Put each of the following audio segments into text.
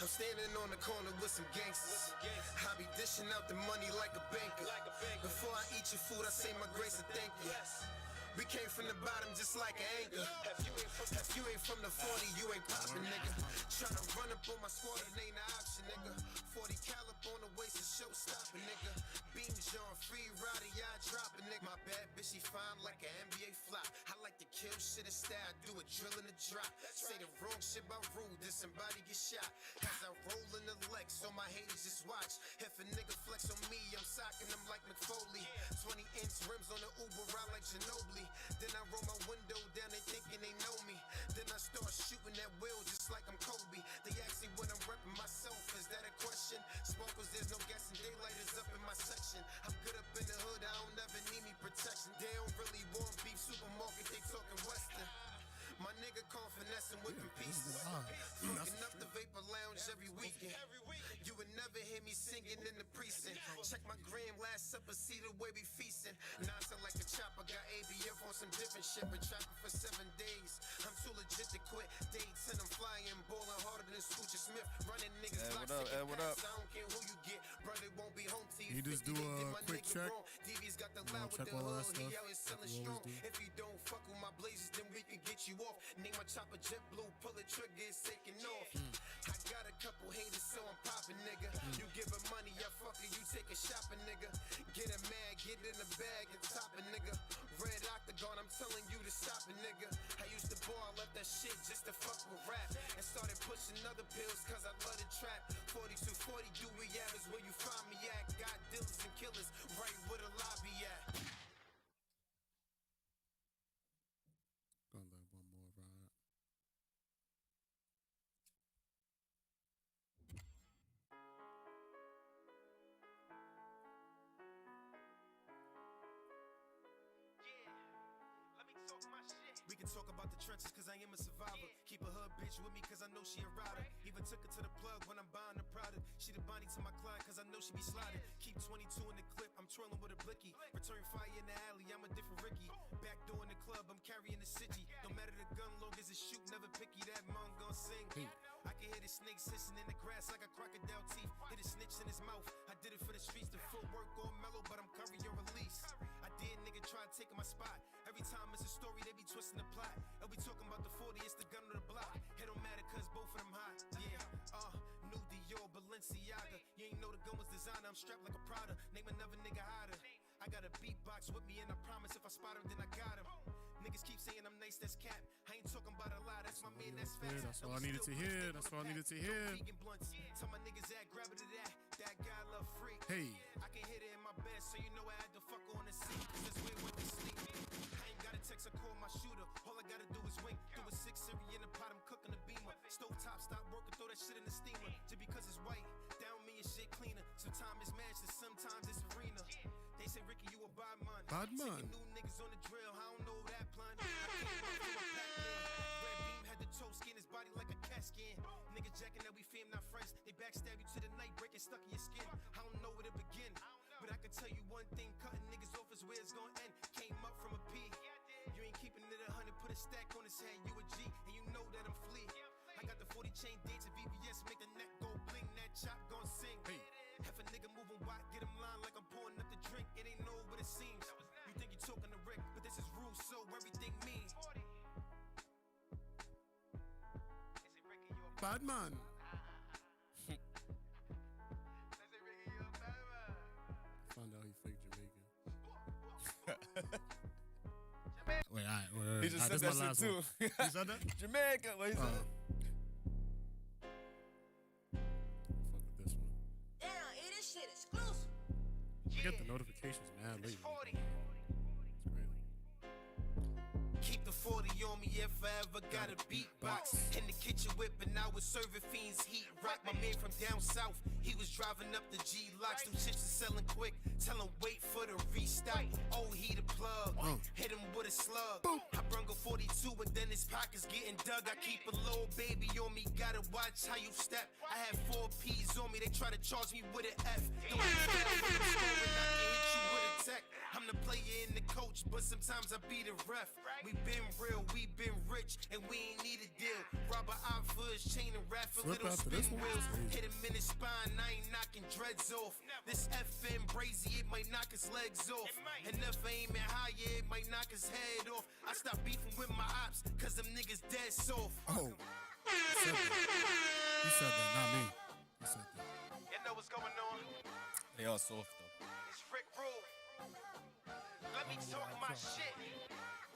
I'm standing on the corner with some gangsters. I be dishing out the money like a banker. Before I eat your food, I say my grace and thank you. We came from the bottom just like an anchor. If you ain't from the 40, you ain't poppin', nigga. Tryna run up on my squad, it ain't an option, nigga. 40 caliber on the waist, a show stopping, nigga. Beams on free rider, yeah, I drop a nigga. My bad bitch, she fine like an NBA flop. I like to kill shit in style, do a drill and a drop. Say the wrong shit about rude, then somebody get shot. As I roll in the Lex, so my haters just watch. If a nigga flex on me, I'm socking them like McFoley. 20-inch rims on the Uber, ride like Ginobili. Then I roll my window down, they thinking they know me. Then I start shooting that wheel just like I'm Kobe. They ask me when I'm repping myself, is that a question? Sparkles, there's no guessing, daylight is up in my section. I'm good up in the hood, I don't ever need me protection. They don't really want beef, supermarket, they talking Western. My nigga call finessing whipping pieces. Fucking up the Vapor Lounge every weekend. You would never hear me singing in the precinct. Check my gram, last supper, see the way we feasting. Nonsense like a chopper, got ABF on some different shit. Been trapping for 7 days. I'm too legit to quit. Day 10, I'm flying, balling harder than Scoocher Smith. Running niggas blocks, what up? I don't care who you get. Brother won't be home to you. You just do a quick check. DV's got the loud with the hood. He out here selling strong. If you don't fuck with my blazers, then we can get you off. Name my chopper jet blue, pull the trigger, it's taking off. I got a couple haters, so I'm popping, nigga. You give her money, I fuck her, you take a shopping, nigga. Get a man, get in the bag and top it, nigga. Red octagon, I'm telling you to stop it, nigga. I used to ball, left that shit just to fuck with rap. And started pushing other pills, cause I love the trap. 4240, do we have is where you find me at. Got dealers and killers, right where the lobby at. Gonna let one more ride. We can talk about the trenches cause I am a survivor. Keep a hood bitch with me cause I know she a rider. Even took her to the plug when I'm buying the product. She the Bonnie to my Clyde cause I know she be sliding. Keep 22 in the clip, I'm twirling with a blicky. Return fire in the alley, I'm a different Ricky. Back door in the club, I'm carrying the city. Don't matter the gun, long as it shoot, never picky. That mom gon' sing. I can hear the snakes hissing in the grass like a crocodile teeth. Hit a snitch in his mouth. I did it for the streets, the footwork all mellow, but I'm covering your release. I did nigga try taking my spot. Every time it's a story, they be twisting the plot. And we talking about the 40, it's the gun on the block. It don't matter cause both of them hot. Yeah, new Dior, Balenciaga. You ain't know the gun was designer, I'm strapped like a Prada. Name another nigga hotter. I got a beatbox with me and I promise if I spot him, then I got him. Niggas keep saying I'm nice, that's cap. I ain't talking about a lie, that's my man, that's facts. That's all I needed to hear, that's all I needed to hear. Tell my niggas that, grab it to that guy love free. Hey. I can hit it in my bed, so you know I had to fuck on the seat. Cause that's where we can sleep. I ain't gotta text or call my shooter. All I gotta do is wink. Do a 6 Siri in the pot, I'm cooking a beamer. Stove top, stop working, throw that shit in the steamer. Just because it's white, down me and shit cleaner. Sometimes it's matches, sometimes it's arena. They say, Ricky, you a bad man. Bad man. New niggas on the drill, I don't know that plan. I came up from a Pac-Man. Red beam had the toe skin his body like a cat scan. Niggas jacking that we fam, not friends. They backstab you to the night, breaking stuck in your skin. I don't know where to begin. But I can tell you one thing, cutting niggas off is where it's gonna end. Came up from a P. You ain't keeping it 100, put a stack on his head, you a G, and you know that I'm flea. I got the 40 chain dates at VVS, make the neck go bling, that chop gon' sing. Hey. If a nigga moving wide, get him line like I'm pouring up the drink, it ain't know what it seems. You think you talking to Rick, but this is rules, so everything means. Bad man. Found out he fake Jamaican. Wait, alright. He just said that shit too. He said that? Jamaica. What he said? Fuck with this one. Damn, this shit exclusive. I get the notifications mad lately. It's crazy. Keep the 40 on me if I ever got a beatbox. In the kitchen whipping, I was serving fiends heat rock. My man from down south, he was driving up the G-Locks. Them shits are selling quick, tell him wait for the restock. Oh, he the plug, hit him with a slug. I brung a 42 and then his pockets getting dug. I keep a little baby on me, gotta watch how you step. I had 4 P's on me, they try to charge me with an F. Don't I can hit you with a tech. I'm the player in the the coach, but sometimes I be the ref. We been real, we been rich, and we ain't need a deal. Robert out for his chain and rap for Flip little after spin this one? wheels. Hit him in his spine, I ain't knocking dreads off. This FM brazy, it might knock his legs off. And if I aiming higher, it might knock his head off. I stop beefing with my ops, cause them niggas dead soft. Oh. He said that, not me. He said that. You know what's going on? They all soft though. It's Rick Rule. Let me talk my shit.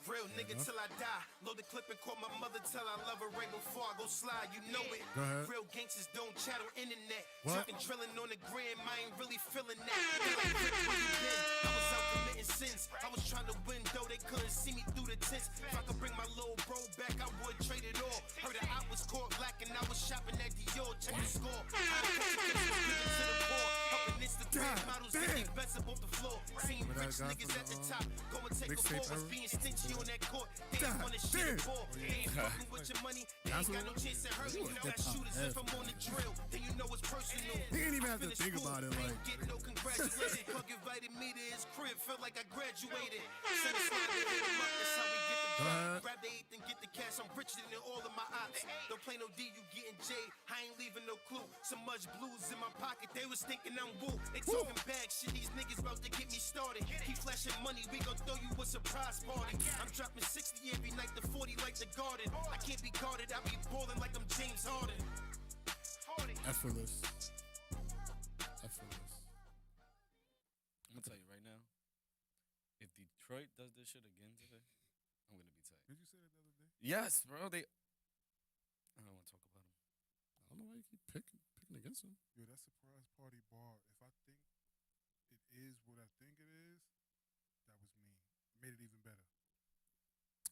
Real nigga till I die. Load the clip and call my mother, tell I love her right before I go slide. You know it. Go ahead. Real gangsters don't chat on internet. What? Talking drilling on the gram, I ain't really feeling that. They like, Rick, where you been? I was out committing sins. I was trying to win, though they couldn't see me through the tents. If I could bring my little bro back, I would trade it all. Heard that I was caught black and I was shopping at Dior. Check the score. I had given to the poor. Helping Instagram models get their bets up off the floor. Seeing What I rich got niggas from at the the, top. Go and take a mixtape fall. Was era? being stingy on that court. They ain't wanna shit a ball. They ain't fucking with your money. They ain't got no chance at hurting you. Got shooters if I'm on the drill. Then you know it's personal. He ain't even have to think about it, like. Get no congratulations. Pug invited me to his crib. Felt like I graduated. Send a slide to hit him up. That's how we get the drop. Grab the eighth and get the cash. I'm richer than all of my ops. Don't play no D, you getting J. I ain't leaving no clue. So much blues in my pocket. They was thinking I'm woo. They talking bag shit. These niggas about to get me started. Keep flashing money. We gon' throw you a surprise party. I'm dropping 60 every night to 40 like the garden. I can't be guarded. I be balling like I'm James Harden. Effortless. Effortless. I'm gonna tell you right now, if Detroit does this shit again today, I'm gonna be tight. Did you say that the other day? Yes, bro. I don't want to talk about them. I don't know why you keep picking against him. Yo, that surprise party bar, if I think it is what I think it is, that was me. Made it even better.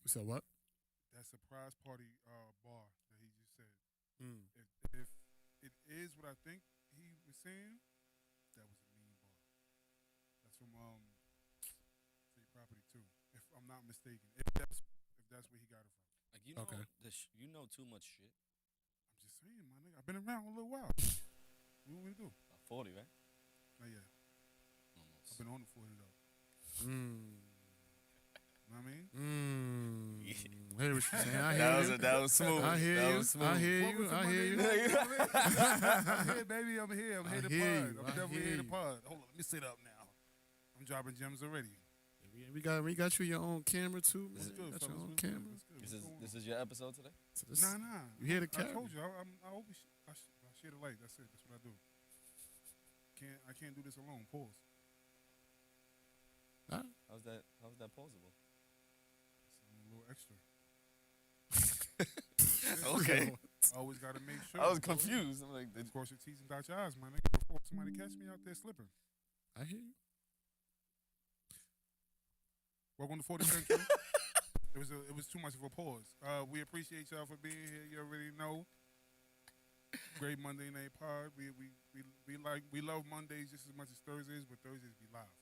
You said what? That surprise party bar that he just said. Mm. If it is what I think he was saying, that was a mean bar. That's from State Property 2, if I'm not mistaken. If that's where he got it from. Like you know, Okay. You know too much shit. I'm just saying, my nigga. I've been around a little while. What want me to do? About 40, right? Not yet. Almost. I've been on the 40 though. Mm. You know what I mean? Mm. I hear what you're saying. I hear you. That was smooth. I hear That you. was smooth. I hear you. Welcome to I hear Monday you. Night. I'm here, baby. I'm here. I'm I here to hear pod. you. I'm I definitely hear here to you. pod. Hold on, let me sit up now. I'm dropping gems already. We got you your own camera too. This Man. is You got your own camera. This is your episode today? So this, Nah. You hear the I camera? told you. I always I share the light. That's it. That's what I do. I can't do this alone. Pause. Huh? How's that possible? I'm a little extra. Okay. I always got to make sure. I was confused. I'm like, Of course, your T's and dot your I's, my nigga. Before somebody catch me out there slipping. I hear you. Welcome to 40 Central. It was too much of a pause. We appreciate y'all for being here. You already know. Great Monday night pod. We love Mondays just as much as Thursdays, but Thursdays be live.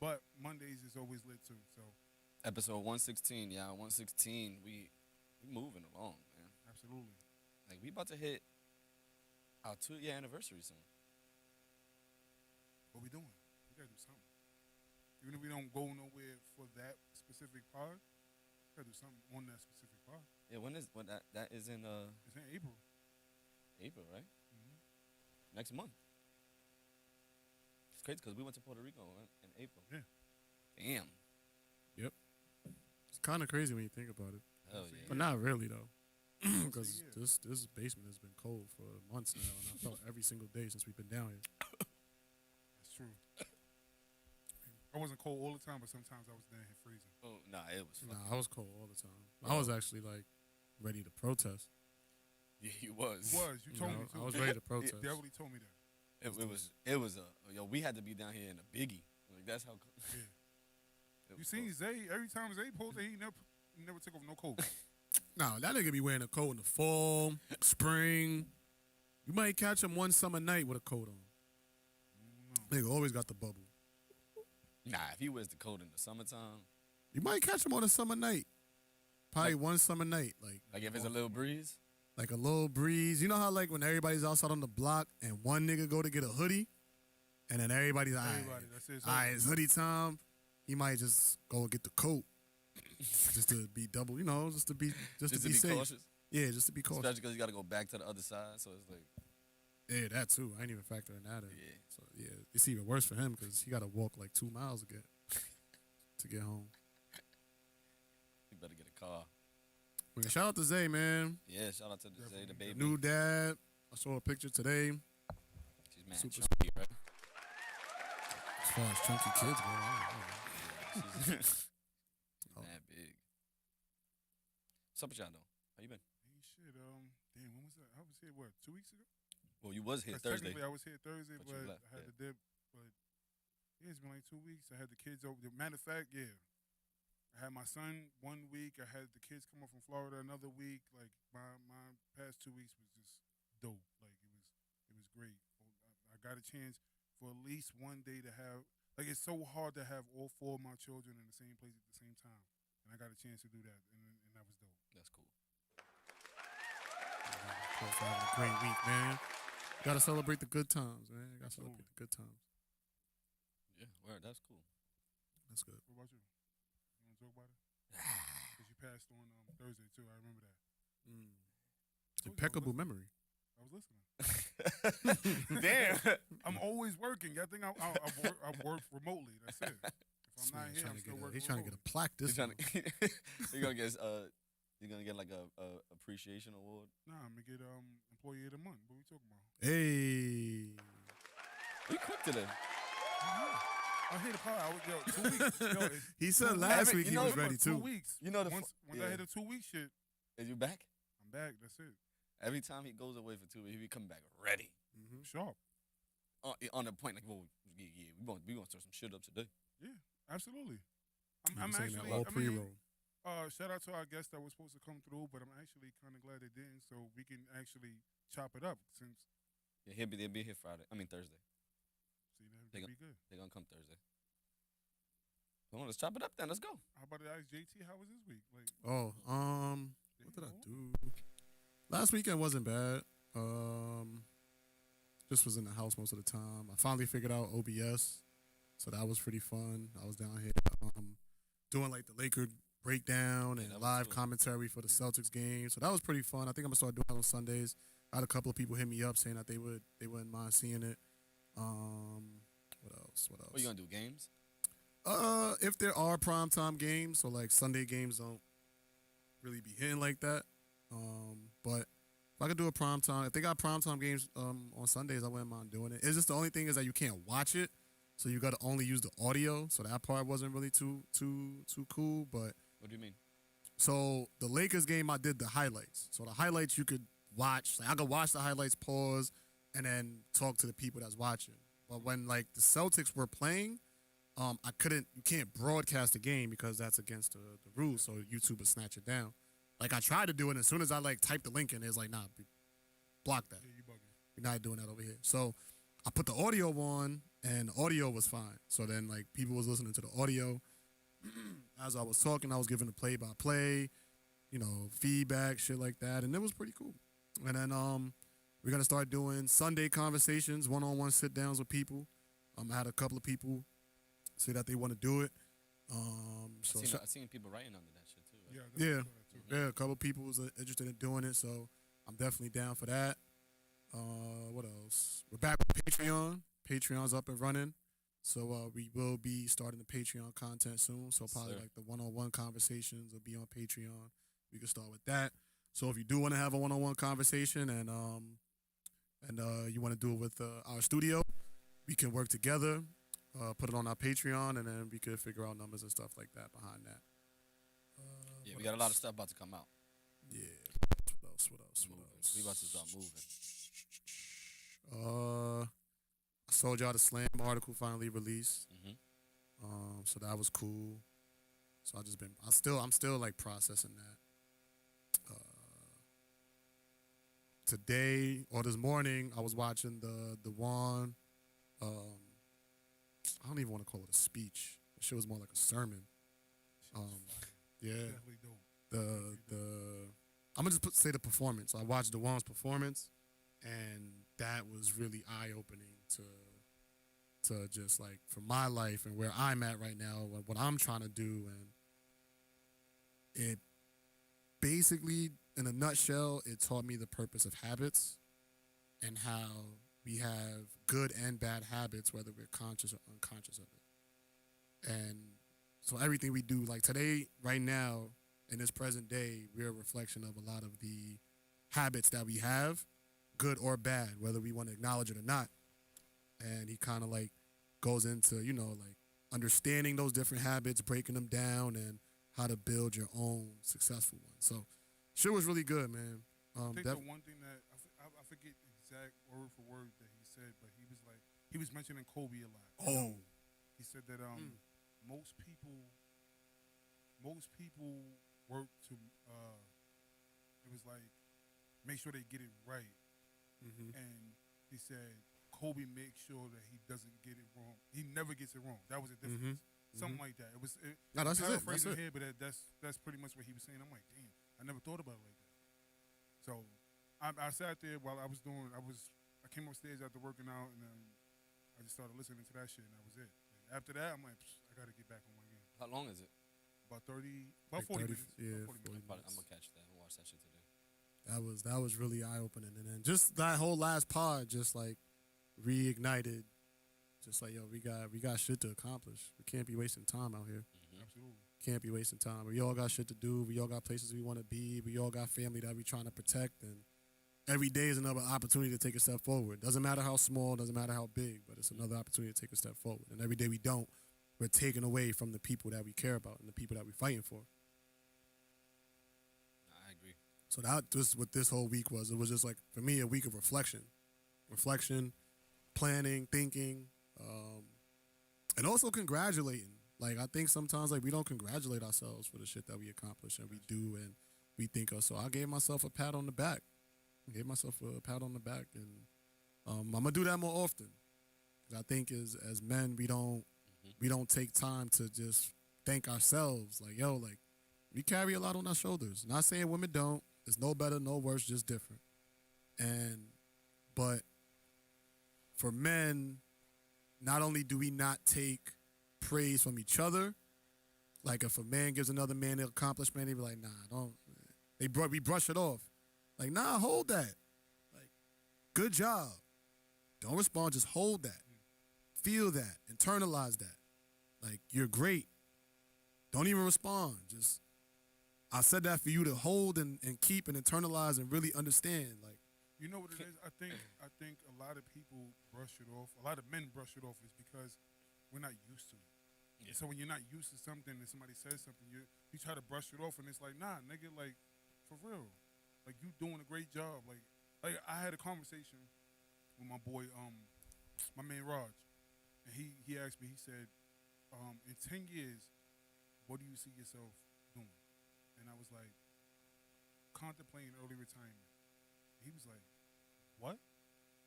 But Mondays is always lit too. So episode 116, yeah, 116. We moving along, man. absolutely. Like we about to hit our 2-year anniversary soon. What we doing? We gotta do something. Even if we don't go nowhere for that specific pod, we gotta do something on that specific pod. Yeah, when that is in It's in April. April, right? Mm-hmm. Next month. It's crazy because we went to Puerto Rico in April. Yeah. Damn. It's kind of crazy when you think about it, Hell yeah. but not really though, because Yeah. this basement has been cold for months now, and I felt every single day since we've been down here. That's true. I wasn't cold all the time, but sometimes I was down here freezing. Oh nah, it was. Nah, I was cold all the time. I was actually like ready to protest. Yeah, you was. You told me to. I was ready to protest. They already told me that. It was yo. We had to be down here in a biggie. Like that's how. Yeah. It You was seen close. Zay? Every time Zay posted, he never took off no coat. No, that nigga be wearing a coat in the fall, spring. You might catch him one summer night with a coat on. Nigga always got the bubble. Nah, if he wears the coat in the summertime, You might catch him on a summer night. Probably one summer night, like if it's a little breeze. like a little breeze. You know how like when everybody's outside on the block and one nigga go to get a hoodie, and then everybody's like, Everybody, that's it. all right, it's hoodie time. he might just go and get the coat just to be double, just to be safe. cautious. Yeah, just to be cautious. Especially because you got to go back to the other side, so it's like, Yeah, that too. I ain't even factoring that in. Yeah. So yeah, it's even worse for him because he got to walk like 2 miles to get home. you better get a car. Shout out to Zay, man. Yeah, shout out to Zay, the baby. New dad. I saw a picture today. She's mad Super chunky, right? As far as chunky kids go, I don't know. She's Oh. mad big. What's up with y'all, though? How you been? Ain't shit. Damn, when was that? I was here, what, 2 weeks ago? Well, you was here Like, Thursday. Technically, I was here Thursday, But you but left, I had yeah. to dip. But yeah, it's been like 2 weeks. I had the kids over. Matter of fact, yeah. I had my son 1 week. I had the kids come up from Florida another week. Like my past 2 weeks was just dope. Like it was great. I got a chance for at least one day to have. Like it's so hard to have all 4 of my children in the same place at the same time, and I got a chance to do that, and that was dope. That's cool. Of course, having a great week, man. Gotta celebrate the good times, man. Gotta celebrate the good times. Yeah, word. That's cool. That's good. What about you? You want to talk about it? Because you passed on Thursday too. I remember that. Impeccable memory. I was listening. Damn. I'm always working. I think I work remotely. That's it. If I'm not here, I'm still working. He's trying to get a remotely. plaque this You're month. gonna get like a appreciation award. Nah, I'm gonna get employee of the month. What we talking about? Hey. You quick today. I hit a pod. I was 2 weeks. Yo, He said 2 last weeks. week he know, was ready 2 too. weeks. You know the once I yeah. hit a 2 week shit, Is you back? I'm back. That's it. Every time he goes away for 2 weeks, he be coming back ready. Sharp. On the point, like, well, yeah, we gonna start some shit up today. Yeah, absolutely. I'm I'm saying actually. that all I mean, pre-roll. shout out to our guests that was supposed to come through, but I'm actually kind of glad they didn't, so we can actually chop it up. Since Yeah, they'll be here Thursday. see, that'd They be good. They're gonna come Thursday. Come on, let's chop it up then. Let's go. How about I ask JT how was this week? Like, Oh, what did I do? Last weekend wasn't bad. Just was in the house most of the time. I finally figured out OBS, so that was pretty fun. I was down here doing like the Laker breakdown and that was live cool. commentary for the Celtics game. So that was pretty fun. I think I'm gonna start doing that on Sundays. I had a couple of people hit me up saying that they wouldn't mind seeing it. What else? What are you gonna do? Games? If there are primetime games, so like Sunday games don't really be hitting like that. But if I could do a primetime, if they got primetime games on Sundays, I wouldn't mind doing it. It's just the only thing is that you can't watch it, so you got to only use the audio. So that part wasn't really too cool. But What do you mean? so the Lakers game, I did the highlights. So the highlights you could watch. Like I could watch the highlights, pause, and then talk to the people that's watching. But when like the Celtics were playing, I couldn't. You can't broadcast the game because that's against the rules. So YouTube would snatch it down. Like I tried to do it, and as soon as I like typed the link in, it's like, nah, block that. yeah, you bugging. We're not doing that over here. So I put the audio on, and the audio was fine. So then like people was listening to the audio. As I was talking, I was giving the play-by-play, feedback, shit like that, and it was pretty cool. And then we're gonna start doing Sunday conversations, one-on-one sit-downs with people. I had a couple of people say that they want to do it. So I've seen people writing under that shit too. Right? Yeah, Yeah. that's that too. yeah, a couple of people was interested in doing it, so I'm definitely down for that. What else? We're back with Patreon. Patreon's up and running, so we will be starting the Patreon content soon. So probably sir. like the one-on-one conversations will be on Patreon. We can start with that. So if you do want to have a one-on-one conversation and you want to do it with our studio, we can work together. Put it on our Patreon, and then we could figure out numbers and stuff like that behind that. Yeah, What we got a lot of else? stuff about to come out. Yeah. What else? What else? What Moving. else? We about to start moving. I told y'all the Slam article finally released. Mm-hmm. So that was cool. So I'm still like processing that. Today or this morning, I was watching the one. I don't even want to call it a speech. The shit was more like a sermon. Yeah. Definitely dope. I'm gonna just say the performance. I watched Dewan's performance, and that was really eye opening to just like for my life and where I'm at right now, what I'm trying to do, and it basically, in a nutshell, it taught me the purpose of habits and how we have good and bad habits, whether we're conscious or unconscious of it. And so everything we do, like today, right now, in this present day, we're a reflection of a lot of the habits that we have, good or bad, whether we want to acknowledge it or not. And he kind of like goes into, like understanding those different habits, breaking them down, and how to build your own successful one. So shit was really good, man. I think the one thing that I forget the exact word for word that he said, but he was mentioning Kobe a lot. Oh. He said that most people work to it was like make sure they get it right, and he said Kobe makes sure that he doesn't get it wrong. He never gets it wrong. That was a difference. Something like that. It was. No, that's it. That's it. Here, but that's pretty much what he was saying. I'm like, damn, I never thought about it like that. So I sat there while I came upstairs after working out, and then I just started listening to that shit, and that was it. And after that, I'm like, I got to get back on my game. How long is it? About 40 Like minutes. Yeah, About 40 minutes. I'm gonna catch that and watch that shit today. that was really eye opening, and then just that whole last pod just like reignited. Just like, yo, we got shit to accomplish. We can't be wasting time out here. Absolutely. Can't be wasting time. We all got shit to do. We all got places we want to be. We all got family that we trying to protect. And every day is another opportunity to take a step forward. Doesn't matter how small, doesn't matter how big, but it's another opportunity to take a step forward. And every day we don't, we're taken away from the people that we care about and the people that we're fighting for. I agree. So that just what this whole week was. It was just like, for me, a week of reflection. Planning, thinking, and also congratulating. Like, I think sometimes like we don't congratulate ourselves for the shit that we accomplish, and we do, and we think of. So I gave myself a pat on the back. And I'm gonna do that more often. 'Cause I think as men we don't take time to just thank ourselves. Like, yo, like we carry a lot on our shoulders. Not saying women don't. It's no better, no worse, just different. But for men, not only do we not take praise from each other, like if a man gives another man an accomplishment, they be like, nah, don't. We brush it off. Like, nah, hold that. Like, good job. Don't respond, just hold that. Feel that. Internalize that. Like, you're great. Don't even respond. Just, I said that for you to hold and keep and internalize and really understand. Like, you know what it is? I think a lot of people brush it off. A lot of men brush it off is because we're not used to it. Yeah. So when you're not used to something and somebody says something, you try to brush it off, and it's like, nah, nigga, like for real, like you doing a great job. Like I had a conversation with my boy, my man Raj, and he asked me. He said, in 10 years, what do you see yourself doing? And I was like, contemplating early retirement. He was like, "What?"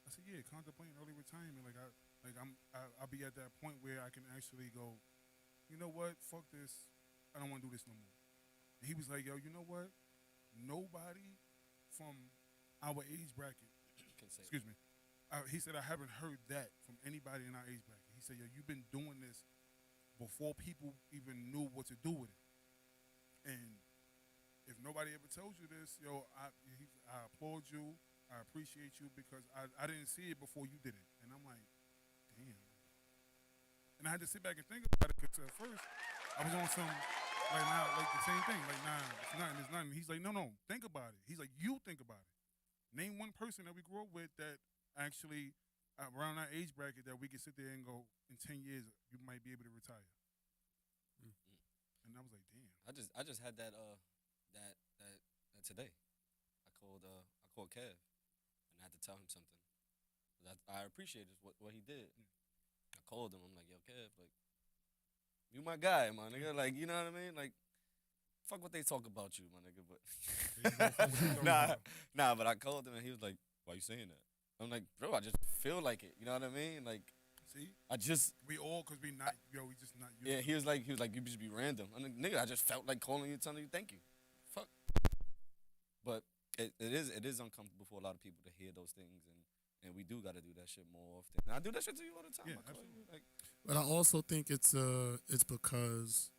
I said, "Yeah, contemplating early retirement. I'll be at that point where I can actually go, you know what? Fuck this. I don't want to do this no more." And he was like, "Yo, you know what? Nobody from our age bracket Can say excuse me." He said, "I haven't heard that from anybody in our age bracket." He said, "Yo, you've been doing this before people even knew what to do with it, and if nobody ever tells you this, yo, I applaud you. I appreciate you because I didn't see it before you did it." And I'm like, damn. And I had to sit back and think about it because at first I was on some, like the same thing. Like, nah, it's nothing. He's like, no, think about it. He's like, you think about it. Name one person that we grew up with that actually around our age bracket that we can sit there and go, in 10 years, you might be able to retire. And I was like, damn. I just had that today. I called Kev, and I had to tell him something. I appreciated what he did. I called him. I'm like, yo, Kev, like, you my guy, my nigga. Like, you know what I mean? Like, fuck what they talk about you, my nigga. But but I called him, and he was like, why you saying that? I'm like, bro, I just feel like it. You know what I mean? Like, see, we all, cause we just not used. Yeah, he was like, you just be random. I'm like, nigga, I just felt like calling you, telling you thank you. Fuck. But it is uncomfortable for a lot of people to hear those things And we do got to do that shit more often. And I do that shit to you all the time. Yeah, I call you, absolutely. like, But I also think it's because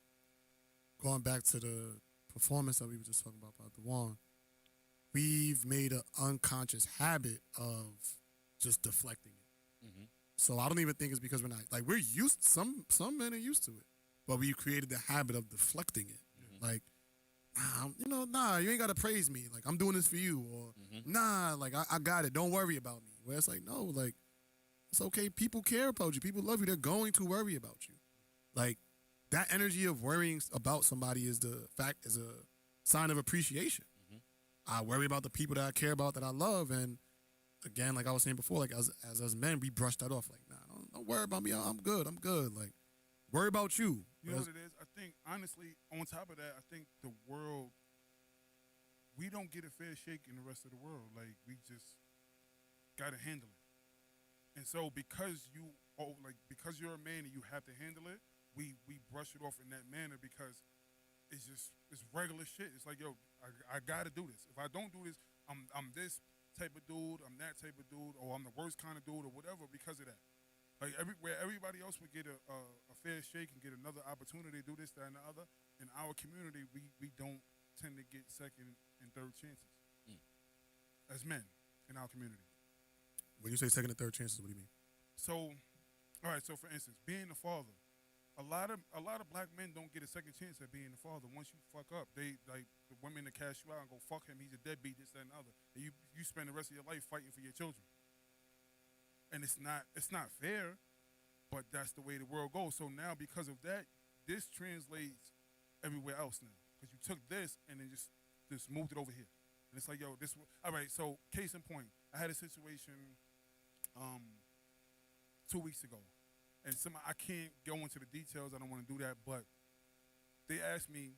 going back to the performance that we were just talking about the one, we've made an unconscious habit of just deflecting it. mhm. So I don't even think it's because we're not like we're used. Some men are used to it, but we created the habit of deflecting it. Like, nah, you ain't gotta praise me. Like I'm doing this for you, or nah, like I got it. Don't worry about me. Where it's like, no, like it's okay. People care about you. People love you. They're going to worry about you. Like that energy of worrying about somebody is a sign of appreciation. I worry about the people that I care about, that I love, and again, like I was saying before, like as men, we brush that off. Like, nah, don't worry about me. I'm good. I'm good. Like, worry about you. You know what it is? I think, honestly, on top of that, I think the world, we don't get a fair shake in the rest of the world. Like, we just got to handle it. And so because you're a man and you have to handle it, we brush it off in that manner because it's regular shit. It's like, yo, I got to do this. If I don't do this, I'm this type of dude, I'm that type of dude, or I'm the worst kind of dude or whatever because of that. Like where everybody else would get a fair shake and get another opportunity to do this, that, and the other, in our community, we don't tend to get second and third chances as men in our community. When you say second and third chances, what do you mean? So, all right. So, for instance, being the father, a lot of black men don't get a second chance at being the father. Once you fuck up, they like the women to cash you out and go fuck him. He's a deadbeat, this, that, and the other. And you spend the rest of your life fighting for your children. And it's not fair, but that's the way the world goes. So now, because of that, this translates everywhere else now. Because you took this and then just moved it over here. And it's like, yo, this. All right. So, case in point, I had a situation 2 weeks ago, and I can't go into the details. I don't want to do that, but they asked me,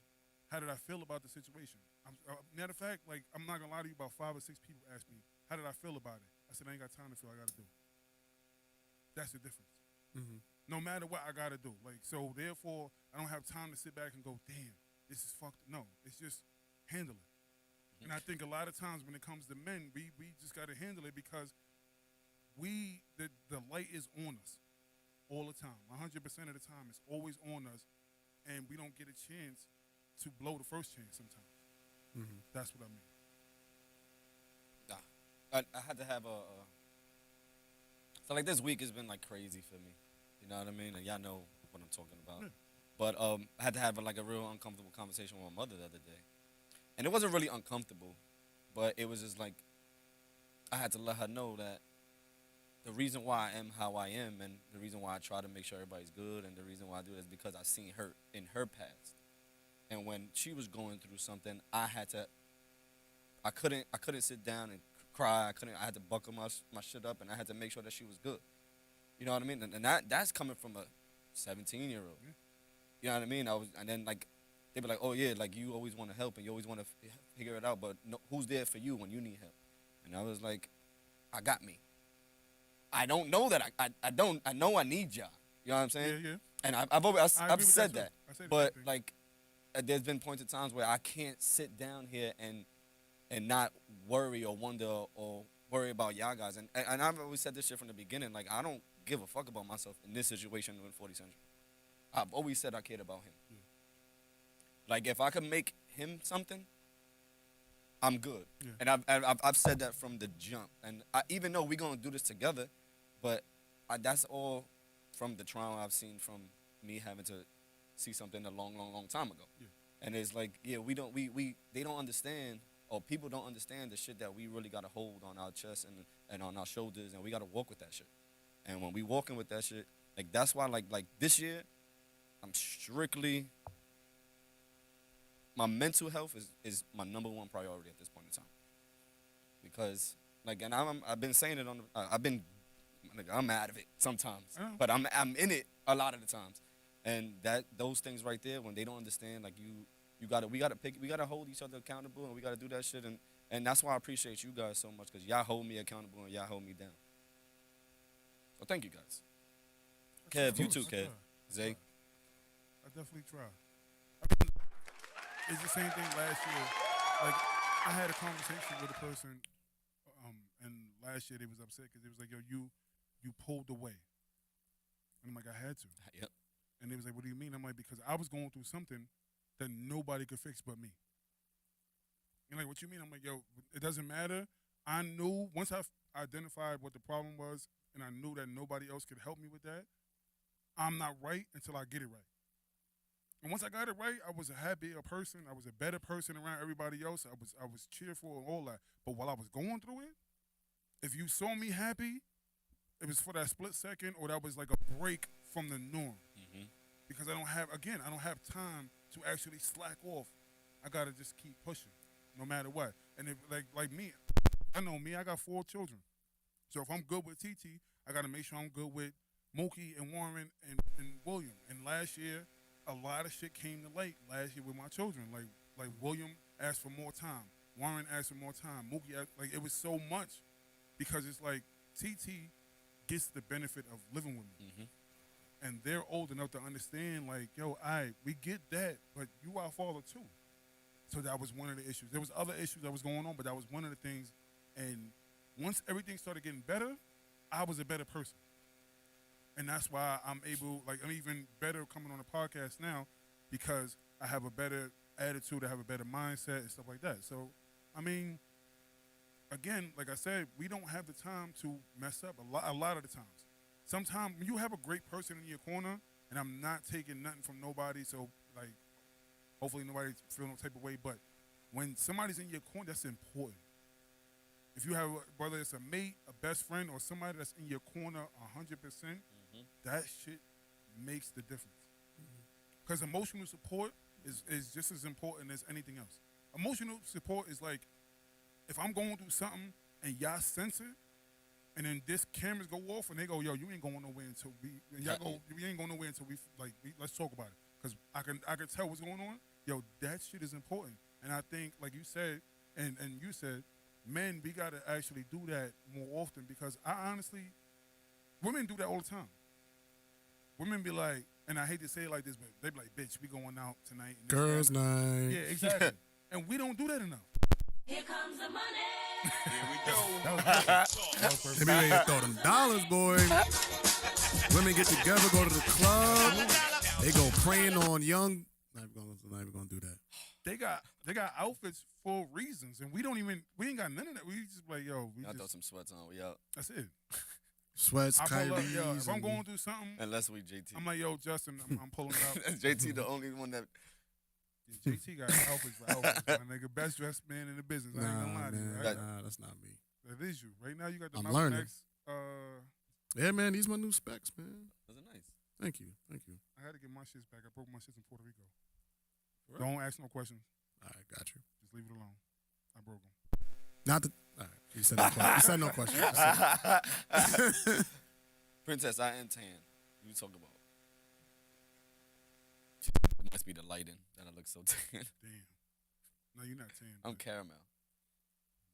how did I feel about the situation? Matter of fact, like I'm not gonna lie to you, about 5 or 6 people asked me, how did I feel about it? I said, I ain't got time to feel. I gotta do it. That's the difference. No matter what I gotta do. Like, so therefore, I don't have time to sit back and go, damn, this is fucked. No, it's just handle it. And I think a lot of times when it comes to men, we just gotta handle it because the light is on us all the time. 100% of the time, it's always on us, and we don't get a chance to blow the first chance sometimes. That's what I mean. Nah, I had to have so like this week has been like crazy for me. You know what I mean? And y'all know what I'm talking about. Yeah. But I had to have like a real uncomfortable conversation with my mother the other day, and it wasn't really uncomfortable, but it was just like I had to let her know that the reason why I am how I am, and the reason why I try to make sure everybody's good, and the reason why I do it is because I seen her in her past. And when she was going through something, I couldn't sit down and cry. I had to buckle my shit up, and I had to make sure that she was good. You know what I mean? And that's coming from a 17-year-old. Yeah. You know what I mean? And then like they be like, oh yeah, like you always want to help and you always want to figure it out, but no, who's there for you when you need help? And I was like, I got me. I don't know that I know I need y'all. You know what I'm saying? Yeah, yeah. And I've agree with said that, that. too. I say the But same thing. like, there's been points in times where I can't sit down here and not worry or wonder or worry about y'all guys. And I've always said this shit from the beginning. Like, I don't give a fuck about myself in this situation with 40 Central. I've always said I cared about him. Yeah. Like, if I could make him something, I'm good. Yeah. And I've said that from the jump. And even though we're going to do this together, but that's all from the trauma I've seen from me having to see something a long, long, long time ago. Yeah. And it's like, yeah, they don't understand, or people don't understand the shit that we really got to hold on our chest and on our shoulders, and we got to walk with that shit. And when we walking with that shit, like, that's why, like this year, I'm strictly, my mental health is my number one priority at this point in time. Because, like, and I've been saying it I'm out of it sometimes, but I'm in it a lot of the times. And those things right there, when they don't understand, like, we gotta hold each other accountable, and we gotta do that shit. And that's why I appreciate you guys so much, because y'all hold me accountable and y'all hold me down. So thank you guys. Kev, you too, Kev. Zay. I definitely try. It's the same thing last year. Like, I had a conversation with a person, and last year they was upset because it was like, yo, you pulled away. And I'm like, I had to. Yep. And they was like, what do you mean? I'm like, because I was going through something that nobody could fix but me. And like, what you mean? I'm like, yo, it doesn't matter. I knew once I identified what the problem was, and I knew that nobody else could help me with that. I'm not right until I get it right. And once I got it right, I was a happier person. I was a better person around everybody else. I was cheerful and all that. But while I was going through it, if you saw me happy, it was for that split second, or that was like a break from the norm. Mm-hmm. Because I don't have time to actually slack off. I gotta just keep pushing, no matter what. And if like me, I know me. I got 4 children, so if I'm good with TT, I gotta make sure I'm good with Mookie and Warren and William. And last year, a lot of shit came to light last year with my children. Like William asked for more time, Warren asked for more time, Mookie asked, like it was so much, because it's like TT gets the benefit of living with me. Mm-hmm. And they're old enough to understand, like, yo, we get that, but you our father too. So that was one of the issues. There was other issues that was going on, but that was one of the things. And once everything started getting better, I was a better person. And that's why I'm even better coming on the podcast now, because I have a better attitude, I have a better mindset and stuff like that. So, I mean, again, like I said, we don't have the time to mess up a lot of the times. Sometimes when you have a great person in your corner, and I'm not taking nothing from nobody, so like, hopefully nobody feel no type of way, but when somebody's in your corner, that's important. If you have, whether it's a mate, a best friend, or somebody that's in your corner 100%, that shit makes the difference. Because emotional support is just as important as anything else. Emotional support is like, if I'm going through something and y'all sense it, and then this cameras go off and they go, yo, you ain't going nowhere until we ain't going nowhere until let's talk about it. Because I can tell what's going on. Yo, that shit is important. And I think, like you said, and you said, men, we got to actually do that more often, because I honestly, women do that all the time. Women be like, and I hate to say it like this, but they be like, bitch, we going out tonight. And Girls' night. Yeah, exactly. And we don't do that enough. Here comes the money. Here we go. That was perfect. They be ready to throw them dollars, boy. Women get together, go to the club. They go praying on young. Not even gonna do that. They got outfits for reasons, and we ain't got none of that. We just like, yo, Y'all throw some sweats on. We out. that's it. Sweats, I pull up, Kyries. yo, if I'm and- going through something, Unless we JT. I'm like, yo, Justin, I'm pulling it out. JT the only one that. Yeah, JT got outfits for outfits. My nigga, best dressed man in the business. I ain't gonna lie to you. man, Right? nah, that's not me. That is you. Right now, you got the I'm Malcolm learning. X. Yeah, man, these my new specs, man. Those are nice. Thank you. I had to get my shits back. I broke my shits in Puerto Rico. Right. Don't ask no questions. All right, got you. Just leave it alone. I broke them. Not the. All right, you said no question. You said no question. Just said- Princess, I am tan. You talk about. It must be the lighting that I look so tan. Damn. No, you're not tan. I'm caramel.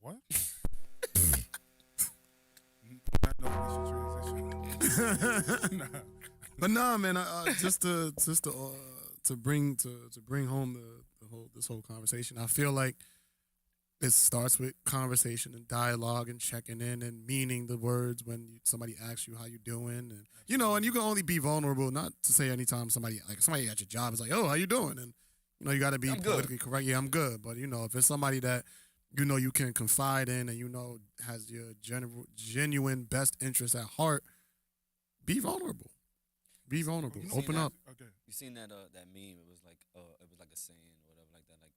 What? Not knowing this your transition. Nah. But nah, man. Just to bring home this whole conversation. I feel like it starts with conversation and dialogue and checking in and meaning the words when somebody asks you how you doing, and and you can only be vulnerable. Not to say anytime somebody at your job is like, oh, how you doing, and you got to be I'm good. politically correct. Yeah, I'm good. But if it's somebody that you can confide in and has your genuine best interest at heart, be vulnerable. Be vulnerable. You Open seen up. Okay. You seen that meme? It was like a saying or whatever like that. Like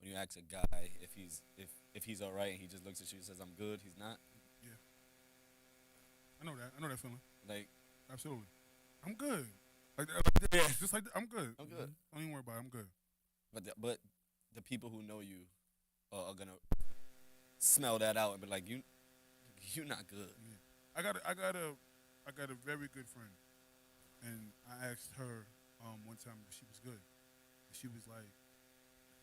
when you ask a guy if he's all right and he just looks at you and says I'm good, he's not. Yeah. I know that feeling. Like Absolutely. I'm good. Just like I'm good. I'm good. Don't even worry about it. I'm good. But the people who know you are gonna smell that out and be like you're not good. Yeah. I got a very good friend, and I asked her one time if she was good, and she was like,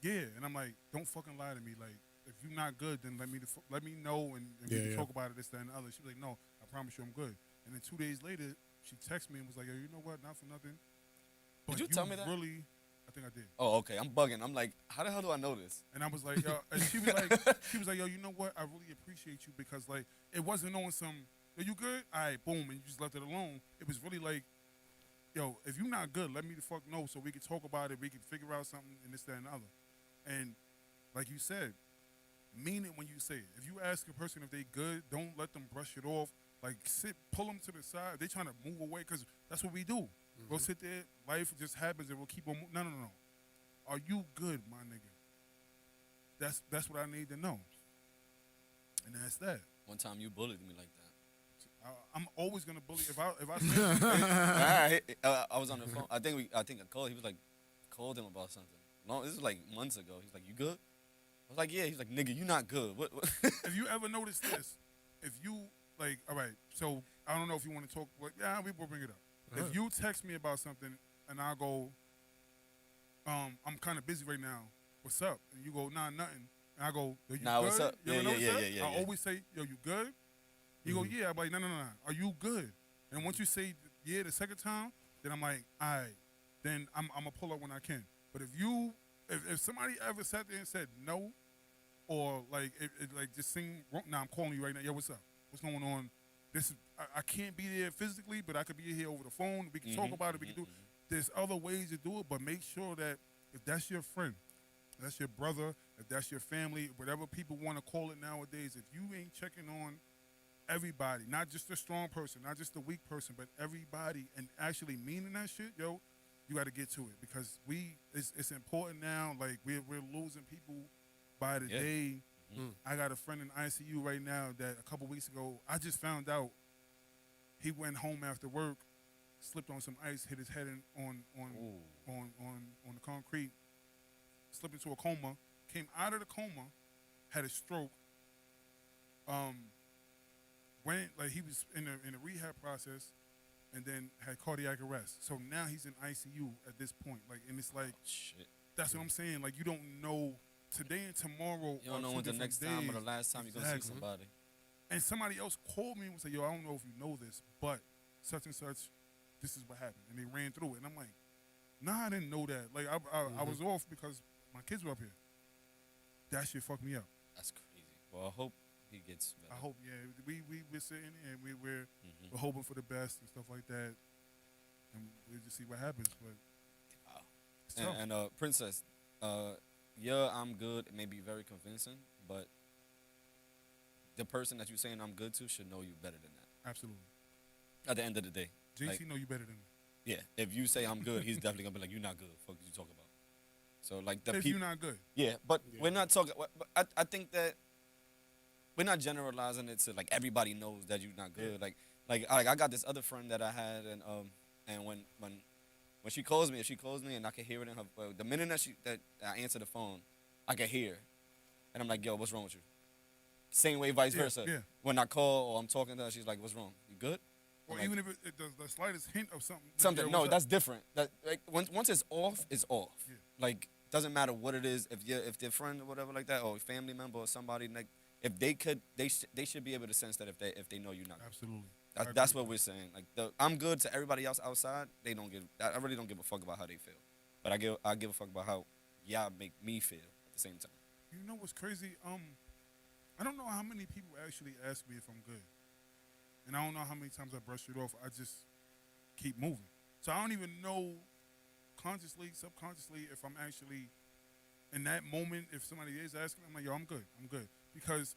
"Yeah," and I'm like, "Don't fucking lie to me. Like, if you're not good, then let me know, and we can talk about it, this, that, and the other." She was like, "No, I promise you, I'm good." And then 2 days later, she texted me and was like, "Yo, you know what? Not for nothing. But Did you tell me that? Really, I think I did. Oh, okay. I'm bugging. I'm like, how the hell do I know this? And I was like, yo, and she was like, yo, you know what? I really appreciate you because like it wasn't on some, yo, you good? All right, boom, and you just left it alone. It was really like, yo, if you're not good, let me the fuck know so we can talk about it. We can figure out something and this, that, and the other. And like you said, mean it when you say it. If you ask a person if they good, don't let them brush it off. Like pull them to the side. They trying to move away because that's what we do. We'll sit there. Life just happens and we'll keep on. No. Are you good, my nigga? That's what I need to know. And that's that. One time you bullied me like that. I'm always gonna bully if I say I was on the phone. I think I called. He was like, called him about something. No, this was like months ago. He's like, you good? I was like, yeah. He's like, nigga, you not good. What? If you ever notice this, if you like, all right. So I don't know if you want to talk. But yeah, we will bring it up. If you text me about something and I go, I'm kind of busy right now. What's up? And you go, nah, nothing. And I go, yo, you Nah, good? what's up? You ever notice that? Yeah. I always say, yo, you good? You go, yeah. I'm like, no. Are you good? And once you say yeah the second time, then I'm like, all right. Then I'm gonna pull up when I can. But if somebody ever sat there and said no, or like it like just seemed wrong, nah, I'm calling you right now. Yo, what's up? What's going on? This is I can't be there physically, but I could be here over the phone. We can talk about it. We can do. There's other ways to do it, but make sure that if that's your friend, if that's your brother, if that's your family, whatever people want to call it nowadays, if you ain't checking on everybody, not just the strong person, not just the weak person, but everybody, and actually meaning that shit, yo, you got to get to it because it's important now. Like we're losing people by the day. I got a friend in ICU right now that a couple weeks ago I just found out he went home after work, slipped on some ice, hit his head on the concrete, slipped into a coma, came out of the coma, had a stroke. Went like he was in a rehab process, and then had cardiac arrest. So now he's in ICU at this point. Like, and it's like, Shit. that's what I'm saying. Like, you don't know today and tomorrow. You don't know when the next time or the last time you're gonna see somebody. And somebody else called me and said, yo, I don't know if you know this, but such and such, this is what happened. And they ran through it. And I'm like, nah, I didn't know that. Like, I was off because my kids were up here. That shit fucked me up. That's crazy. Well, I hope he gets better. I hope, yeah. We're sitting and we're hoping for the best and stuff like that. And we'll just see what happens. But Wow. it's tough. And Princess, yeah, I'm good. It may be very convincing, but the person that you're saying I'm good to should know you better than that. Absolutely. At the end of the day. JC Like, know you better than me. yeah, if you say I'm good, he's definitely gonna be like, you're not good. Fuck you talking about. So like the If people. you're not good. Yeah, but we're not talking. But I think that we're not generalizing it to like everybody knows that you're not good. Yeah. Like I got this other friend that I had, and when she calls me, if she calls me and I can hear it in her, the minute that I answer the phone, I can hear, and I'm like, yo, what's wrong with you? Same way, vice versa. Yeah. When I call or I'm talking to her, she's like, what's wrong? You good? Or I'm like, even if it does the slightest hint of something. something. Yeah, No, what's that's up? different. That like once it's off, it's off. Yeah. Like doesn't matter what it is. If their friend or whatever like that, or a family member or somebody like, if they could, they should be able to sense that if they know you're not. Absolutely. That's what we're saying. Like I'm good to everybody else outside. They don't give. I really don't give a fuck about how they feel, but I give a fuck about how y'all make me feel at the same time. You know what's crazy? I don't know how many people actually ask me if I'm good. And I don't know how many times I brush it off. I just keep moving. So I don't even know consciously, subconsciously, if I'm actually in that moment, if somebody is asking, I'm like, yo, I'm good. Because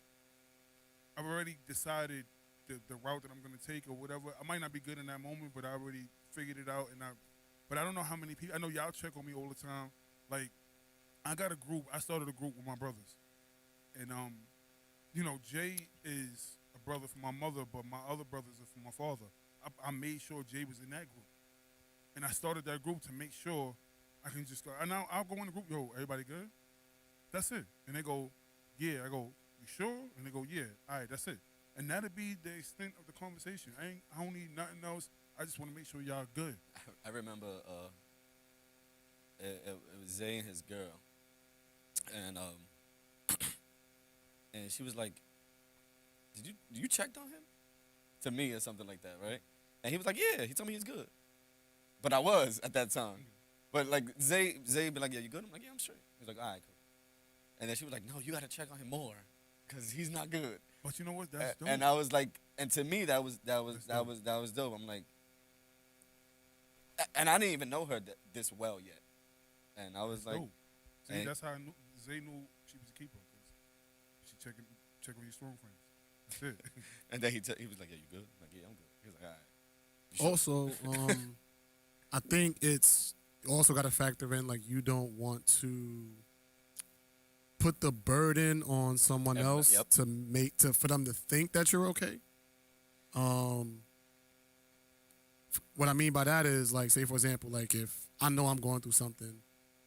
I've already decided the route that I'm going to take or whatever. I might not be good in that moment, but I already figured it out. But I don't know how many people, I know y'all check on me all the time. Like, I got a group, I started a group with my brothers. And, you know, Jay is a brother for my mother, but my other brothers are for my father. I made sure Jay was in that group. And I started that group to make sure I can just go. And I'll go in the group, yo, everybody good? That's it. And they go, yeah. I go, you sure? And they go, yeah. All right, that's it. And that'll be the extent of the conversation. I don't need nothing else. I just want to make sure y'all good. I remember it was Zay and his girl, and and she was like, did you checked on him? To me or something like that, right? And he was like, yeah. He told me he's good. But I was at that time. But like Zay be like, yeah, you good? I'm like, yeah, I'm straight. He's like, all right, cool. And then she was like, no, you gotta check on him more, cause he's not good. But you know what? That's dope. And I was like, and to me that was dope. dope. I'm like, and I didn't even know her this well yet. And I was That's like, dope. See, and- that's how I knew, Zay knew she was a keeper. 'Cause she check on your strong friends. That's it. and then he was like, yeah, you good? I'm like, yeah, I'm good. He was like, all right. Also, I think it's you also got to factor in like you don't want to put the burden on someone else Yep. for them to think that you're okay. What I mean by that is like, say for example, like if I know I'm going through something,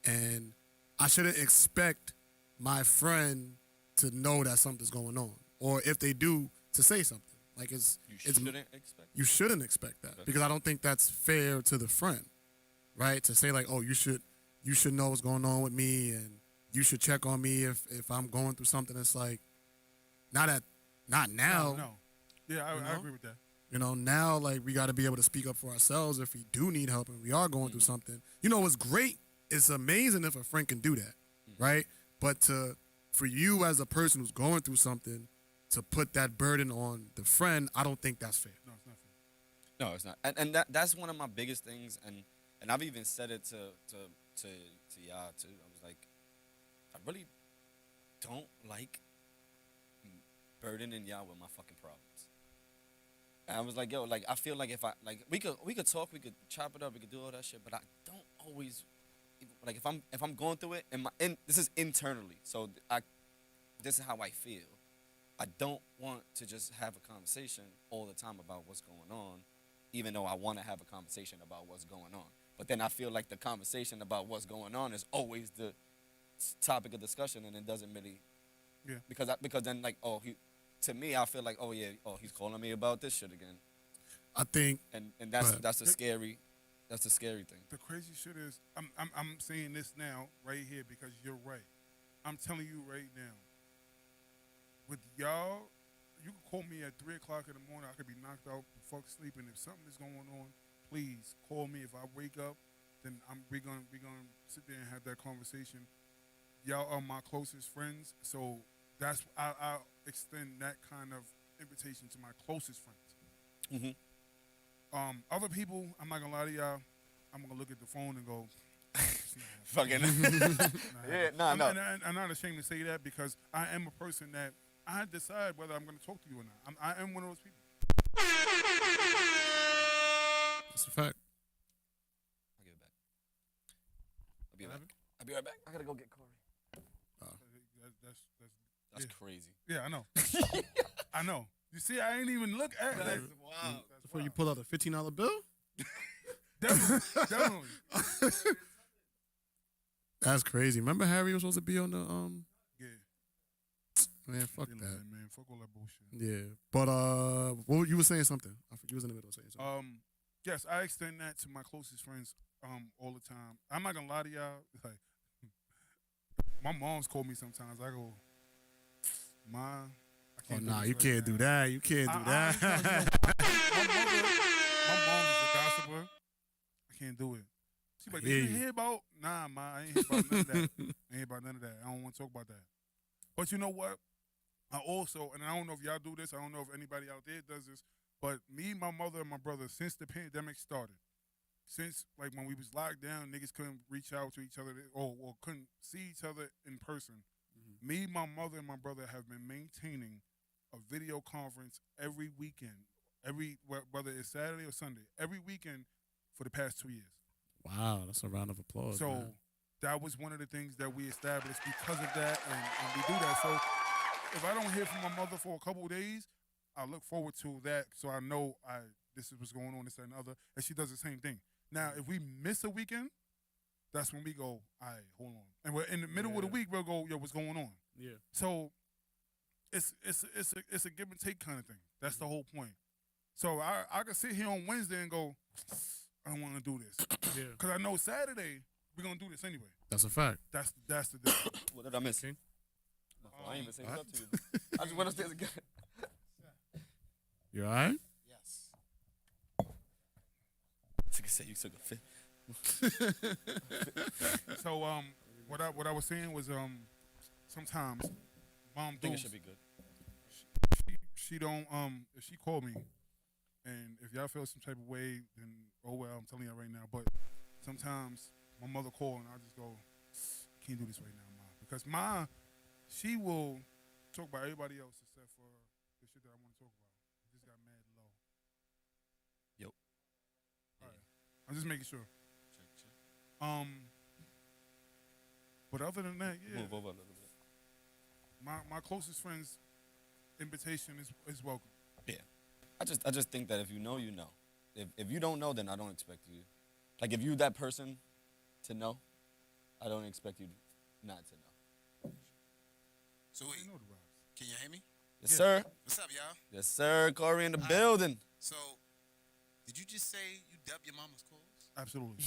and I shouldn't expect my friend to know that something's going on, or if they do, to say something. Like You it's shouldn't expect. you shouldn't expect that Okay. because I don't think that's fair to the friend, right? To say like, oh, you should know what's going on with me, and you should check on me if I'm going through something. It's like not now. No. Yeah, I know? agree with that. You know, now like we got to be able to speak up for ourselves if we do need help and we are going through something. You know, it's great. It's amazing if a friend can do that, right? But for you as a person who's going through something to put that burden on the friend, I don't think that's fair. No, it's not fair. No, it's not. And that's one of my biggest things. And I've even said it to y'all too. I was like, I really don't like burdening y'all with my fucking problems. And I was like, yo, like I feel like if I like we could talk, we could chop it up, we could do all that shit, but I don't always like if I'm going through it and this is internally. So this is how I feel. I don't want to just have a conversation all the time about what's going on, even though I want to have a conversation about what's going on. But then I feel like the conversation about what's going on is always the topic of discussion, and it doesn't really, Yeah. Because then like to me I feel like he's calling me about this shit again, I think and Go that's ahead. that's a scary thing. The crazy shit is, I'm saying this now right here because you're right. I'm telling you right now. With y'all, you can call me at 3 o'clock in the morning. I could be knocked out, fuck sleeping. If something is going on, please call me. If I wake up, then we gonna sit there and have that conversation. Y'all are my closest friends, so that's I'll extend that kind of invitation to my closest friends. Mhm. Other people, I'm not gonna lie to y'all. I'm gonna look at the phone and go, "It's not Fucking happening." no. I'm not ashamed to say that because I am a person that I decide whether I'm going to talk to you or not. I am one of those people. that's a fact. I'll give it back. I'll be right back. I gotta go get Corey. That's Yeah. crazy. Yeah, I know. I know. You see, I ain't even look at that. Wow. Before you pull out a $15 bill, Definitely. that's crazy. Remember Harry was supposed to be on the Yeah. man, fuck Dealing that. with it, man. Fuck all that bullshit. Yeah, but what you were saying something? I think you was in the middle of saying something. Yes, I extend that to my closest friends all the time. I'm not gonna lie to y'all. Like, my mom's called me sometimes. I go, Ma, I Oh can't. nah, do you this right can't now." do that. You can't do that. My mom is a gossiper. I can't do it. She's like, hear you you. hear about? Nah, Ma, I ain't hear about none of that. I ain't hear about none of that. I don't want to talk about that. But you know what? I also, and I don't know if y'all do this, I don't know if anybody out there does this, but me, my mother, and my brother, since the pandemic started, since like when we was locked down, niggas couldn't reach out to each other or couldn't see each other in person. Me, my mother, and my brother have been maintaining a video conference every weekend, whether it's Saturday or Sunday, every weekend for the past 2 years. Wow, that's a round of applause. So man. that was one of the things that we established because of that, and we do that. So if I don't hear from my mother for a couple of days, I look forward to that, so I know this is what's going on, this and other, and she does the same thing. Now, if we miss a weekend, that's when we go, all right, hold on. And we're in the middle of the week, we'll go, yo, what's going on? Yeah. So it's a give and take kind of thing. That's the whole point. So I could sit here on Wednesday and go, I don't want to do this. Yeah. Because I know Saturday, we're going to do this anyway. That's a fact. That's the difference. What did I miss? Okay. I ain't even saying stuff to you. I just went upstairs again. You all right? Yes. Nigga said you took a fit. So what I was saying was sometimes mom I think do it should be good. she don't if she called me and if y'all feel some type of way then oh well I'm telling y'all right now but sometimes my mother call and I just go I can't do this right now mom because ma she will talk about everybody else except for the shit that I want to talk about. It just got mad low. Yep. All right. I'm just making sure. Check. But other than that, yeah, Move over a little bit. my closest friend's invitation is welcome. Yeah. I just think that if you know, you know. If you don't know, then I don't expect you. Like if you that person to know, I don't expect you not to know. So wait, I know the vibes. can you hear me? Yes, sir. What's up, y'all? Yes, sir. Corey in the building. So, did you just say you dub your mama's calls? Absolutely.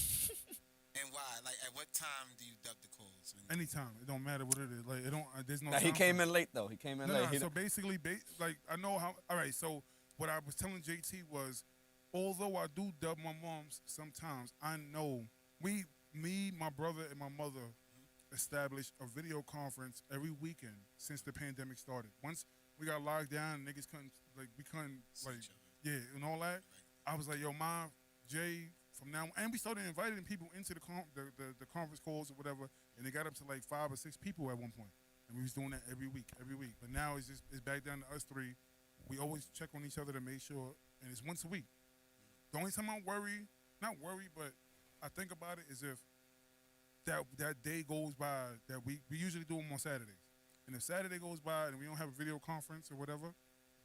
And why? Like, at what time do you dub the calls? Anytime. It don't matter what it is. Like it don't. There's no. Now, he time came for it. in late though. He came in No, late. no, He so don't- basically, like I know how. All right. So what I was telling JT was, although I do dub my moms sometimes, I know me, my brother, and my mother established a video conference every weekend since the pandemic started. Once we got locked down, niggas couldn't See like each other. yeah and all that. I was like, yo, mom, Jay. From now, and we started inviting people into the conference calls or whatever, and it got up to like 5 or 6 people at one point, and we was doing that every week. But now it's back down to us 3. We always check on each other to make sure, and it's once a week. The only time I not worry, but I think about it is if that day goes by that we usually do them on Saturdays, and if Saturday goes by and we don't have a video conference or whatever,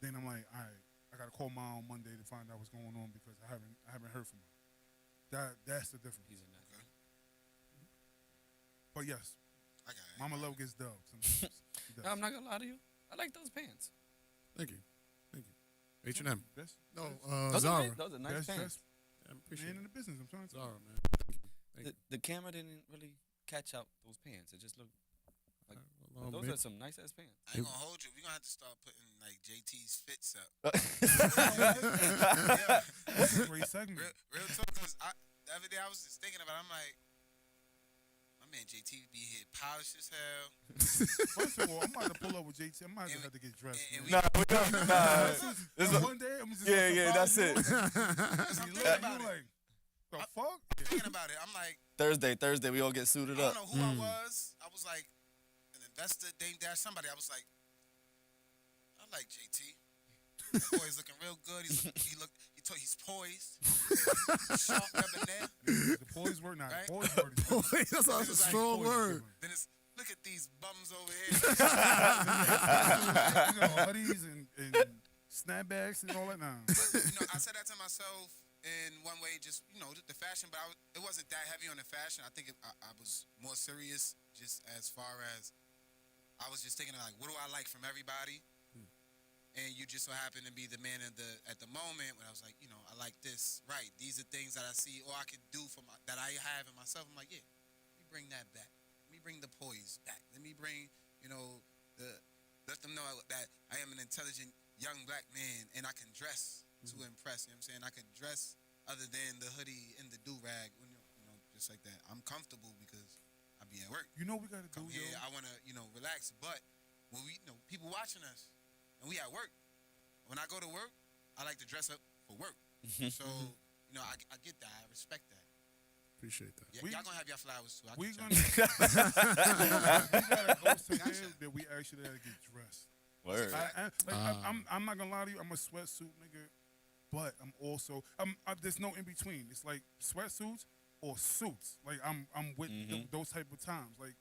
then I'm like, all right, I gotta call mom on Monday to find out what's going on because I haven't heard from her. That's the difference. He's in that. But yes, I got it. Mama Love gets dubbed sometimes. She does. No, I'm not gonna lie to you. I like those pants. Thank you. H&M. Best, No, Those Zara. are nice, those are nice best pants. dressed I appreciate man in it. the business. I'm trying to. Zara, man. Thank you. The camera didn't really catch out those pants. It just looked like Well, those maybe- are some nice ass pants. I ain't gonna hold you. We're gonna have to start putting like JT's fits up. That's a great segment. Real talk, cause the other day I was just thinking about it, I'm like, my man JT be here polished as hell. First of all, I'm about to pull up with JT. I might just have to get dressed. and man. we- We don't. This is One day, I'm just yeah, that's it. I'm You thinking look, about you it. like, the fuck? Thinking about it, I'm like, Thursday, we all get suited I up. don't know who I was. I was like, an investor, Dame Dash, somebody. I was like, I like JT. That boy's looking real good. He's poised. Sharp, debonair. The boys word, not Right? boys word. is different. That's a It was like strong Boys is word. different. Then it's look at these bums over here. You know, hoodies and snapbacks and all that. Nah. But, I said that to myself in one way, just the fashion, but it wasn't that heavy on the fashion. I think I was more serious, just as far as I was just thinking like, what do I like from everybody? And you just so happen to be the man at the moment when I was like, I like this. Right, these are things that I see or I could do that I have in myself. I'm like, yeah, let me bring that back. Let me bring the poise back. Let me bring, let them know that I am an intelligent young black man and I can dress to impress. You know what I'm saying? I can dress other than the hoodie and the do-rag, just like that. I'm comfortable because I be at work. You know what we gotta do, Come yo? here, I want to, relax. But when we, people watching us and we at work, when I go to work, I like to dress up for work. So, I get that. I respect that. Appreciate that. Yeah, We- y'all gonna have your flowers too. I We get gonna y'all. we gotta go somewhere Gotcha. that we actually gotta get dressed. Word. I'm not gonna lie to you. I'm a sweatsuit nigga, but I'm also there's no in between. It's like sweatsuits or suits. Like I'm with those type of times. Like,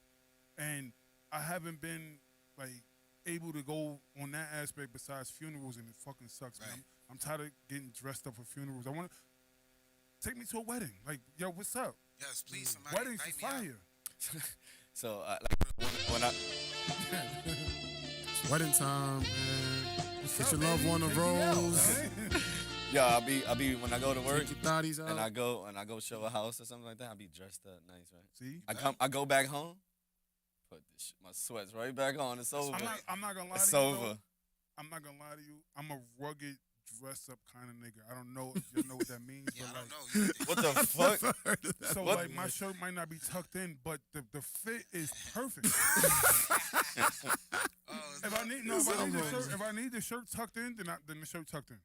and I haven't been like able to go on that aspect besides funerals, and it fucking sucks, man. Right. I'm tired of getting dressed up for funerals. I want to take me to a wedding. Like, yo, what's up? Yes, please, somebody Weddings invite is me out. fire. So like when I It's wedding time, man. Get your loved one a Take me out, rose. man. I'll be when I go to work Take your thotties out. and I go show a house or something like that. I'll be dressed up nice, right? See, I go back home, put my sweats right back on. It's over. I'm not gonna lie It's to you. over. Though. I'm not gonna lie to you. I'm a rugged dress up kind of nigga. I don't know if you know what that means, Yeah, but I like, don't know. You What the fuck? so What? like my shirt might not be tucked in, but the fit is perfect. If I need the shirt tucked in, then the shirt tucked in.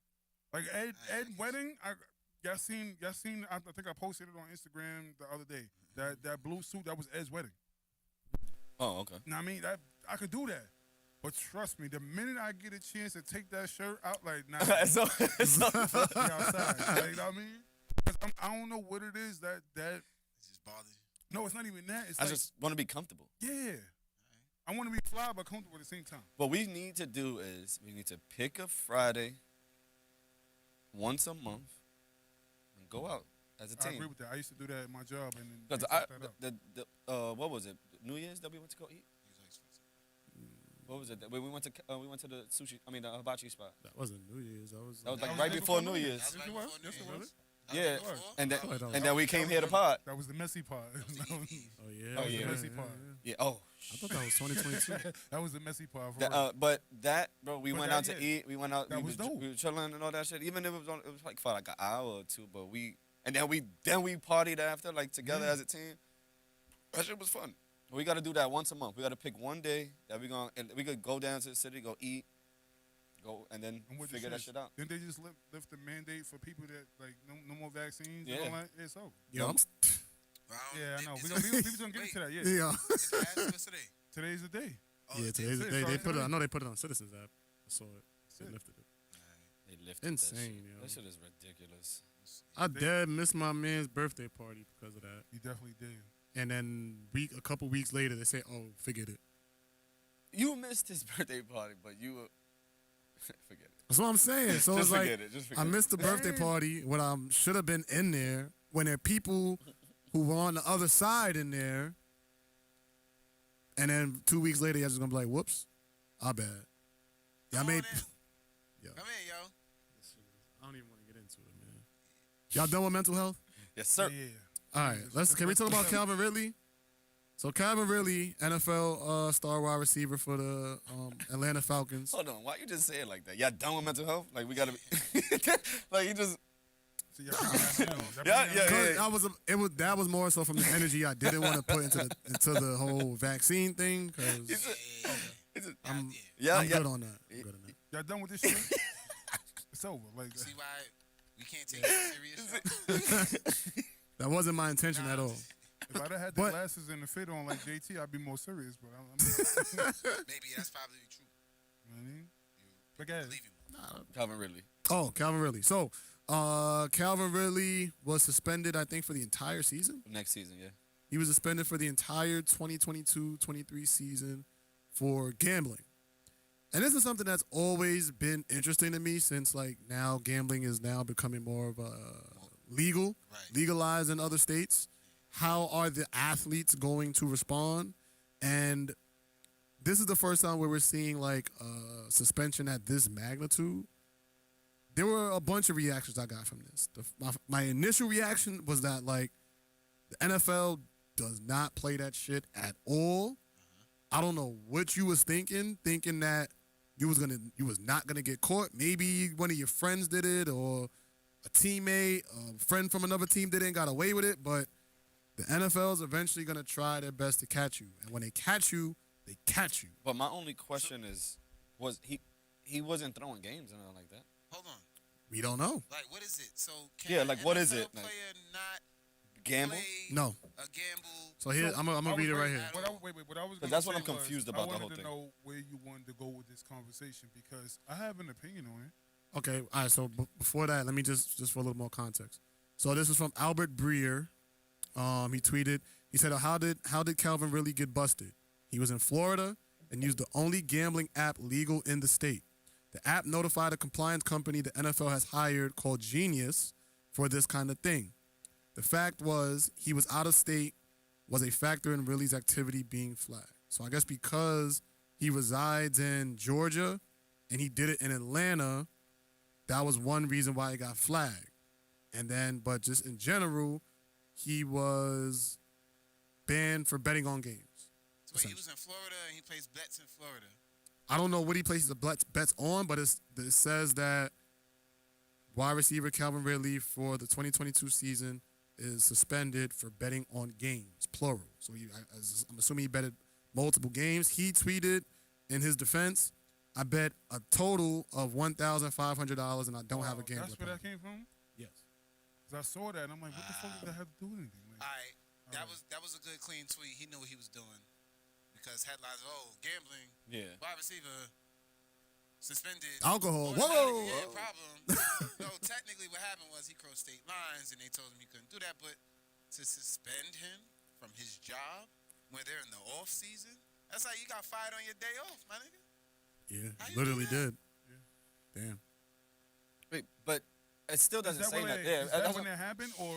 Like Ed wedding, y'all seen. I think I posted it on Instagram the other day. That blue suit that was Ed's wedding. Oh, okay. Now I mean that I could do that, but trust me, the minute I get a chance to take that shirt out, like nah, so, be outside. Like, you know what I mean? 'Cause I don't know what it is that It just bothers you. no, it's not even that. It's I like just want to be comfortable. yeah, I want to be fly but comfortable at the same time. What we need to do is we need to pick a Friday once a month and go out as a I team. agree with that. I used to do that at my job, and then Because they fucked that up. what was it? New Year's that we went to go eat. What was it? We went to the sushi. I mean the hibachi spot. That wasn't New Year's. That was That was like was right right before before New New Year's. That's Yes, right it was. before Yes, New it Year's. was. Yeah, Before? and then Oh, that was- and then we came here to pod. That was the messy part. Oh yeah. Oh, yeah. The messy part. Yeah. Oh. I thought that was 2022. That was the messy part. For That, real. but that, bro, we But went that, out to yeah, eat. We went out. that We was was, dope. we were chilling and all that shit. Even if it was like for like an hour or two. But then we partied after like together Yeah. as a team. That shit was fun. We got to do that once a month. We got to pick one day that and we could go down to the city, go eat, and then And with the figure that shit out. Then they just lift the mandate for people that like no more vaccines Yeah. and all that. It's over. Yo, I'm, Well, Yeah, I know. it's- We're gonna get Wait, into that. Yeah. yeah. It's past what's today? Today's the day. Oh, Yeah, it's today's the it. day. So They it's put it. I today. know they put it on Citizens app. I saw it. They it. lifted it. They lifted Insane, that shit. yo. That shit is ridiculous. I dead missed my man's birthday party because of that. You definitely did. And then a couple weeks later, they say, "Oh, forget it." You missed his birthday party, but you forget it. That's what I'm saying. So Just it's like forget it. Just forget I missed the birthday party when I should have been in there. When there are people who were on the other side in there, and then 2 weeks later, y'all just gonna be like, "Whoops, I bad." Y'all Come made. on in. Yo, Come in, yo. I don't even want to get into it, man. Y'all done with mental health? Yes, sir. Yeah. All right, can we talk about Calvin Ridley? So Calvin Ridley, NFL star wide receiver for the Atlanta Falcons. Hold on, why you just say it like that? Y'all done with mental health? Like we gotta be, like you just, So y'all bring that home. Y'all Yeah, bring that yeah, home. yeah. That was more so from the energy I didn't want to put into the whole vaccine thing it's because a, it's a, I'm yeah, I'm yeah. good on that. I'm good on that. Y'all done with this shit? It's over. Like See why we can't take it serious? That wasn't my intention at all. if I'd have had the But- glasses and the fit on like JT, I'd be more serious. But I'm Maybe that's probably true. you know what I mean? But guys, Believe you more. Calvin Ridley. Oh, Calvin Ridley. So Calvin Ridley was suspended, I think, for the entire season. Next season, yeah. He was suspended for the entire 2022-23 season for gambling. And this is something that's always been interesting to me since like now gambling is now becoming more of a Right. legalized in other states. How are the athletes going to respond? And this is the first time where we're seeing like suspension at this magnitude. There were a bunch of reactions I got from this. My initial reaction was that like the NFL does not play that shit at all. I don't know what you was thinking that you was not gonna get caught. Maybe one of your friends did it, or a teammate, a friend from another team did it and got away with it. But the NFL is eventually gonna try their best to catch you, and when they catch you, they catch you. But my only question is, was he wasn't throwing games and all like that? Hold on. We don't know. Like, what is it? So can Yeah, an like, what is NFL it? Like- player not Gamble? play No. a gamble? So here, I'm gonna read it right here. What I was gonna that's what say I'm confused was, about the I whole wanted thing. to know where you wanted to go with this conversation because I have an opinion on it. Okay, all right. So before that, let me just for a little more context. So this is from Albert Breer. He tweeted. He said, "How did Calvin really get busted? He was in Florida and used the only gambling app legal in the state. The app notified a compliance company the NFL has hired called Genius for this kind of thing. The fact was he was out of state was a factor in Ridley's activity being flagged. So I guess because he resides in Georgia and he did it in Atlanta, that was one reason why he got flagged. And then, but just in general, he was banned for betting on games. So wait, he was in Florida and he plays bets in Florida. I don't know what he places the bets on, but it says that wide receiver Calvin Ridley for the 2022 season is suspended for betting on games, plural. So I'm assuming he betted multiple games. He tweeted in his defense, I bet a total of $1,500 and I don't have a gambling That's where problem. that came from? Yes. Because I saw that and I'm like, what the fuck does that have to do with anything? Like, All right, that was a good clean tweet. He knew what he was doing because headlines, gambling, Yeah. wide receiver suspended. Alcohol. on Whoa. Yeah, problem. No, technically what happened was he crossed state lines and they told him he couldn't do that. But to suspend him from his job when they're in the off season, that's like you got fired on your day off, my nigga. Yeah, How you literally do that? did. Damn. Wait, but it still is doesn't that say when that. it- Yeah, is that that's when what- it happened or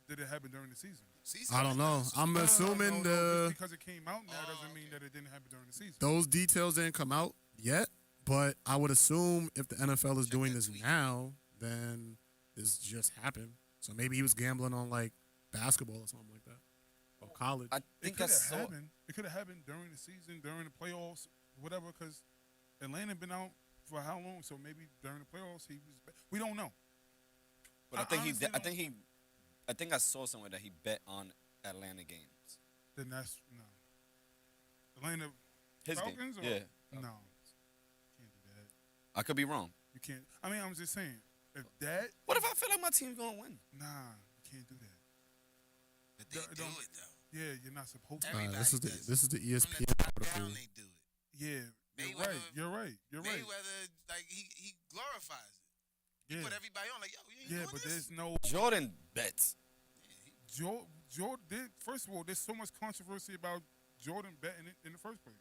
did it happen during the season? Season I don't know. I'm No, assuming just because it came out now doesn't mean okay. that it didn't happen during the season. those details didn't come out yet, but I would assume if the NFL is doing that this tweet. now, then this just happened. So maybe he was gambling on like basketball or something like that, or college. I It think could I have saw. happened. It could have happened during the season, during the playoffs, whatever. Because Atlanta been out for how long? So maybe during the playoffs he was. We don't know. But I think he. honestly I think he. I think I saw somewhere that he bet on Atlanta games. Then that's no. Atlanta His Falcons? game. Or, Yeah. No, can't do that. I could be wrong. You can't. I mean, I'm just saying. If that, What if I feel like my team's gonna win? nah, you can't do that. But they do Don't- it though. Yeah, you're not supposed to. Everybody this is the does. this is the From ESPN the top article. down, they do it. Yeah, you're Mayweather- right. You're right. You're right. Mayweather, like he glorifies it. He Yeah, put everybody on like, yo, you ain't yeah, doing but this. there's no Jordan bets. Jordan. First of all, there's so much controversy about Jordan betting it in the first place.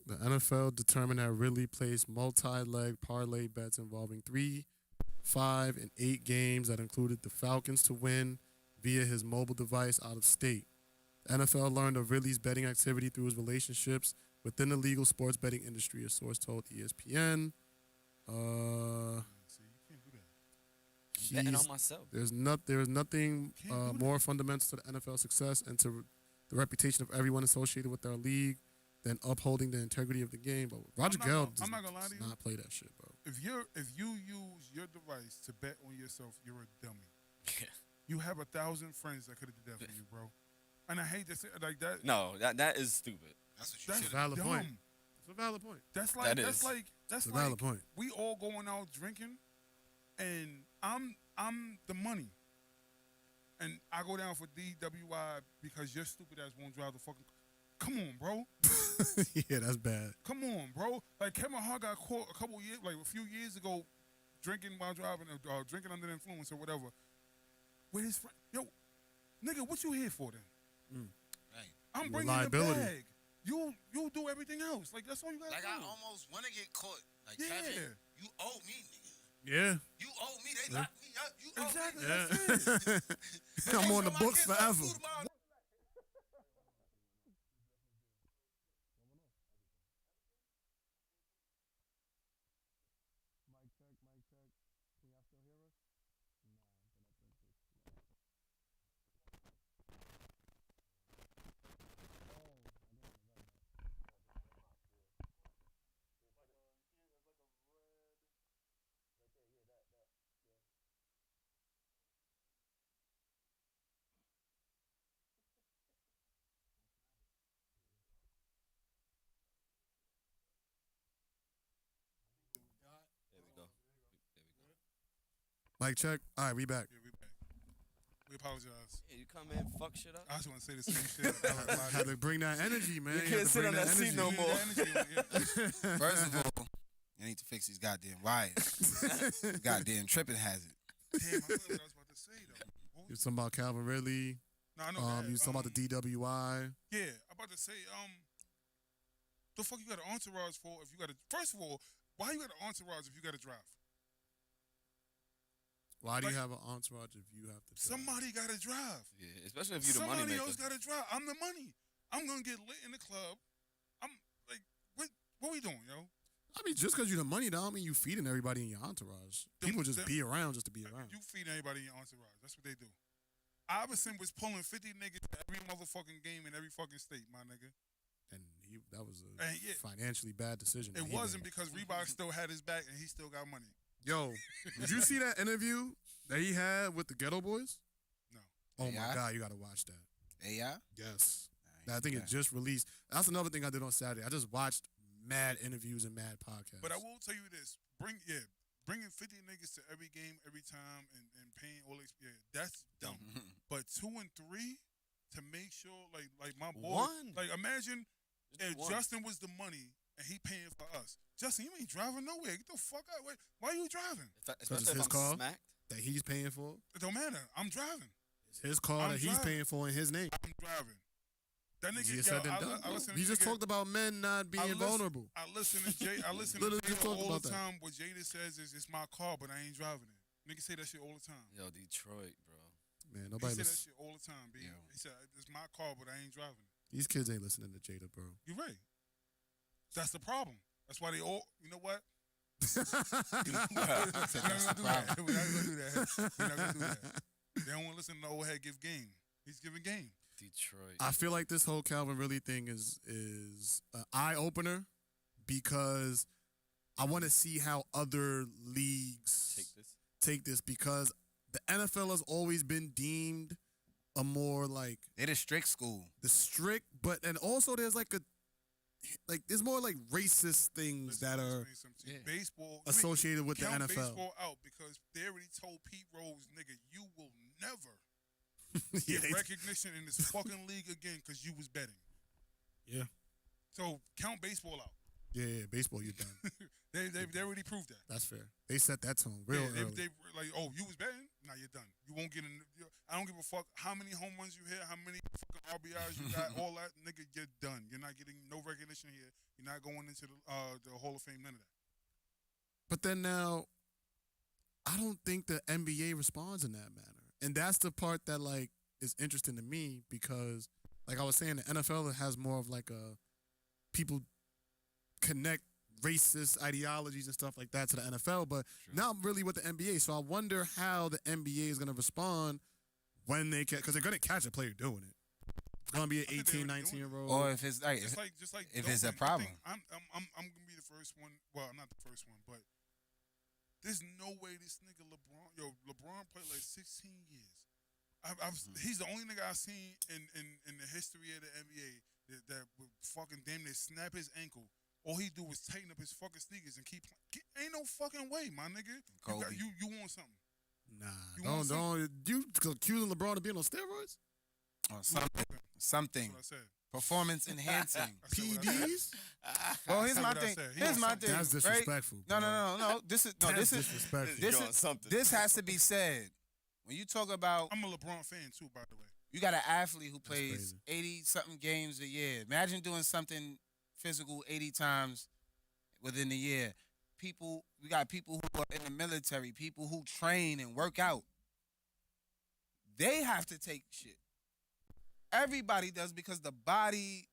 The NFL determined that Ridley placed multi-leg parlay bets involving 3, 5, and 8 games that included the Falcons to win via his mobile device out of state. The NFL learned of Ridley's betting activity through his relationships within the legal sports betting industry, a source told ESPN. See, you can't do that. Betting He's- on myself. There's nothing Can't do that. more fundamental to the NFL success and to the reputation of everyone associated with our league than upholding the integrity of the game. But Roger not Goodell gonna- does, I'm not gonna lie to does you. not play that shit, bro. If you use your device to bet on yourself, you're a dummy. Yeah. You have 1,000 friends that could have did that for you, bro. And I hate to say it like that. No, that is stupid. That's what you That's should valid dumb. point. It's a valid point. That's like That that's is. like that's It's a like valid point. we all going out drinking, and I'm the money, and I go down for DWI because your stupid ass won't drive the fucking. Come on, bro. Yeah, that's bad. Come on, bro. Like Kevin Hart got caught a few years ago, drinking while driving, drinking under the influence or whatever. With his friend, yo, nigga, what you here for then? Right. I'm bringing Liability. the bag. You do everything else. Like that's all you got to Like do. I almost want to get caught. Like Yeah. Kevin, you owe me, nigga. Yeah. You owe me. They locked me up. You owe Exactly. me. That's it. I'm on the My books kids got forever. food tomorrow. There we go. Mic check. All right, we back. Yeah, we back. We apologize. Yeah, you come in, fuck shit up. I just want to say the same shit. I was like, Had to bring that energy, man. You had can't to sit bring on that seat energy. no you need more. the energy, yeah. First of all, you need to fix these goddamn wires. Goddamn tripping hazard. Damn, I forgot what I was about to say though. What You was- was talking about Calvin Ridley. No, I know that. You was talking about the DWI. Yeah, I'm about to say, the fuck you got an entourage for if you got to, first of all, why you got an entourage if you got to drive? Why do you Like- have an entourage if you have to? drive? Somebody got to drive. Yeah, especially if you the money Somebody maker. else got to drive. I'm the money. I'm going to get lit in the club. I'm like, what we doing, yo? I mean, just because you're the money, don't mean you feeding everybody in your entourage. Them- People just them- be around just to be around. You feed anybody in your entourage. That's what they do. Iverson was pulling 50 niggas to every motherfucking game in every fucking state, my nigga. And that was a And yeah. financially bad decision. that It he wasn't made. because Reebok still had his back and he still got money. Yo, did you see that interview that he had with the Ghetto Boys? No. Oh my AI? God, you gotta watch that. AI? Yes. I think it just released. That's another thing I did on Saturday. I just watched mad interviews and mad podcasts. But I will tell you this: bringing 50 niggas to every game every time and paying all this, that's dumb. But 2 and 3 to make sure, like my boy, One. like imagine Just do if one. Justin was the money and he paying for us. Justin, you ain't driving nowhere. Get the fuck out. Wait, why you driving? Especially his if car? I'm smacked. that he's paying for. It don't matter. I'm driving. It's his car I'm that he's driving. paying for in his name. I'm driving. That nigga, Easier yo, said than I, done, I bro. listen to We just nigga- talked about men not being vulnerable. I listen to Jay. I listen to Literally just Jada talked all about the that. time. What Jada says is, "It's my car, but I ain't driving it." Nigga say that shit all the time. Yo, Detroit, bro. Man, He nobody say that listen. shit all the time, B. Yo. He said, "It's my car, but I ain't driving it." These kids ain't listening to Jada, bro. You're right. That's the problem. That's why they all. You know what? That's We're not the gonna do problem. that. We're not gonna do that. We're not gonna do that. They don't want to listen to the old head give game. He's giving game. Detroit. I feel like this whole Calvin Ridley thing is an eye opener because I want to see how other leagues Take this. take this because the NFL has always been deemed a more like They're the strict school. the strict, but and also there's like there's more like racist things Listen, that let me are explain something to you. Yeah. Baseball associated with the count NFL. baseball out because they already told Pete Rose, nigga, you will never yeah, get recognition in this fucking league again because you was betting. yeah, So count baseball out. yeah, baseball, you're done. They already proved that. That's fair. They set that tone real Yeah, early. they like, oh, you was betting? Now you're done. You won't get in. I don't give a fuck how many home runs you hit, how many fucking RBIs you got, all that, nigga, you're done. You're not getting no recognition here. You're not going into the Hall of Fame, none of that. But then now, I don't think the NBA responds in that manner, and that's the part that like is interesting to me because, like I was saying, the NFL has more of like a people connect racist ideologies and stuff like that to the NFL, but not really with the NBA. So I wonder how the NBA is going to respond when they because they're going to catch a player doing it. It's going to be an I think they 18, already doing it. 19-year-old. Or if it's like, Just like if it's a doping, problem. I think I'm gonna be the first one. Well, not the first one, but there's no way this nigga LeBron played like 16 years. He's the only nigga I've seen in the history of the NBA that would fucking damn near snap his ankle. All he do is tighten up his fucking sneakers and keep playing. Ain't no fucking way, my nigga. Kobe. You want something? Nah, You want don't. You accusing LeBron of being on steroids? or You want something That's what I said. performance enhancing. I said what I said. PEDs? Well, here's said my what I thing. said. He Here's wants my something. thing. That's right? disrespectful. No, bro. no. This is That's disrespectful. this You're on is something. this has to be said. When you talk about I'm a LeBron fan too, by the way. you got an athlete who plays crazy. 80 something games a year. Imagine doing something physical 80 times within a year. We got people who are in the military, people who train and work out. They have to take shit. Everybody does because the body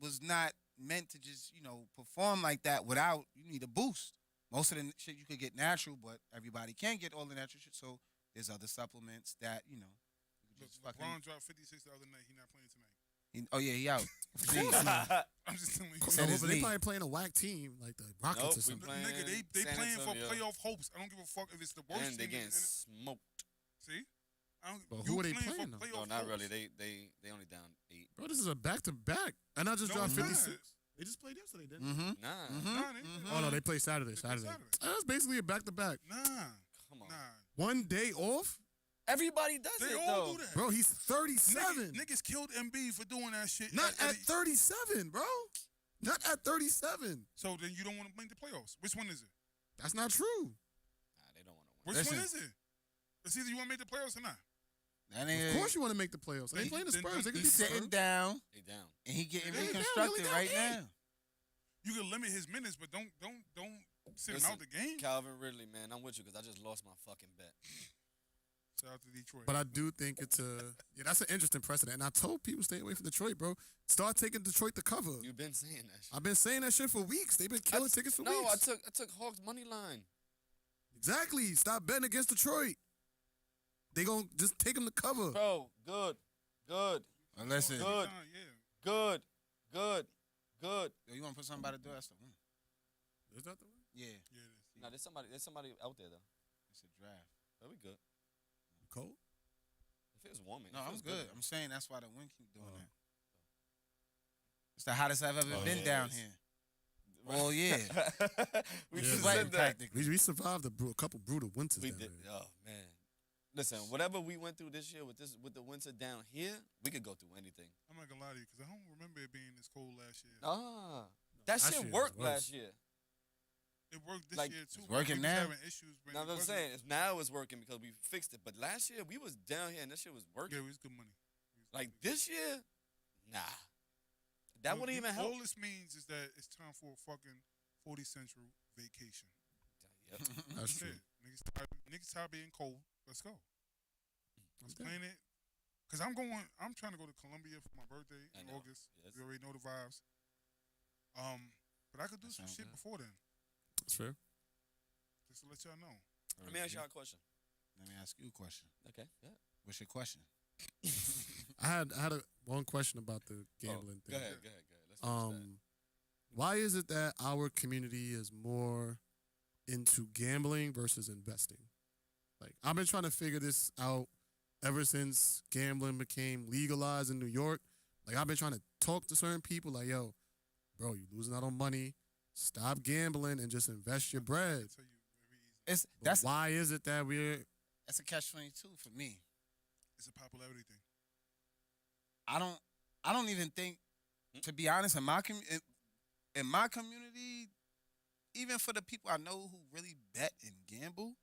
was not meant to just, perform like that without, you need a boost. Most of the shit you could get natural, but everybody can't get all the natural shit. So there's other supplements that, you could Look, just fucking. LeBron dropped 56 the other night. He not playing tonight. He out. I'm just telling you. Said No, his but they knee. probably playing a whack team like the Rockets Nope, or we something. playing Nigga, they San playing for Antonio. playoff hopes. I don't give a fuck if it's the worst And they team. getting smoked. See? I don't, But you who are they playing playing, for though? playoff No, not hopes. really. They only down 8. Bro, this is a back-to-back. And I just No, dropped it's not. 56. They just played yesterday, didn't they? Mm-hmm. Nah. Nah, they, Oh, no, they play Saturday. They play Saturday. Saturday. That's basically a back-to-back. Nah. Come on. Nah. One day off? Everybody does They it all though. do that. Bro, he's 37. Niggas killed MB for doing that shit. Not at 37, bro. Not at 37. So then you don't want to make the playoffs. Which one is it? That's not true. Nah, they don't want to win. Which one Listen. is it? It's either you want to make the playoffs or not. That Of nigga, course you want to make the playoffs. They ain't playing the Then- Spurs. They can he's beat the sitting Spurs. down They down. and he getting They down, reconstructed they only right got now. You can limit his minutes, but don't sit him Listen, out the game. Calvin Ridley, man, I'm with you because I just lost my fucking bet. Shout out to Detroit. But I do think it's that's an interesting precedent. And I told people stay away from Detroit, bro. Start taking Detroit to cover. You've been saying that shit. I've been saying that shit for weeks. They've been killing tickets for No, weeks. I took Hawks money line. Exactly. Stop betting against Detroit. They gonna just take them to cover. Bro, good. Listen, Good. Yeah. Good. yo, you want to put something by the door? That's the one. Is that the one? Yeah. Yeah, it is. No, there's somebody out there though. It's a draft. But we good. Cold? It feels warming. No, It I'm feels good. though. I'm saying that's why the wind keep doing that. It's the hottest I've ever Oh, been yeah, down it is. here. Oh yeah. we Yeah, just man. said that. Practically. We survived a couple brutal winters We down did. here. Oh man. Listen, whatever we went through this year with the winter down here, we could go through anything. I'm not gonna lie to you because I don't remember it being this cold last year. Ah, that last shit year worked was last year. It worked this Like, year too. it's working We was now. having issues. When Now it what I'm wasn't- saying is now it's working because we fixed it. But last year we was down here and that shit was Yeah, working. it was good money. It was Like good. this year, nah. That Well, wouldn't even help. All this means is that it's time for a fucking 40 Central vacation. Yep. That's That's true. it. Niggas tired being cold. Let's go. Let's Okay. plan it. Cause I'm trying to go to Colombia for my birthday I in know. August. Yes. You already know the vibes. But I could do That some sound shit good. before then, That's fair. just to let y'all know. Let me ask y'all a question. Let me ask you a question. Okay. Yeah. What's your question? I had one question about the gambling Go thing. ahead. Go ahead. Let's finish that. Why is it that our community is more into gambling versus investing? Like, I've been trying to figure this out ever since gambling became legalized in New York. Like, I've been trying to talk to certain people, like, yo, bro, you losing out on money. Stop gambling and just invest your bread. I tell you very easily. But why is it that we're That's a catch-22 for me. It's a popularity thing. I don't even think, to be honest, in my community, even for the people I know who really bet and gamble,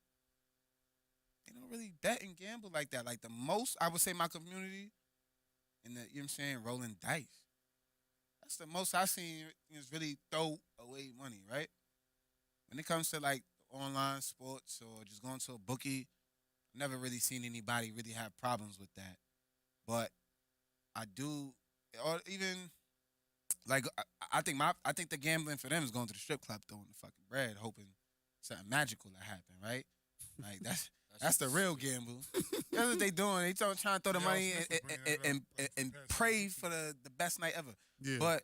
they don't really bet and gamble like that. Like the most, I would say my community, in the, you know what I'm saying, rolling dice. That's the most I've seen is really throw away money, right? When it comes to like online sports or just going to a bookie, I've never really seen anybody really have problems with that. But I do, or even like I think the gambling for them is going to the strip club throwing the fucking bread, hoping something magical to happen, right? Like that's the real gamble. That's what they doing. They trying to throw the Yeah, money I was and, bringing that and, up, and, and past pray week. for the best night ever. yeah. But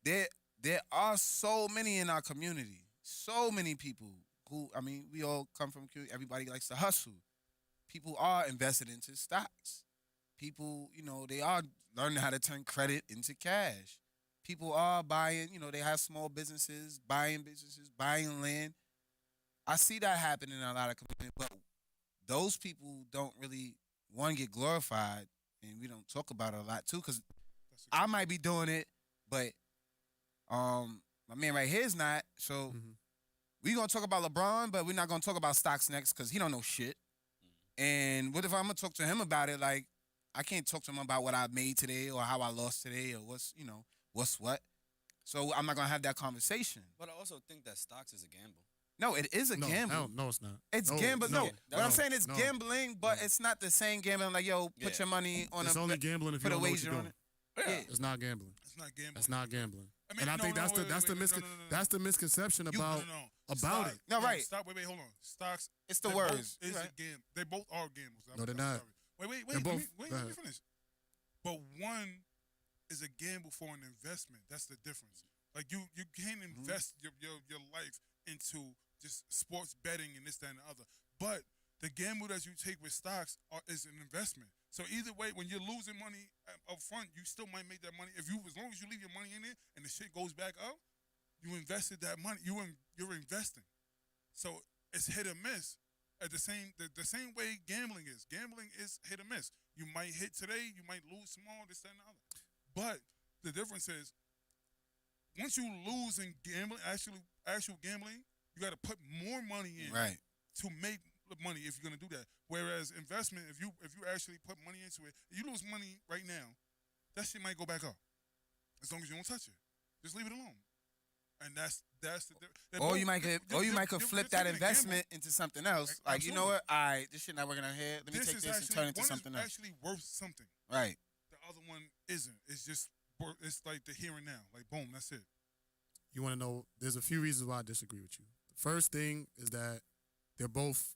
there are so many in our community, so many people who, I mean, we all come from community. Everybody likes to hustle. People are invested into stocks. People, you know, they are learning how to turn credit into cash. People are buying, you know, they have small businesses, buying land. I see that happening in a lot of communities, but those people don't really, one, get glorified, and we don't talk about it a lot too, because That's a I might be doing it, but my man right here is not. So Mhm. we gonna talk about LeBron, but we're not gonna talk about stocks next because he don't know shit. And what if I'm gonna talk to him about it? Like, I can't talk to him about what I made today or how I lost today or what's what. So I'm not gonna have that conversation. But I also think that stocks is a gamble. No, it is a no, gamble. hell, no, it's not. It's no, gambling. No, no, what I'm saying is no. gambling, but No. it's not the same gambling. Like, yo, put Yeah. your money on It's a only gambling if you put a don't know what wager you're on doing. it. Yeah. It's not gambling. It's not gambling. That's not gambling. I mean, And I no, think no, that's the wait, that's wait, the wait, no. that's the misconception about No. about Stock- it. No, right. Stop. Wait, hold on. Stocks. It's the they words. both is Right. a game. They both are gambles. No, they're I'm not. sorry. Wait. They're Let both- me go let me ahead. finish. But one is a gamble for an investment. That's the difference. Like you can't invest your life into just sports betting and this, that, and the other. But the gamble that you take with stocks is an investment. So either way, when you're losing money up front, you still might make that money. As long as you leave your money in it and the shit goes back up, you invested that money. You're investing. So it's hit or miss. At the same way gambling is. Gambling is hit or miss. You might hit today, you might lose tomorrow, this, that, and the other. But the difference is, once you lose in gambling, actual gambling, you got to put more money in Right. to make the money if you're gonna do that. Whereas investment, if you actually put money into it, you lose money right now, that shit might go back up. As long as you don't touch it, just leave it alone. And that's the. Or you might could flip that investment into something else. Like, you know Absolutely. what? All right, this shit not working out here. Let me This take is this and actually turn it to one something is else. actually worth something. Right. The other one isn't. It's just it's like the here and now. Like boom, that's it. You want to know? There's a few reasons why I disagree with you. The first thing is that they're both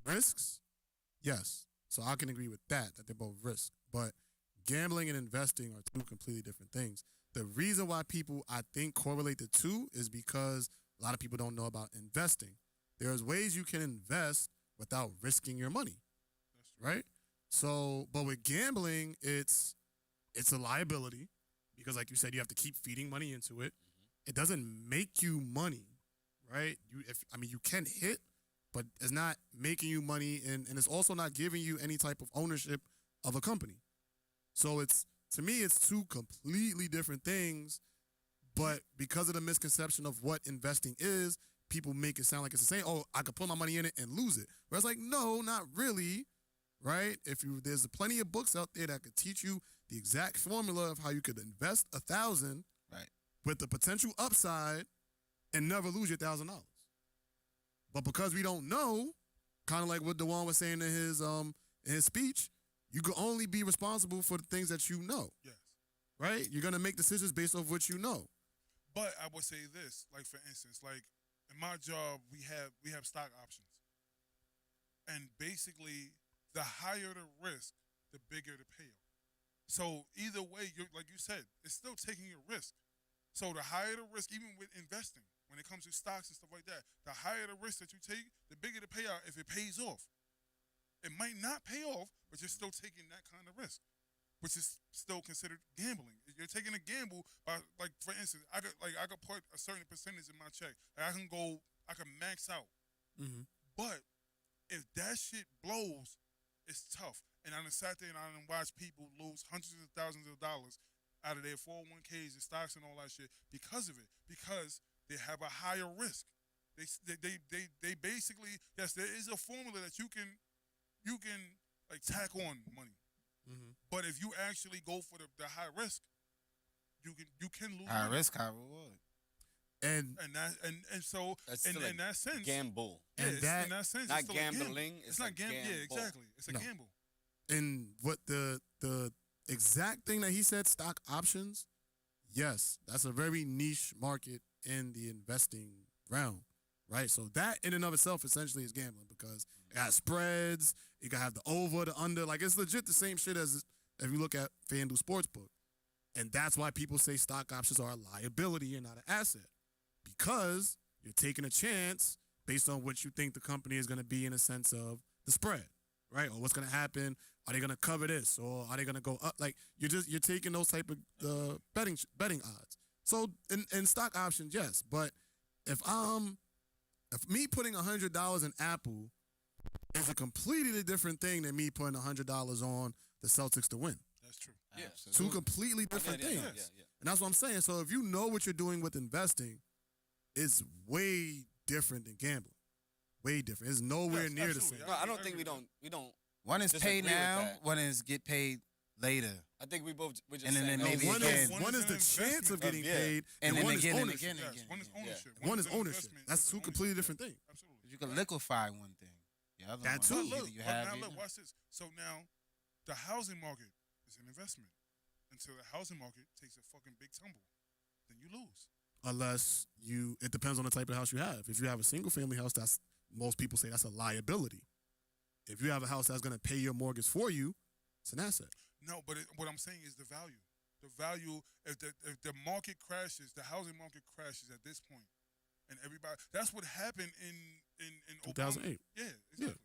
risks. Yes, so I can agree with that they're both risks. But gambling and investing are two completely different things. The reason why people, I think, correlate the two is because a lot of people don't know about investing. There's ways you can invest without risking your money, That's true. right? So, but with gambling, it's a liability because, like you said, you have to keep feeding money into it. It doesn't make you money, right? You can hit, but it's not making you money, and it's also not giving you any type of ownership of a company. So it's to me, it's two completely different things. But because of the misconception of what investing is, people make it sound like it's the same. Oh, I could put my money in it and lose it. Whereas, like, no, not really, right? There's plenty of books out there that could teach you the exact formula of how you could invest 1,000 Right. with the potential upside and never lose your $1,000. But because we don't know, kind of like what Dewan was saying in his speech, you can only be responsible for the things that you know, Yes. right? You're gonna make decisions based off what you know. But I would say this, like for instance, like in my job, we have stock options, and basically, the higher the risk, the bigger the payout. So either way, you're like you said, it's still taking a risk. So the higher the risk, even with investing, when it comes to stocks and stuff like that, the higher the risk that you take, the bigger the payout if it pays off. It might not pay off, but you're still taking that kind of risk, which is still considered gambling. You're taking a gamble by, like, for instance, I could put a certain percentage in my check. Like I can max out. Mm-hmm. But if that shit blows, it's tough. And I done sat there and I done watched people lose hundreds of thousands of dollars out of their 401ks and stocks and all that shit because of it. Because they have a higher risk. They basically, yes, there is a formula that you can like tack on money. Mm-hmm. But if you actually go for the high risk, you can lose High money. risk, high reward. And And so That's in, still in that sense, gamble. yeah, And in that sense, Not it's still a gamble. gambling, it's not a gambling. Yeah, gamble. exactly. It's a No. gamble. and what the exact thing that he said, stock options, yes, that's a very niche market in the investing realm, right? So that in and of itself essentially is gambling because it got spreads, you can have the over, the under, like it's legit the same shit as if you look at FanDuel Sportsbook. And that's why people say stock options are a liability and not an asset. Because you're taking a chance based on what you think the company is going to be in a sense of the spread, right? Or what's going to happen. Are they going to cover this? Or are they going to go up? Like you're taking those type of betting odds. So in stock options, yes. But if me putting $100 in Apple is a completely different thing than me putting $100 on the Celtics to win. That's true. Yeah. Two completely different things. Yeah. And that's what I'm saying. So if you know what you're doing with investing, it's way different than gambling. Way different. It's nowhere Yes, near the absolutely. same. No, I I don't think agree we with don't. One is Disagree paid with now, that. one is get paid later. I think we're just And then saying maybe those- One again. is One is the an chance of investment. getting Yeah. paid, And then one is again and ownership. again and Yes, again. one is yeah. ownership. One is an ownership. investment. That's It's two ownership. completely different things. Absolutely. You can liquefy one thing. The other That one, too. But either look, you but have now it. look, watch this. So now, the housing market is an investment. Until the housing market takes a fucking big tumble, then you lose. Unless it depends on the type of house you have. If you have a single family house, most people say that's a liability. If you have a house that's going to pay your mortgage for you, it's an asset. No, but what I'm saying is the value. The value, if the market crashes, the housing market crashes at this point, and everybody. That's what happened in 2008. Obama. Yeah, exactly.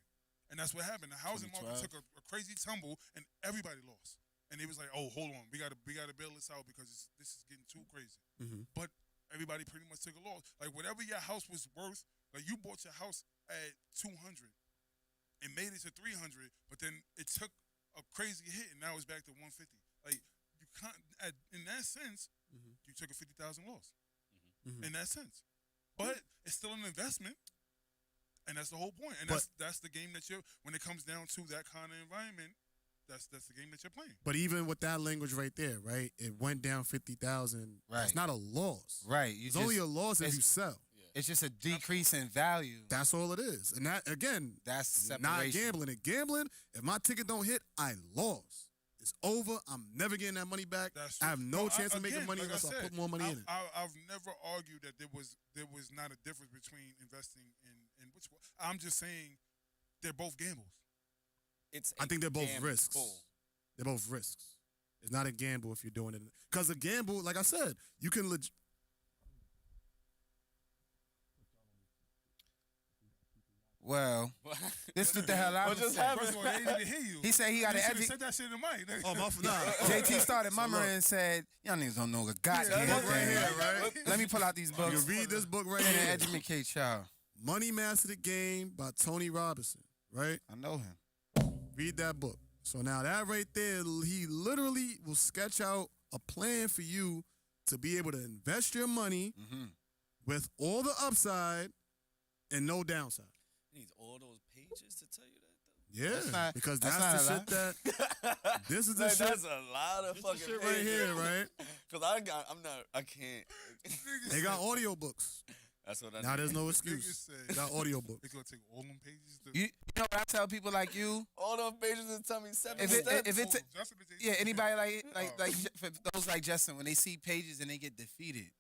And that's what happened. The housing market 2012. took a crazy tumble, and everybody lost. And it was like, oh, hold on, we gotta bail this out because this is getting too crazy. Mm-hmm. But everybody pretty much took a loss. Like whatever your house was worth, like you bought your house at 200 and made it to 300, but then it took a crazy hit and now it's back to 150. Like you can't. In that sense, Mhm. you took a 50,000 loss. Mhm. In that sense, but it's still an investment, and that's the whole point. And But- that's the game that you're. When it comes down to that kind of environment, that's the game that you're playing. But even with that language right there, right, it went down 50,000. Right. It's not a loss. Right. You It's only a loss if it's- you sell. It's just a decrease in value. That's all it is. And that, again, That's not separation. gambling. And gambling, if my ticket don't hit, I lost. It's over. I'm never getting that money back. That's I have no chance of again, making money like unless I said, put more money in it. I've never argued that there was not a difference between investing and which one. I'm just saying they're both gambles. I think they're both gamble. risks. They're both risks. It's not a gamble if you're doing it. Because a gamble, like I said, you can Well, this is the hell I What was just saying. happened? First of all, they didn't even hear you. He said he got You an should have education. said that shit in the mic. Oh, nah. JT started So murmuring look. and said, "Y'all niggas don't know the goddamn This book right thing." here, right? Let me pull out these You books read this book right and here. educate y'all. Money Master the Game by Tony Robinson, right? I know him. Read that book. So now that right there, he literally will sketch out a plan for you to be able to invest your money with all the upside and no downside. He needs all those pages to tell you that, though. Yeah, That's not- because that's that's the not shit that. This is the Like, shit. that's a lot of This fucking the shit right pages. here, right? Cause I can't. They got audiobooks. That's what I Now need. there's no Niggas excuse. said They got audiobooks. they gonna take all them pages. You know what I tell people like you? All those pages and tell me 7 If it- steps. if it- Justin been taking- Yeah, anybody Oh. like for those like Justin, when they see pages and they get defeated,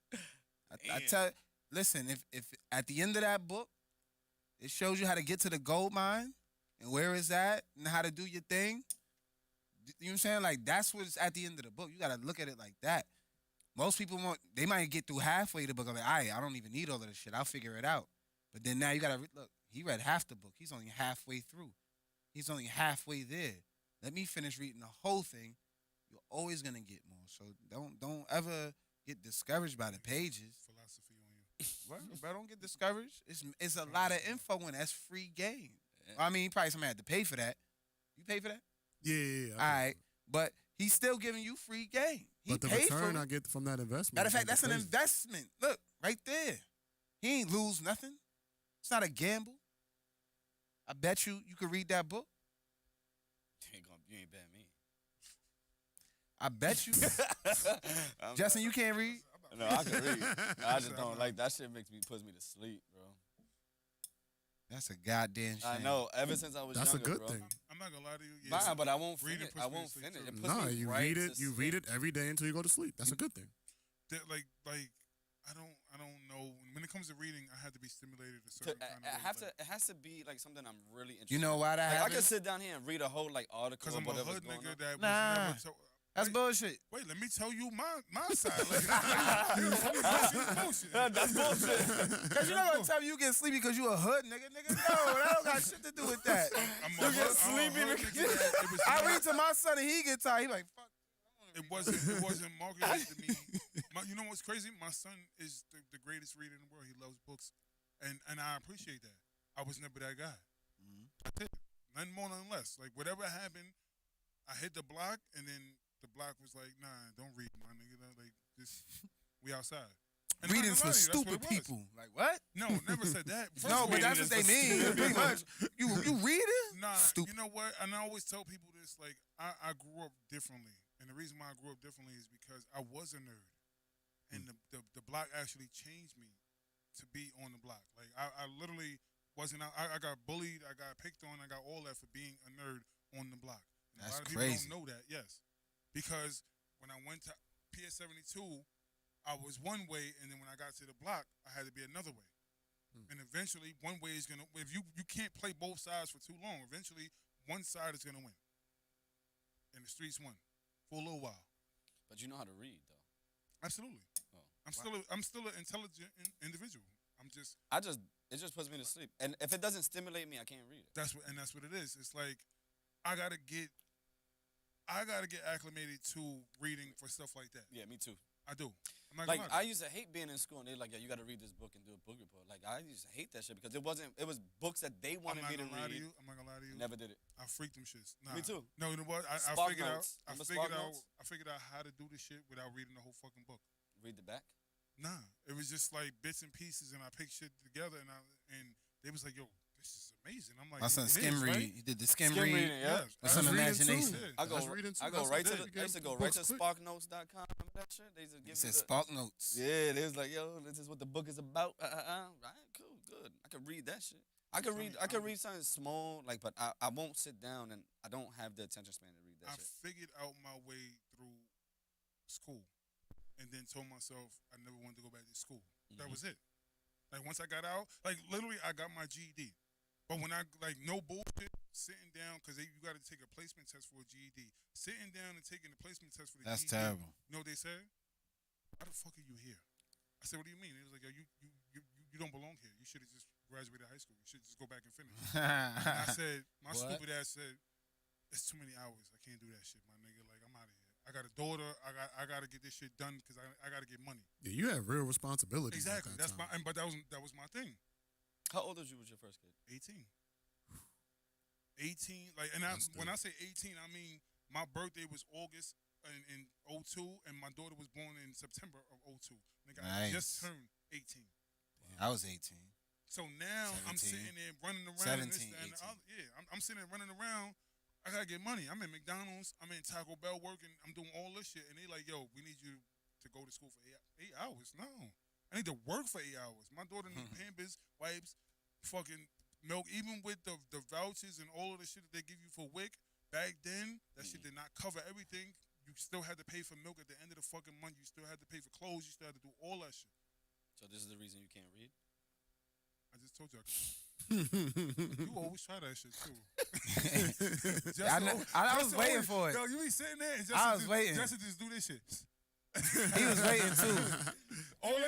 I Damn. tell, listen, if at the end of that book, it shows you how to get to the gold mine and where it's at and how to do your thing. You know what I'm saying? Like that's what's at the end of the book. You gotta look at it like that. Most people they might get through halfway the book. I'm like, I don't even need all of this shit. I'll figure it out. But then now you gotta look. He read half the book. He's only halfway through. He's only halfway there. Let me finish reading the whole thing. You're always gonna get more. So don't ever get discouraged by the pages. Philosophy on you. What? Bro, don't get discouraged. It's a lot of info in that's free game. I mean, probably somebody had to pay for that. You pay for that? Yeah. All right. But he's still giving you free game. He But the paid return for I it. get from that investment. Matter of fact, is that's an crazy. investment. Look, right there. He ain't lose nothing. It's not a gamble. I bet you could read that book. You ain't bet me. I bet you. I'm Justin, you can't read? No, I can read. I just don't like that shit. Puts me to sleep, bro. That's a goddamn shame. I know. Ever since I was That's a younger, good bro. thing. I'm not gonna lie to you. Yeah, Nah, but I won't reading finish. puts I me to won't sleep, finish. too. It puts Nah, me you right read to it. You sleep. read it every day until you go to sleep. That's a good thing. like I don't know. When it comes to reading, I have to be stimulated a To- certain kind of way. I have to. It has to be like something I'm really interested. You know why that Like, I happens? can sit down here and read a whole like article Because or I'm a whatever's hood going nigga on. that was Nah. never told. That's bullshit. Wait, let me tell you my side. Like, bullshit. That's bullshit. Because you're not going to tell me you get sleepy because you a hood nigga. Nigga, no, that don't got shit to do with that. I'm You get sleepy hood because- nigga that it was I read to my son and he get tired. He like, fuck. It wasn't marketed to me. You know what's crazy? My son is the greatest reader in the world. He loves books, and I appreciate that. I was never that guy. I did nothing more, nothing less. Like whatever happened, I hit the block, and then the block was like, "Nah, don't read, my nigga. Like this, we outside." And I'm not Reading's gonna for lie to you, that's what stupid it was. people. Like, what? No, never said that. First No, of but all, that's what they mean. Pretty much. You read it? Nah, Stupid. you know what? And I always tell people this. Like, I grew up differently, and the reason why I grew up differently is because I was a nerd, and the block actually changed me to be on the block. Like, I literally wasn't out. I got bullied. I got picked on. I got all that for being a nerd on the block. And That's a lot of crazy. people don't know that. Yes, because when I went to PS72, I was one way, and then when I got to the block, I had to be another way. And eventually, one way is gonna. If you can't play both sides for too long, eventually one side is gonna win. And the streets won for a little while. But you know how to read, though. Absolutely. Oh. I'm still an intelligent individual. It just puts me to sleep. And if it doesn't stimulate me, I can't read it. That's what it is. It's like I gotta get acclimated to reading for stuff like that. Yeah, me too. I do. I'm not Like, gonna lie I to you. used to hate being in school, and they're like, "Yeah, you got to read this book and do a book report." Like, I used to hate that shit because it was books that they I'm wanted not me to gonna lie to read. you. I'm not gonna lie to you. Never did it. I freaked them shits. Nah. Me too. No, you know what? I Spark figured Notes. out. Remember Spark Notes? I figured out how to do this shit without reading the whole fucking book. Read the back. Nah, it was just like bits and pieces, and I picked shit together, and they was like, "Yo, this is amazing." I'm like, My son "It skim is, read. right?" He did the skim Skim read. reading, yeah. Yes. With some That's reading too. imagination. Yeah. I go That's reading too. I go That's right good. to the. You I get used to go books right to quick. sparknotes.com. Remember that shit? They used to He give said me the, spark notes. Yeah, they was like, "Yo, this is what the book is about." All right, cool, good. I can read that shit. I can read something small, like, but I won't sit down and I don't have the attention span to read that I shit. figured out my way through school, and then told myself I never wanted to go back to school. That Mhm. was it. Like once I got out, like literally, I got my GED. But when I no bullshit, sitting down because you got to take a placement test for a GED. Sitting down and taking the placement test for the That's GED. terrible. You know what they said? Why the fuck are you here? I said, what do you mean? It was like, yo, you don't belong here. You should have just graduated high school. You should just go back and finish. And I said, my What? stupid ass said, it's too many hours. I can't do that shit, my nigga. Like, I'm out of here. I got a daughter. I got to get this shit done because I got to get money. Yeah, you have real responsibilities. Exactly. At that time. But that was my thing. How old was you with your first kid? 18. 18. Like, and when I say 18, I mean my birthday was August in 02, and my daughter was born in September of 02. Nigga, I just turned 18. I was 18. So now 17. I'm sitting there running around. 17, this, that, and the 18. other. Yeah, I'm sitting there running around. I gotta get money. I'm in McDonald's. I'm in Taco Bell working. I'm doing all this shit, and they like, yo, we need you to go to school for 8 hours. No, I need to work for 8 hours. My daughter needs Pampers, wipes, fucking milk. Even with the vouchers and all of the shit that they give you for WIC, back then that shit did not cover everything. You still had to pay for milk at the end of the fucking month. You still had to pay for clothes. You still had to do all that shit. So this is the reason you can't read? I just told you I could. You always try that shit too. I was waiting for it. Yo, you be sitting there and I was waiting. Just to just do this shit. He was waiting too.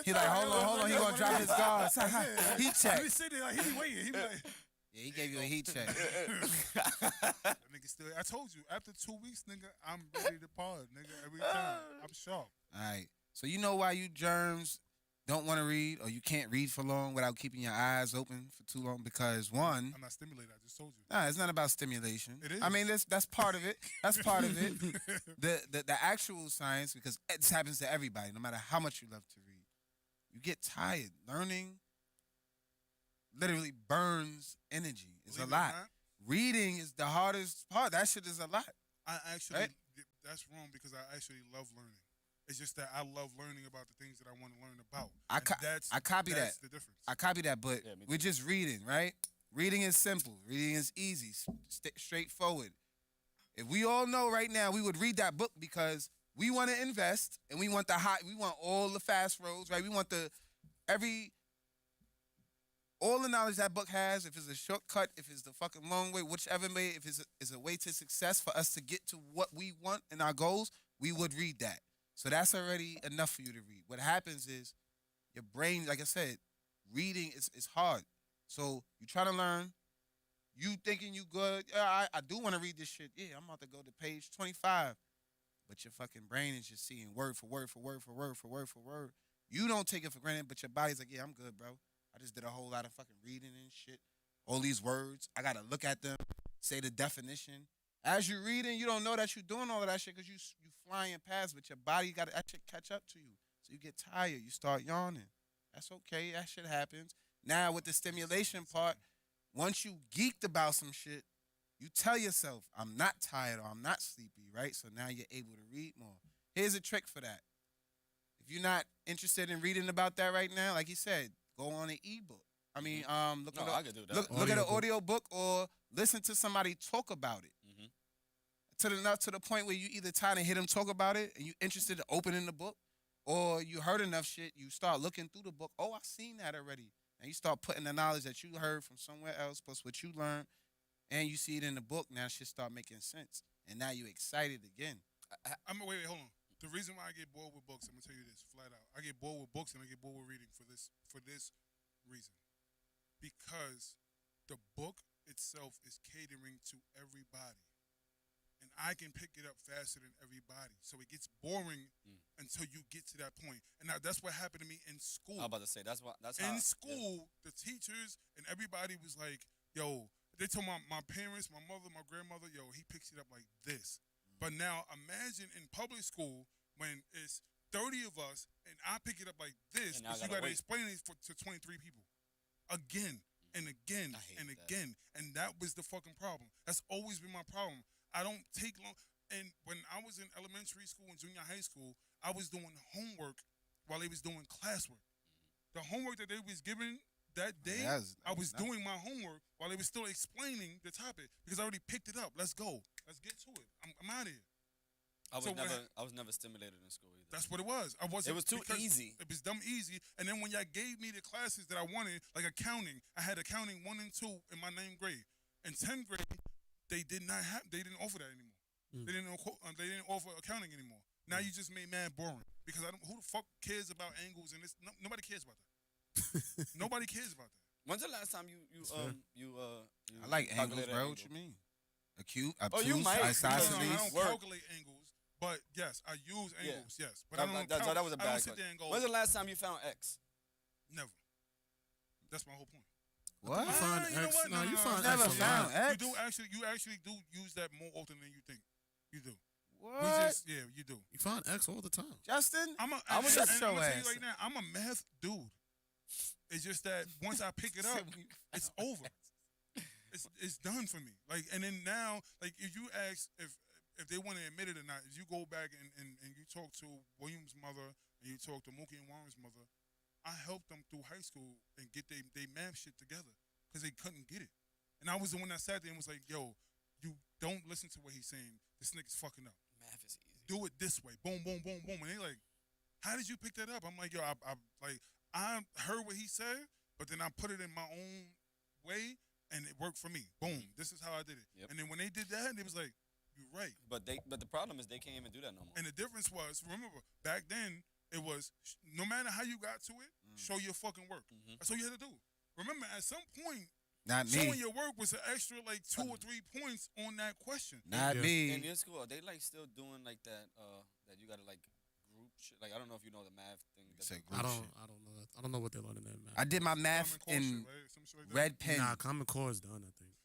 He like, hold on, he gonna drop his guards. Heat check. He be sitting there like he be waiting. He be like, Yeah, he gave you a heat check. that nigga still. I told you after 2 weeks, nigga, I'm ready to pod, nigga. Every time I'm sharp. All right. So you know why you germs don't want to read or you can't read for long without keeping your eyes open for too long? Because one, I'm not stimulated. I just told you. nah, it's not about stimulation. It is. I mean, that's part of it. That's part of it. The actual science, because this happens to everybody, no matter how much you love to read. You get tired. Learning literally burns energy. It's Believe a it or lot. not, Reading is the hardest part. That shit is a lot. I actually, Right? that's wrong because I actually love learning. It's just that I love learning about the things that I want to learn about. I copy that's that. the difference. I copy that, but Yeah, me we're too. just reading, right? Reading is simple. Reading is easy, straightforward. If we all know right now, we would read that book because we want to invest and we want we want all the fast roads, right? We want all the knowledge that book has. If it's a shortcut, if it's the fucking long way, whichever way, if it's a way to success for us to get to what we want and our goals, we would read that. So that's already enough for you to read. What happens is your brain, like I said, reading is hard. So you try to learn, you thinking you good. Yeah, I do want to read this shit. Yeah, I'm about to go to page 25. But your fucking brain is just seeing word for word for word for word for word for word. You don't take it for granted, but your body's like, yeah, I'm good, bro. I just did a whole lot of fucking reading and shit. All these words, I got to look at them, say the definition. As you're reading, you don't know that you're doing all of that shit because you flying past, but your body got to that shit catch up to you. So you get tired. You start yawning. That's okay. That shit happens. Now with the stimulation part, once you geeked about some shit, you tell yourself, I'm not tired or I'm not sleepy, right? So now you're able to read more. Here's a trick for that. If you're not interested in reading about that right now, like he said, go on an ebook. I mean, look I could do that. look at an audio book or listen to somebody talk about it. To the point where you either tired of hear them talk about it and you interested in opening the book, or you heard enough shit, you start looking through the book. Oh, I've seen that already. And you start putting the knowledge that you heard from somewhere else plus what you learned, and you see it in the book. Now shit start making sense. And now you're excited again. Wait, hold on. The reason why I get bored with books, I'm gonna tell you this flat out. I get bored with books and I get bored with reading for this reason. Because the book itself is catering to everybody. And I can pick it up faster than everybody. So it gets boring until you get to that point. And now that's what happened to me in school. I was about to say that's how In school, the teachers and everybody was like, yo, they told my parents, my mother, my grandmother, yo, he picks it up like this. But now imagine in public school when it's 30 of us and I pick it up like this, And now I because you gotta got to wait. explain it to 23 people. Again and again I hate and that. again. And that was the fucking problem. That's always been my problem. I don't take long. And when I was in elementary school and junior high school, I was doing homework while they was doing classwork. The homework that they was giving that day, I was doing my homework while they was still explaining the topic because I already picked it up. Let's go. Let's get to it. I'm out of here. I So was never stimulated in school either. That's what it was. I wasn't. It was too because easy. It was dumb easy. And then when y'all gave me the classes that I wanted, like accounting, I had accounting 1 and 2 in my 9th grade. In 10th grade, they didn't offer that anymore. They didn't offer accounting anymore. Now you just made mad boring because who the fuck cares about angles and this? Nobody cares about that. Nobody cares about that. When's the last time you fair. I like angles, calculated bro. an What angle? you mean? Acute, Oh, you obtuse, might. No, isosceles. I don't Work. calculate angles, but yes, I use Yeah. angles. Yes, but I don't. That was a I bad don't sit question. there and go. When's the last time you found X? Never. That's my whole point. What? You find you know X. what? No, you find Never X a found lot. X. You actually do use that more often than you think. You do. What? Yeah, you do. You find X all the time. Justin? I'm I was and just I'm your gonna tell you ass. right now, I'm a math dude. It's just that once I pick it up, it's over. It's done for me. Like, and then now, like, if you ask if they want to admit it or not, if you go back and you talk to William's mother and you talk to Mookie and Warren's mother, I helped them through high school and get they math shit together because they couldn't get it. And I was the one that sat there and was like, yo, you don't listen to what he's saying. This nigga's fucking up. Math is easy. Do it this way. Boom, boom, boom, boom. And they like, how did you pick that up? I'm like, yo, I heard what he said, but then I put it in my own way and it worked for me. Boom. This is how I did it. Yep. And then when they did that, it was like, you're right. But the problem is they can't even do that no more. And the difference was, remember, back then, it was no matter how you got to it, show your fucking work. Mhm. That's all you had to do. Remember, at some point, Not me. showing your work was an extra like 2 or 3 points on that question. Not Yeah. me. In your school, are they like still doing like that? That you gotta like group shit. Like I don't know if you know the math thing. You That said they- group I shit. don't know. I don't know what they're learning in math. I did my math Common Core in shit, right? Some shit like that. red pen. Nah, Common Core is done.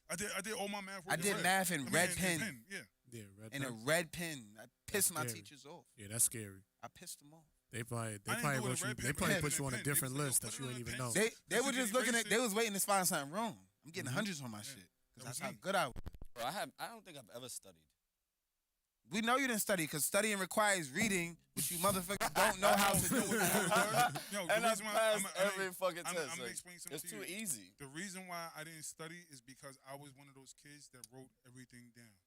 I think. I did all my math work I in did red. math in I mean, red in pen. Yeah. Yeah, red. In a pen. red pen. I pissed my scary. teachers off. Yeah, that's scary. I pissed them off. They probably I didn't do it put in you red pen, they but probably I put did you it on in a pen. different They was list like, that put you it ain't in even pen. know. They Did were you just get looking erased at. They it? was waiting to find something wrong. I'm getting hundreds on my shit because that's how was me. good I was. Bro, I don't think I've ever studied. We know you didn't study because studying requires reading, which you motherfuckers don't know how to do. Yo, And I the reason why passed I'm every fucking I'm test. gonna like, explain something it's to too you. easy. The reason why I didn't study is because I was one of those kids that wrote everything down.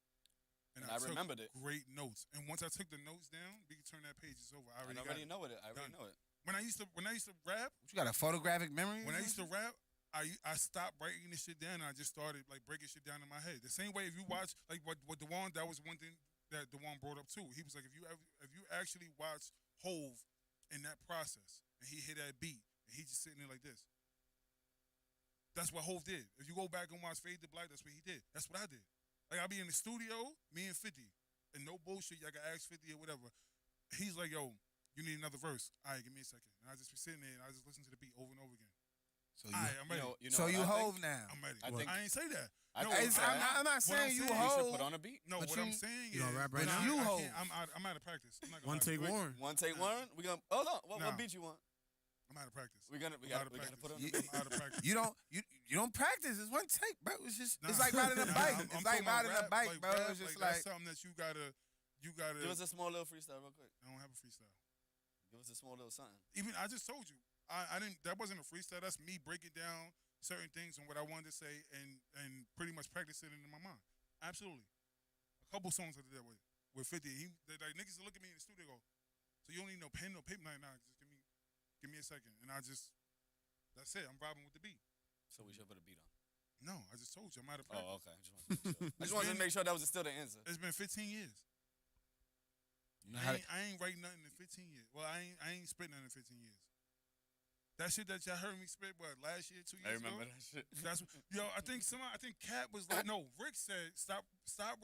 And I took remembered it. Great notes. And once I took the notes down, we can turn that page. It's over. I I already already got it. know it. I already Done. know it. When I used to rap, What, you got a photographic memory? when I used to rap, I stopped writing this shit down and I just started like breaking shit down in my head. The same way if you watch like what Dewan, that was one thing that Dewan brought up too. He was like, if you actually watch Hove in that process and he hit that beat and he just sitting there like this. That's what Hove did. If you go back and watch Fade to Black, that's what he did. That's what I did. Like I'll be in the studio, me and 50, and no bullshit. Y'all can ask 50 or whatever. He's like, yo, you need another verse. All right, give me a second. And I just be sitting there and I just listen to the beat over and over again. So All right, I'm ready. so what you I think? hove now. I'm ready. I I, think- ain't say that. I No, think- I'm not what saying I'm you saying- You should hold. put on a beat. No, But what you- I'm saying you is, gonna rap right when now? You I hold. can't- I'm out of practice. I'm not gonna One lie to take you. Warren. One take Nah. one. We gonna hold on. What Nah. beat you want? I'm out of practice. We gotta I'm out of we gotta practice. put on You- the beat. I'm out of practice. You don't practice. It's one take, bro. It's just Nah. it's like riding a Nah, bike. I'm It's like talking about riding a rap, bike, bro. rap, It's just that's like something that you gotta. Give us a small little freestyle real quick. I don't have a freestyle. Give us a small little something. Even I just told you, I didn't. That wasn't a freestyle. That's me breaking down certain things and what I wanted to say and pretty much practice it into my mind. Absolutely. A couple songs I did that with 50. Like niggas look at me in the studio and go, so you don't need no pen, no paper, nah, just give me a second. And that's it. I'm vibing with the beat. So we should put a beat on. No, I just told you I'm out of practice. Oh, okay. I just wanted to make sure that was still the answer. It's been 15 years. you know how to, I ain't writing nothing in 15 years. Well, I ain't spit nothing in 15 years. That shit that y'all heard me spit, what, last year, 2 years ago? that shit. That's I think Cat was like, no, Rick said stop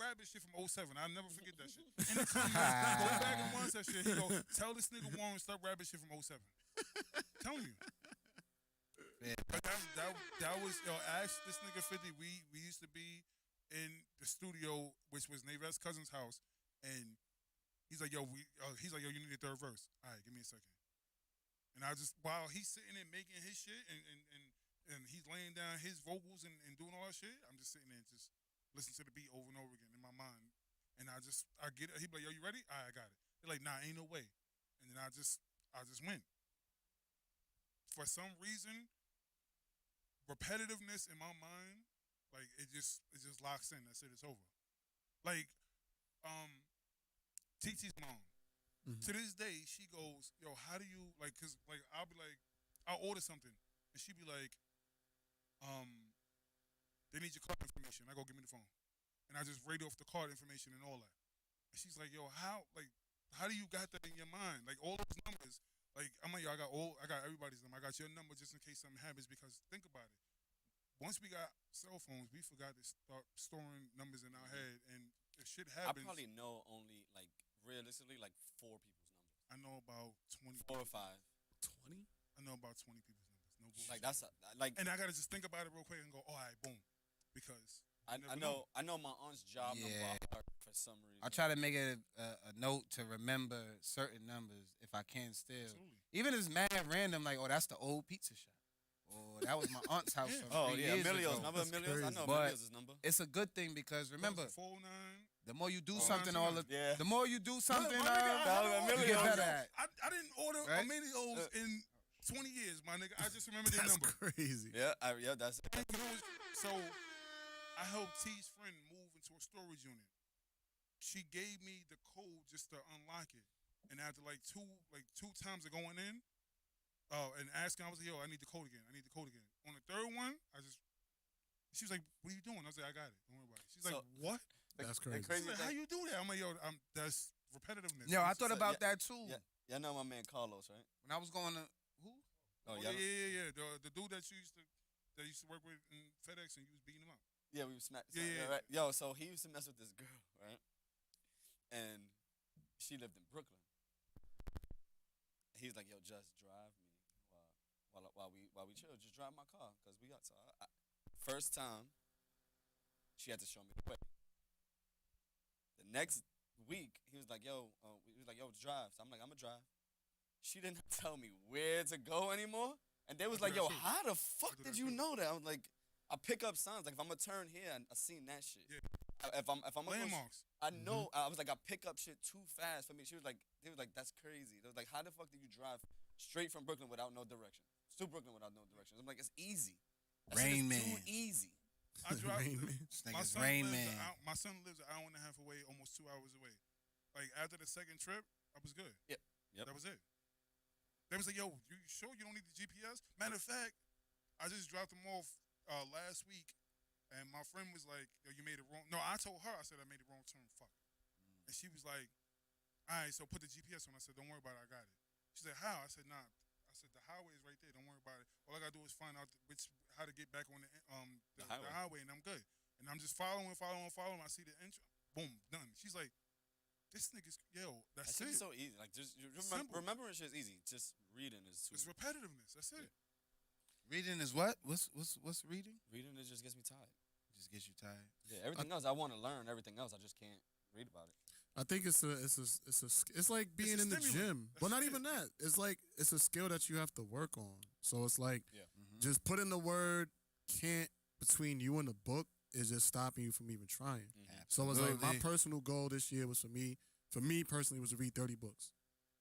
rapping shit from 07. I'll never forget that shit. In the comments, go back and watch that shit. He go, tell this nigga Warren stop rapping shit from 07. Telling you. Yeah. But that was ask this nigga 50. We used to be in the studio, which was Nave's cousin's house, and he's like, yo, you need a third verse. All right, give me a second. And I just, while he's sitting there making his shit and he's laying down his vocals and doing all that shit, I'm just sitting there and just listening to the beat over and over again in my mind. And I get it. He be like, yo, you ready? All right, I got it. They're like, nah, ain't no way. And then I just went. For some reason, repetitiveness in my mind, like it just locks in. That's it, it's over. Like, TT's mom. Mhm. To this day, she goes, yo, how do you, like, cause like I'll be like, I'll order something, and she'd be like, they need your card information. I go, give me the phone, and I just read off the card information and all that. And she's like, yo, how do you got that in your mind? Like all those numbers. Like I'm like, yo, I got everybody's number. I got your number just in case something happens. Because think about it, once we got cell phones, we forgot to start storing numbers in our head, and if shit I happens, probably know only like realistically like 4 people's numbers, I know about 20. 4 or 5. 20? I know about 20 people's numbers. No bullshit. Like that's like and I gotta just think about it real quick and go, all right, boom, because you never I know my aunt's job number Yeah. by heart for some reason. I try to make it a note to remember certain numbers if I can still. Absolutely. Even if it's mad random, like, oh, that's the old pizza shop. Or that was my aunt's house Yeah. from Oh 3 yeah, years Emilio's ago. number. That's Emilio's. I crazy. know But- Emilio's number. It's a good thing because remember, 409. the more you do Oh, something, that's all nice. the Yeah. the more you do something, My nigga, I you Emilio. get better at. I didn't order Right? Emilio's in 20 years, my nigga. I just remember their That's number. crazy. Yeah, that's So I helped T's friend move into a storage unit. She gave me the code just to unlock it, and after like two times of going in, and asking, I was like, "Yo, I need the code again. I need the code again." On the third one, she was like, "What are you doing?" I was like, "I got it. Don't worry about it." She's like, So- "What?" That's the crazy. crazy She's like, "How thing- you do that?" I'm like, "Yo, that's repetitiveness." Yo, I That's- thought So, about yeah, that too. Yeah, y'all know my man Carlos, right? When I was going to who? Oh, yeah, y'all yeah. The dude that you used to work with in FedEx, and you was beating him up. Yeah, we were smacked. Yeah. Right? Yo, so he used to mess with this girl, right? And she lived in Brooklyn. He's like, "Yo, just drive me while we chill. Just drive my car, cause we got." So first time, she had to show me the way. The next week, he was like, "Yo," drive." So I'm like, "I'm gonna drive." She didn't tell me where to go anymore, and they was I like, do that "Yo, too. how the fuck do did that you too. know that?" I was like, "I pick up signs. Like if I'm gonna turn here, I seen that shit. Yeah. If I'm gonna go, Landmarks. I know. I was like, I pick up shit too fast for me." They was like, "That's crazy." They was like, "How the fuck did you drive straight from Brooklyn without no direction to Brooklyn without no directions?" I'm like, "It's easy. That shit Rain is Man. too easy." I drive. Rain Man. This nigga's Rain Man. My son lives an hour and a half away, almost 2 hours away. Like after the second trip, I was good. Yep. That was it. They was like, "Yo, you sure you don't need the GPS?" Matter of fact, I just dropped them off last week, and my friend was like, "Yo, you made it wrong." No, I told her, I said I made the wrong turn. Fuck. And she was like, "All right, so put the GPS on." I said, "Don't worry about it. I got it." She said, "How?" I said, "Nah." I said, "The highway is right there. Don't worry about it. All I gotta do is find out how to get back on the highway, and I'm good." And I'm just following. I see the entrance. Boom, done. She's like, "This nigga's That that's shit it. is so easy. Like just Simple. remembering shit is easy. Just reading is too. It's repetitiveness. That's it." Reading is what? What's reading? Reading it just gets me tired. Just gets you tired. Yeah, everything else I want to learn. Everything else I just can't read about it. I think it's like being a in the stimulant. gym. That's But not it. even that. It's like it's a skill that you have to work on. So it's like Yeah. just putting the word can't between you and the book is just stopping you from even trying. So it's like my Absolutely. personal goal this year was for me personally was to read 30 books.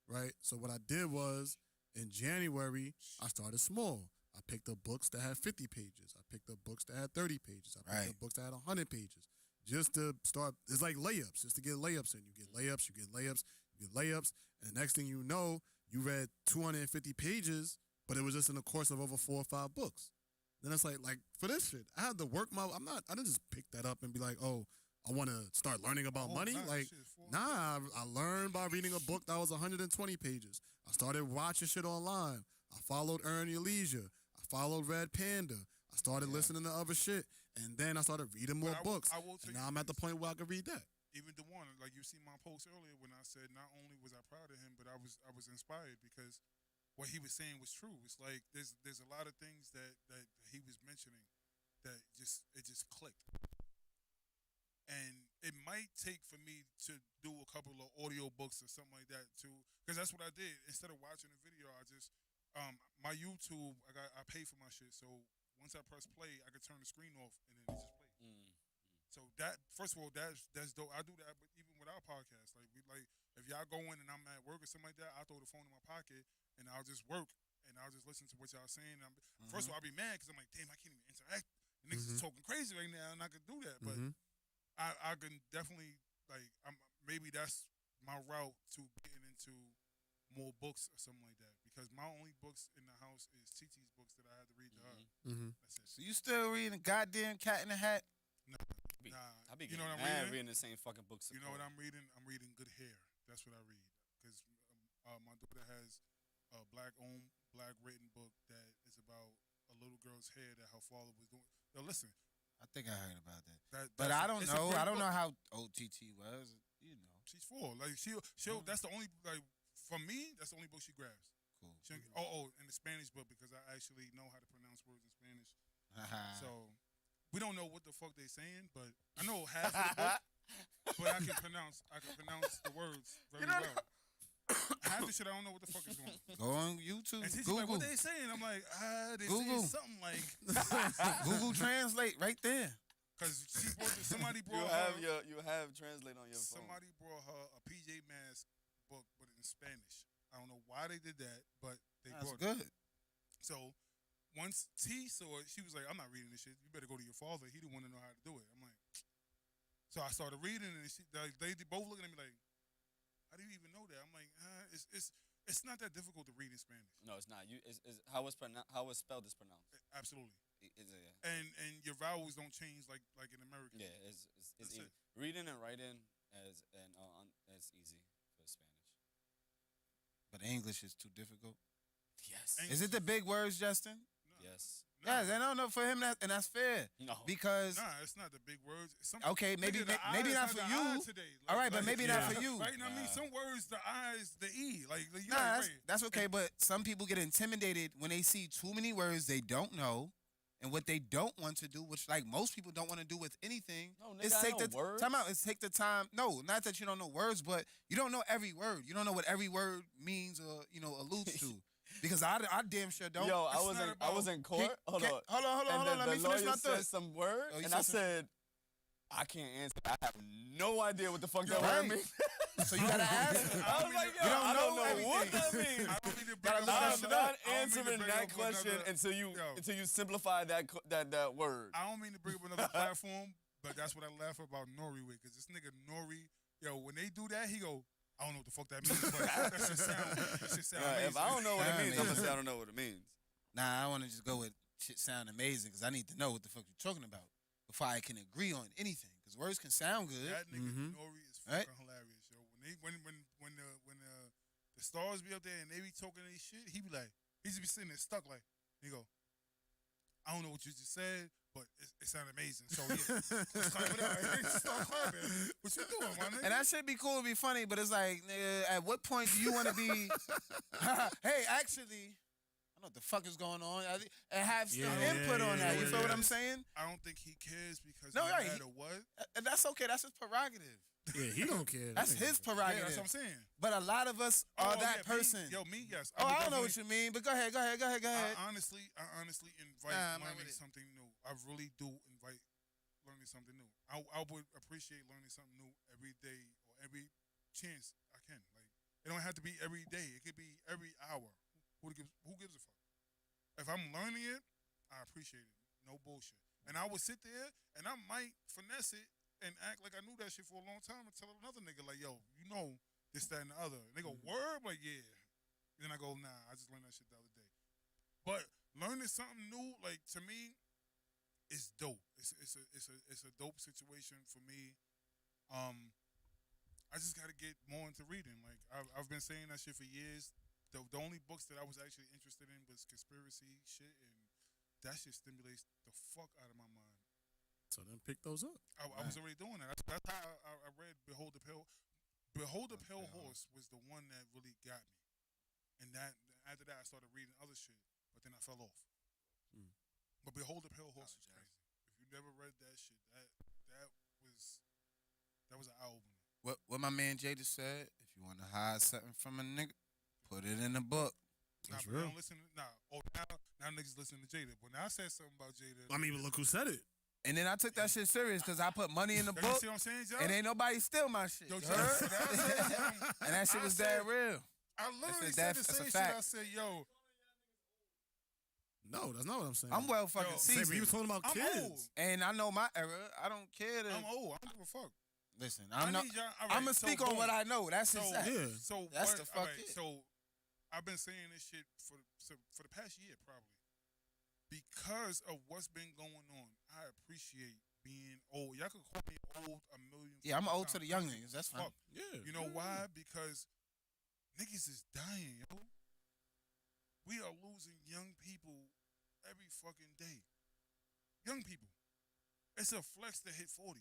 Right? So what I did was in January, I started small. I picked up books that had 50 pages. I picked up books that had 30 pages. I picked Right. up books that had 100 pages. Just to start, it's like layups, just to get layups in. You get layups, you get layups, you get layups. And the next thing you know, you read 250 pages, but it was just in the course of over 4 or 5 books. Then it's like for this shit, I had to work I didn't just pick that up and be like, oh, I want to start learning about money. nah, Like, shit is full. I learned by reading a book that was 120 pages. I started watching shit online. I followed Earn Your Leisure. I followed Red Panda. I started listening to other shit. And then I started reading more But books. I will tell And you now I'm at the this. point where I can read that. Even the one, like you see my post earlier when I said not only was I proud of him, but I was inspired because what he was saying was true. It's like there's a lot of things that he was mentioning that it just clicked. And it might take for me to do a couple of audio books or something like that too, because that's what I did. Instead of watching a video, I just my YouTube, I pay for my shit. So once I press play, I could turn the screen off and then it just plays. So that first of all, that's dope. I do that, but even with our podcast, like if y'all go in and I'm at work or something like that, I throw the phone in my pocket and I'll just work and I'll just listen to what y'all saying. First of all, I'll be mad because I'm like, damn, I can't even interact. The niggas is talking crazy right now, and I could do that, but I can definitely maybe that's my route to getting into more books or something like that, because my only books in the house is TT's books that I had to read to her. That's it. So you still reading goddamn Cat in the Hat? I be You getting know what I'm mad reading? reading the same fucking books. You know what I'm reading? I'm reading Good Hair. That's what I read. Because my daughter has a black-owned, black-written book that is about a little girl's hair that her father was doing. Yo, listen. I think I heard about that. That's But I don't it's a know. great I don't book. know how OTT was. You know. She's 4. Like she'll. That's the only like for me. That's the only book she grabs. Cool. And the Spanish book because I actually know how to pronounce words in Spanish. So we don't know what the fuck they saying, but I know half of the book. But I can pronounce the words very well. Half the shit I don't know what the fuck is going on. Go on YouTube. And she's Google. like, what they saying? I'm like, they Google. saying something like Google Translate right there. because somebody You brought have her you have translate on your phone. somebody brought her a PJ Masks book, but in Spanish. I don't know why they did that, but they That's brought it. good. So once T saw it, she was like, I'm not reading this shit. You better go to your father. He the one to know how to do it. I'm like, so I started reading, and they both looking at me like, how do you even know that? I'm like, it's not that difficult to read in Spanish. No, it's not. It's how it's spelled is pronounced. Absolutely. Yeah. And your vowels don't change like in American. Yeah, it's That's easy. it. Reading and writing it's easy for Spanish. But English is too difficult. Yes. English Is it the big words, Justin? Yes. Nah, Yeah, I don't know for him, and that's fair. No. Because Nah, it's not the big words. okay, maybe Nigga, the maybe I not is for the you. I today. All right, but maybe not yeah. for you. Right? You know what I mean? Nah. Some words, the I is the E. Like you Nah, like, that's okay. But some people get intimidated when they see too many words they don't know, and what they don't want to do, which like most people don't want to do with anything. No, is nigga, I take know the words. time out. Is take the time. No, not that you don't know words, but you don't know every word. You don't know what every word means or alludes to. Because I damn sure don't. Yo, I It's was not in about- court. Hold on. Hold on. Let me finish my Said thought. some word, Oh, you and I said some- said, I can't answer. I have no idea what the fuck that Right. word means. So you gotta ask. I was like, yo, You don't I don't know know what that everything. means. I don't need to bring Gotta up look that I'm another- shit not I don't mean to answering bring that up question another- until you simplify that word. I don't mean to bring up another platform, but that's what I laugh about Nori with. Because this nigga Nori, yo, when they do that, he go, I don't know what the fuck that means, but that shit sound amazing. If I don't know what it means, I'm gonna Amazing. say I don't know what it means. Nah, I want to just go with shit sound amazing because I need to know what the fuck you're talking about before I can agree on anything. Because words can sound good. That nigga Mhm. Nori is Right? fucking hilarious, yo. When the stars be up there and they be talking their shit, he be like, he just be sitting there stuck like, he go, I don't know what you just said, but it sounded amazing. So yeah, let's clap it up. Start clapping. What you doing, my nigga? And that should be cool, be funny, but it's like, nigga, at what point do you want to be? Hey, actually, I know what the fuck is going on, and have some Yeah, input on that. You yeah, feel what yeah. I'm saying? I don't think he cares because No, no right, matter what. And that's okay. That's his prerogative. Yeah, he don't care. That's That nigga his don't Yeah, prerogative. that's what I'm saying. But a lot of us are Oh, that yeah, person. Me, yes. Oh, would I don't know what definitely- you mean, but go ahead. I honestly invite Nah, I'm not learning with it. something new. I really do invite learning something new. I would appreciate learning something new every day or every chance I can. Like it don't have to be every day. It could be every hour. Who gives a fuck? If I'm learning it, I appreciate it. No bullshit. And I would sit there and I might finesse it and act like I knew that shit for a long time and tell another nigga like, yo, you know this, that, and the other. And they go, word? Like, yeah. Then I go, nah, I just learned that shit the other day. But learning something new, like to me, is dope. It's a dope situation for me. I just got to get more into reading. Like I've been saying that shit for years. The only books that I was actually interested in was conspiracy shit, and that shit stimulates the fuck out of my mind. So then pick those up. I was already doing that. That's how I read Behold the Pale. Behold the Pale Horse was the one that really got me, and that after that I started reading other shit, but then I fell off. Mm. But Behold the Pale Horse was crazy. If you never read that shit, that was an eye opener. What my man Jada said, if you want to hide something from a nigga, put it in the book. Nah, That's but they real. don't listen. Now niggas listen to Jada. But now I said something about Jada. I mean, but look who said it. And then I took that shit serious because I put money in the Yo, you book, see what I'm saying, Joe? and ain't nobody steal my shit. Yo, you Joe, heard? I And that shit I was said- that real. literally That's said the a same shit. fact. I said, yo, No, that's not what I'm saying. I'm well fucking Yo, Say, but you seasoned. was talking about I'm kids. old. And I know my era. I don't care to I'm old. I don't give a fuck. listen. I I'm not. need y'all- all I'm right, gonna so speak on boom. what I know. That's So, just that. Yeah. so That's what, the fuck all right, it. So I've been saying this shit for the past year probably because of what's been going on. I appreciate being old. Y'all could call me old a million. Yeah, I'm fucking old to times. the young I don't give niggas. a That's fine. fuck. Yeah. You know why? Because niggas is dying, yo. We are losing young people every fucking day. Young people, it's a flex to hit 40.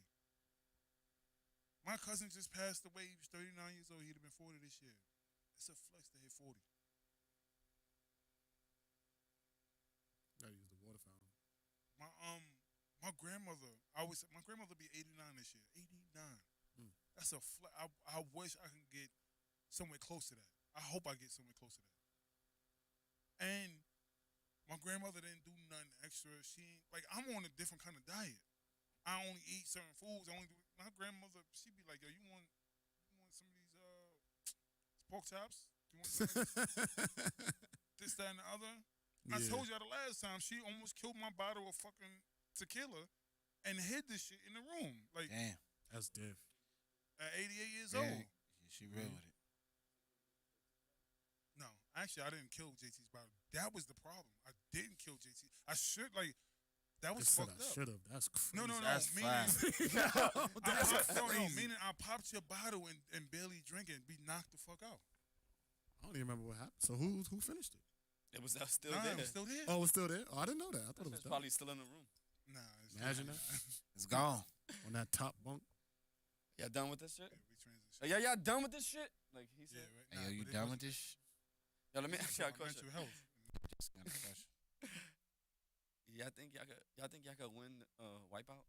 My cousin just passed away. He was 39 years old. He'd have been 40 this year. It's a flex to hit 40. Gotta use the water fountain. My grandmother, I always said my grandmother be 89 this year. 89. That's a I wish I can get somewhere close to that. I hope I get somewhere close to that. And my grandmother didn't do nothing extra. She ain't, like, I'm on a different kind of diet. I only eat certain foods. I only do. My grandmother, she'd be like, "Yo, you want some of these pork chops? You want some of this, that, and the other?" I Yeah. told y'all the last time she almost killed my bottle of fucking tequila and hid this shit in the room. Like, Damn. That's diff. at 88 years Yeah, old. she real with it. No, actually, I didn't kill JT's bottle. That was the problem. I didn't kill JT. I should, like, that was Just said fucked I up. should have. That's crazy. No, That's meaning, crazy. meaning I popped your bottle and barely drink it and be knocked the fuck out. I don't even remember what happened. So who finished it? It was still Nah, there. it was still there. Oh, it was still there. Oh, I didn't know that. I thought it was It's done. probably still in the room. Nah, it's Imagine not. that. It's gone. On that top bunk. Y'all done with this shit? Yeah, we transition. Hey, y'all done with this shit? Like he Yeah, said. right. Hey, Nah, yo, you but it done wasn't- with this? Yo, let me ask y'all a about question. mental health. Just got a question. Y'all think y'all could win Wipeout?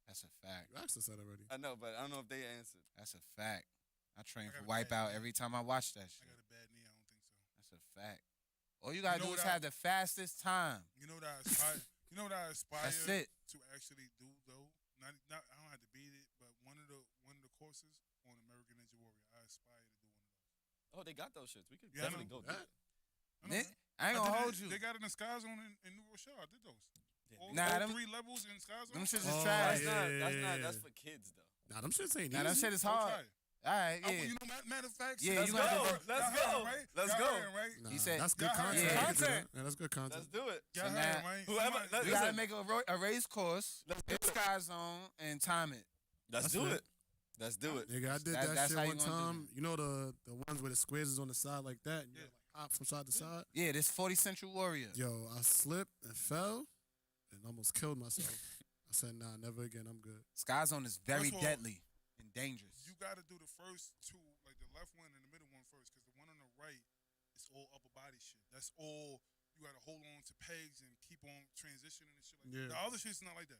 That's a fact. You asked us that already. I know, but I don't know if they answered. That's a fact. I train I for got a bad Wipeout knee. every time I watch that I shit. got a bad knee. I don't think so. That's a fact. All you gotta You know do is what I- have the fastest time. You know what I aspire? You know what I aspire That's it. to actually do though. Not I don't have to beat it, but one of the courses on American Ninja Warrior, I aspire to do one of those. Oh, they got those shits. We could Yeah, I definitely know. go do That- it. I know Man, that. I ain't I gonna did hold it. you. They got it in Sky Zone in New Rochelle. I did those. Yeah, All, Nah, all them- 3 levels in Sky Zone. Them shits is Oh, trash. That's for kids though. Nah, them shits ain't Now that easy. shit is Go hard. try it. All right, yeah. You know, matter of fact, Yeah, Let's you go. gotta Let's Y'all go. heard, right? Let's Y'all go. heard, right? Nah, He said- that's good Y'all heard content. it. We could do Content. that. Yeah, that's good content. Let's do it. Y'all So heard, now- right? Whoever- Somebody- We Listen. gotta make a race course Let's do in it. Sky Zone and time it. Let's That's do it. it. Let's do it. Nigga, I did That- that that's shit how you one gonna do time. You know the ones where the squares is on the side like that? And you Yeah. like hop from side to side? Yeah, this 40 Central Warrior. Yo, I slipped and fell and almost killed myself. I said, nah, never again. I'm good. Sky Zone is very First of all, deadly and dangerous. You got to do the first 2, like the left one and the middle one first, because the one on the right is all upper body shit. That's all you got to hold on to pegs and keep on transitioning and shit like Yeah. that. The other shit's not like that.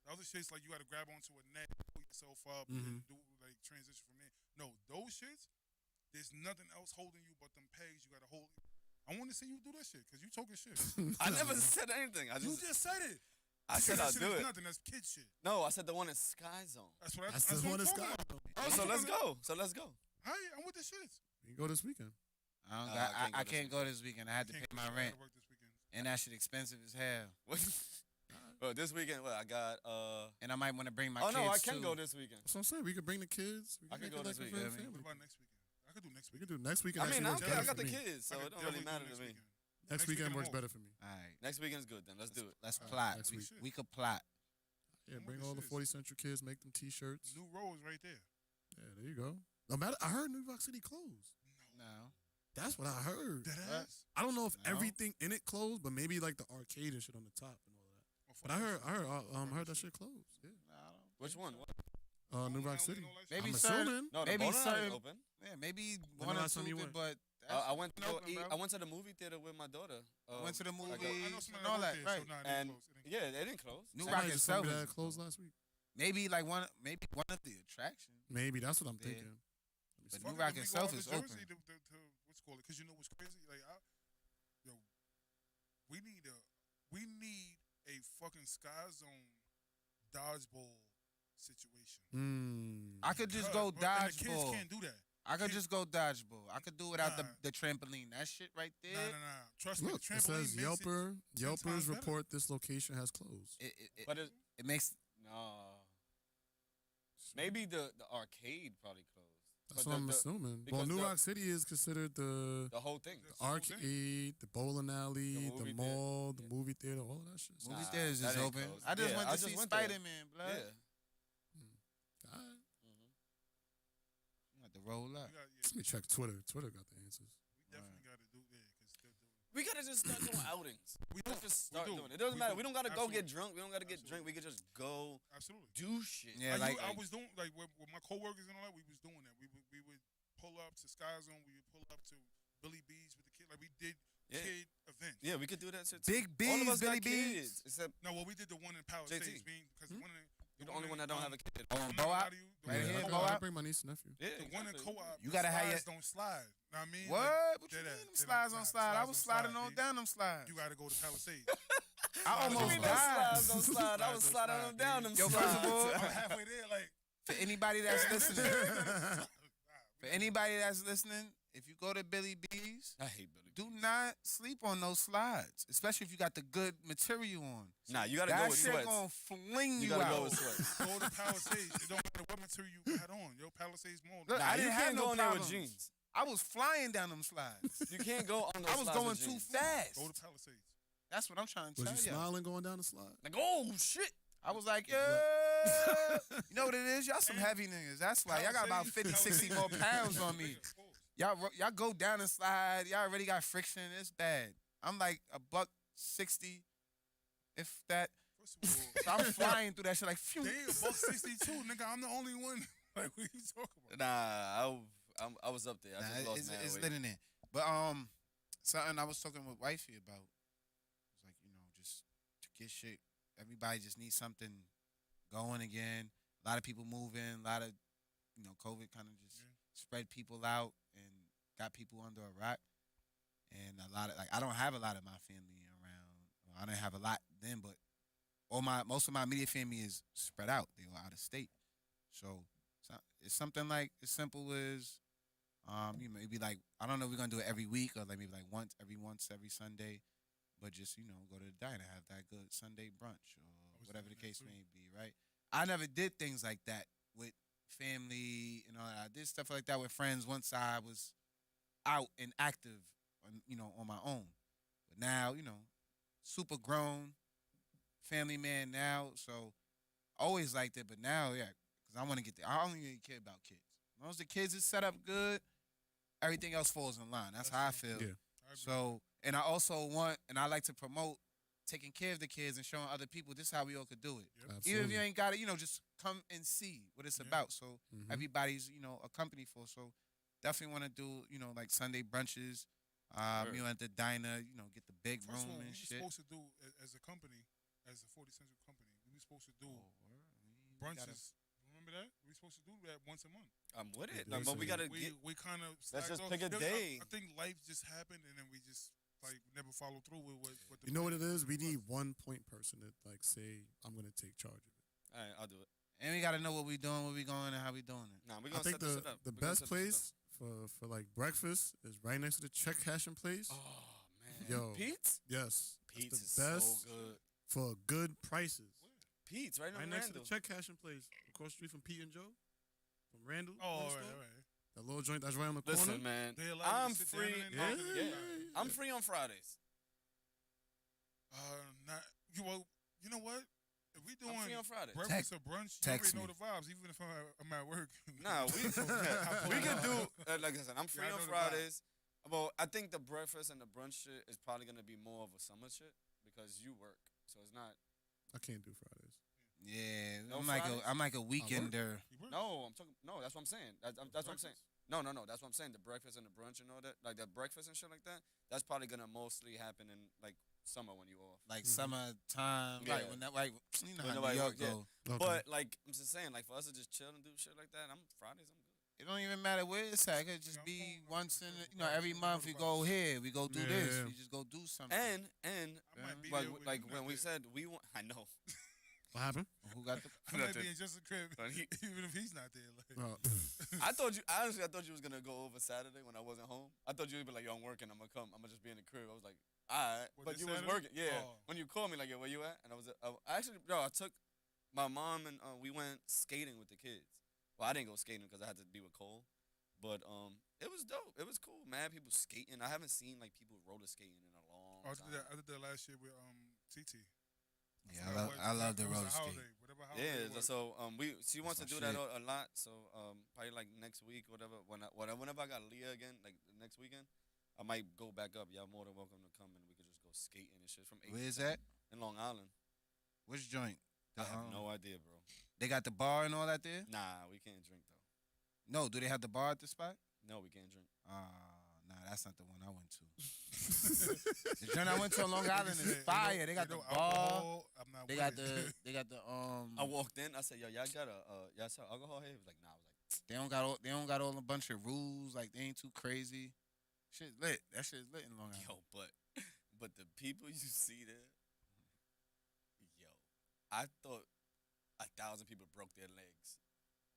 The other shit's like you got to grab onto a net, pull yourself up, and then do like transition from there. No, those shits, there's nothing else holding you but them pegs. You got to hold. I want to see you do that shit because you talking shit. I never said anything. You just said it. I said that I'll shit do is it. Nothing. That's kid shit. No, I said the one in Sky Zone. That's what. That's That's the what one I'm that's talking got. about. Oh, so let's go. So let's go. Hey, I'm with the shits. We can go this weekend. I, don't I got, can't I go can't go this weekend. I had to Can't pay go. my I rent. gotta work this weekend. And that shit expensive as hell. Bro, this weekend, what I got? And I might want to bring my Oh kids no, I too. can go this weekend. That's what I'm saying. We could bring the kids. We I can make go it this like a weekend. real I mean, family. What about next weekend? I could do next We weekend. could do next weekend. I mean, actually I works don't care. I better got for the me. kids, so I it could don't really definitely matter do to me. weekend. Next weekend works I'm better off. for me. All right, Next weekend's good then. Let's do it. let's All right, plot. next week. We could plot. Yeah, I'm bring with all the the shits. 40 Central kids, make them T-shirts. New Rose right there. Yeah, there you go. No matter, I heard New York City closed. No. That's what I heard. Dead What? ass. I don't know if No. everything in it closed, but maybe like the arcade and shit on the top and all of that. Oh, fuck But I that heard that shit. shit closed. Yeah. Which one? What? New Long York Island City. and all that shit. Maybe I'm certain- assuming. No, the Maybe bowling alley certain- is open. Yeah, maybe When one the or last time two, you did, went? but I went to been go open, eat. bro. I went to the movie theater with my daughter. I went to the I know movies somebody and all that that. worked there, so Right. nah, they And closed. It ain't yeah, they didn't close. New Somebody Rock just told itself me that is it closed last week. maybe like one of the attractions. Maybe that's what I'm Yeah. thinking. But Fuck New it, Rock let me go itself out to is Jersey open. To what's it called? Because you know what's crazy? Like, we need a fucking Sky Zone dodgeball situation. I could just go And the kids dodgeball. can't do that. I could just go dodgeball. I could do it out Nah. the trampoline. That shit right there. Nah. Trust me. Look, the it says trampoline makes Yelper. 10 times Yelpers better. report this location has closed. But it, It makes no. Maybe the arcade probably closed. That's But what I'm the- assuming. Well, because New the- York City is considered the The whole thing. The whole arcade, the bowling alley, The the, movie mall, theater. the movie theater, all of that shit. movie Nah, theaters that is ain't open. closed. I just Yeah, went I to just see went there. Spider-Man, blood. Yeah. All right. You got to roll up. Let me check Twitter. Twitter got the answers. We definitely got to do that because We gotta just start doing outings. we Let's just start do. doing it. It doesn't We matter. do. We don't gotta go get Absolutely. drunk. We don't gotta get drunk. We could just go Absolutely. do shit. Yeah, I was doing like with my coworkers and all that. We was doing that. We would pull up to Sky Zone. We would pull up to Billy B's with the kid. Like we did Yeah. kid events. Yeah, we could do that shit too. Big All of B's, us got Billy B's. kids, except No, well, we did the one in Palisades. Because one in you're the only one that don't have a kid. Oh, I'm not Bo gonna lie out? to you. Right one here, in Bo co-op- out? I bring my niece and nephew. Yeah, The one in exactly. co-op. You gotta have slides your- don't slide. Know what I mean? What? Like, What you dead mean ass. them They slides don't on slide. slide? I Slides was don't sliding slide, on B. down them slides. You gotta go to Palisades. I almost What you mean no died. slides, no slide? I was Slides, sliding don't them slide, down baby. them Yo, slides. first of all, I'm halfway there, like. For anybody that's listening, For for anybody that's listening, if you go to Billy B's, I hate Billy. do not sleep on those slides, especially if you got the good material on. Nah, you gotta go That with shit sweats. gonna fling You you, gotta out. go with sweats. Go to Palisades. It don't matter what material you got on. Yo, Palisades Mall. Look, Nah, I you didn't have can't no go in there problems. with jeans. I was flying down them slides. You can't go on those I was slides going with too jeans. fast. Go to Palisades. That's what I'm trying to Was tell you you. smiling going down the slide? Like, oh shit. I was like, yeah. You know what it is? Y'all some heavy niggas. That's why y'all got about 50, 60 more pounds on me. Of course. Y'all go down and slide. Y'all already got friction. It's bad. I'm like $160, if that. First of all, So I'm flying through that shit like, phew. they $162, nigga. I'm the only one. Like, what you talking about? Nah, I was up there. I Nah, just lost it's, mad it's weight. lit in there. But something I was talking with wifey about was like, just to get shit. Everybody just needs something going again. A lot of people moving. A lot of COVID kind of just spread people out and got people under a rock. And a lot of I don't have a lot of my family around. Well, I didn't have a lot then, but most of my immediate family is spread out. They were out of state. So it's something like as simple as maybe like I don't know if we're gonna do it every week or like maybe like once every Sunday, but just go to the diner, have that good Sunday brunch or whatever the case may be, right? I never did things like that with family and all that. I did stuff like that with friends once I was out and active, on my own. But now, super grown, family man now, so always liked it. But now, yeah, because I want to get there. I don't really care about kids. As long as the kids is set up good, everything else falls in line. That's how I feel. Yeah. So, and I also want, and I like to promote taking care of the kids and showing other people this is how we all could do it. Yep. Even if you Absolutely. ain't got it, just come and see what it's about. So Mhm. everybody's, a company for. So definitely want to do, like Sunday brunches, Sure. at the diner, get the big First of room all, we and were shit. supposed to do, as a company, as a 40 Central company, we were supposed to do We brunches. gotta- Remember that? We were supposed to do that once a month. I'm with it. Yeah, Like, but we so gotta We get. kind of Let's just pick a day. I think life just happened, and then we just never followed through with what the You know what it plan is? We was. need one point person to say, I'm gonna take charge of it. All right, I'll do it. And we got to know what we doing, where we going, and how we doing it. Nah, we're I gonna think set this the shit up. the We gonna best set this shit place for like breakfast is right next to the check cashing place. up. Oh man. Yo. Pete's. Yes, Pete's that's is the best so good. for good prices. Pete's right Right on next to Randall. the check cashing place, across the street from Pete and Joe, from Randall. Oh, all Little right, store. all right. That little joint that's right on the Listen, corner. man. They allow you I'm to sit down free. and Yeah, then- yeah. I'm free on Fridays. Not you know what? If we doing I'm free on Fridays. breakfast or brunch, you text already know me. the vibes. Even if I'm at work. Nah, we can do like I said. I'm free Yeah, I on know the vibe. Fridays. Well, I think the breakfast and the brunch shit is probably gonna be more of a summer shit because you work, so it's not. I can't do Fridays. Yeah, No I'm like Fridays? I'm like a weekender. You work? No, I'm talking. No, that's what I'm saying. That's what I'm saying. No, that's what I'm saying. The breakfast and the brunch and all that, like the breakfast and shit like that. That's probably gonna mostly happen in like summer when you off. Like Mhm. summertime, Yeah. right? When that, right? You know When how nobody New York work, yeah. go. Okay. But like I'm just saying, like for us to just chill and do shit like that, Fridays. I'm good. It don't even matter where it's at. It could just be once in, every month we go here, we go do this, Yeah. we just go do something. And I might be like there with like you when we that said we want, I know. What happened? Who got the? day. I might Nothing. be in just a crib, But he- even if he's not there. Like, Oh. I thought you was gonna go over Saturday when I wasn't home. I thought you would be like, yo, I'm working, I'm gonna come, I'm gonna just be in the crib. I was like, all right, What, but this you was Saturday? working, yeah. Oh. When you called me, like, yo, where you at? And I took my mom and we went skating with the kids. Well, I didn't go skating because I had to be with Cole, but it was dope. It was cool, man. People skating. I haven't seen like people roller skating in a long I time. did that last year with TT. Yeah, I love the It was a roller skate. holiday, whatever holiday Yeah, it was. so she wants to That's do my that shit. a lot. So probably like next week, whatever. Whenever I got Leah again, like the next weekend, I might go back up. Y'all more than welcome to come and we could just go skating and shit from 8 Where to is 10 that? in Long Island. Which joint? I have no idea, bro. They got the bar and all that there? Nah, we can't drink though. No, do they have the bar at the spot? No, we can't drink. Nah, that's not the one I went to. The joint I went to on Long Island is fire. They got the bar. Alcohol, I'm not They with got it. they got the I walked in. I said, "Yo, y'all got y'all sell alcohol here?" He was like, "Nah." I was like, they don't got all a bunch of rules, like they ain't too crazy. Shit lit. That shit's lit in Long Island. "Yo, but the people you see there, yo, I thought 1,000 people broke their legs.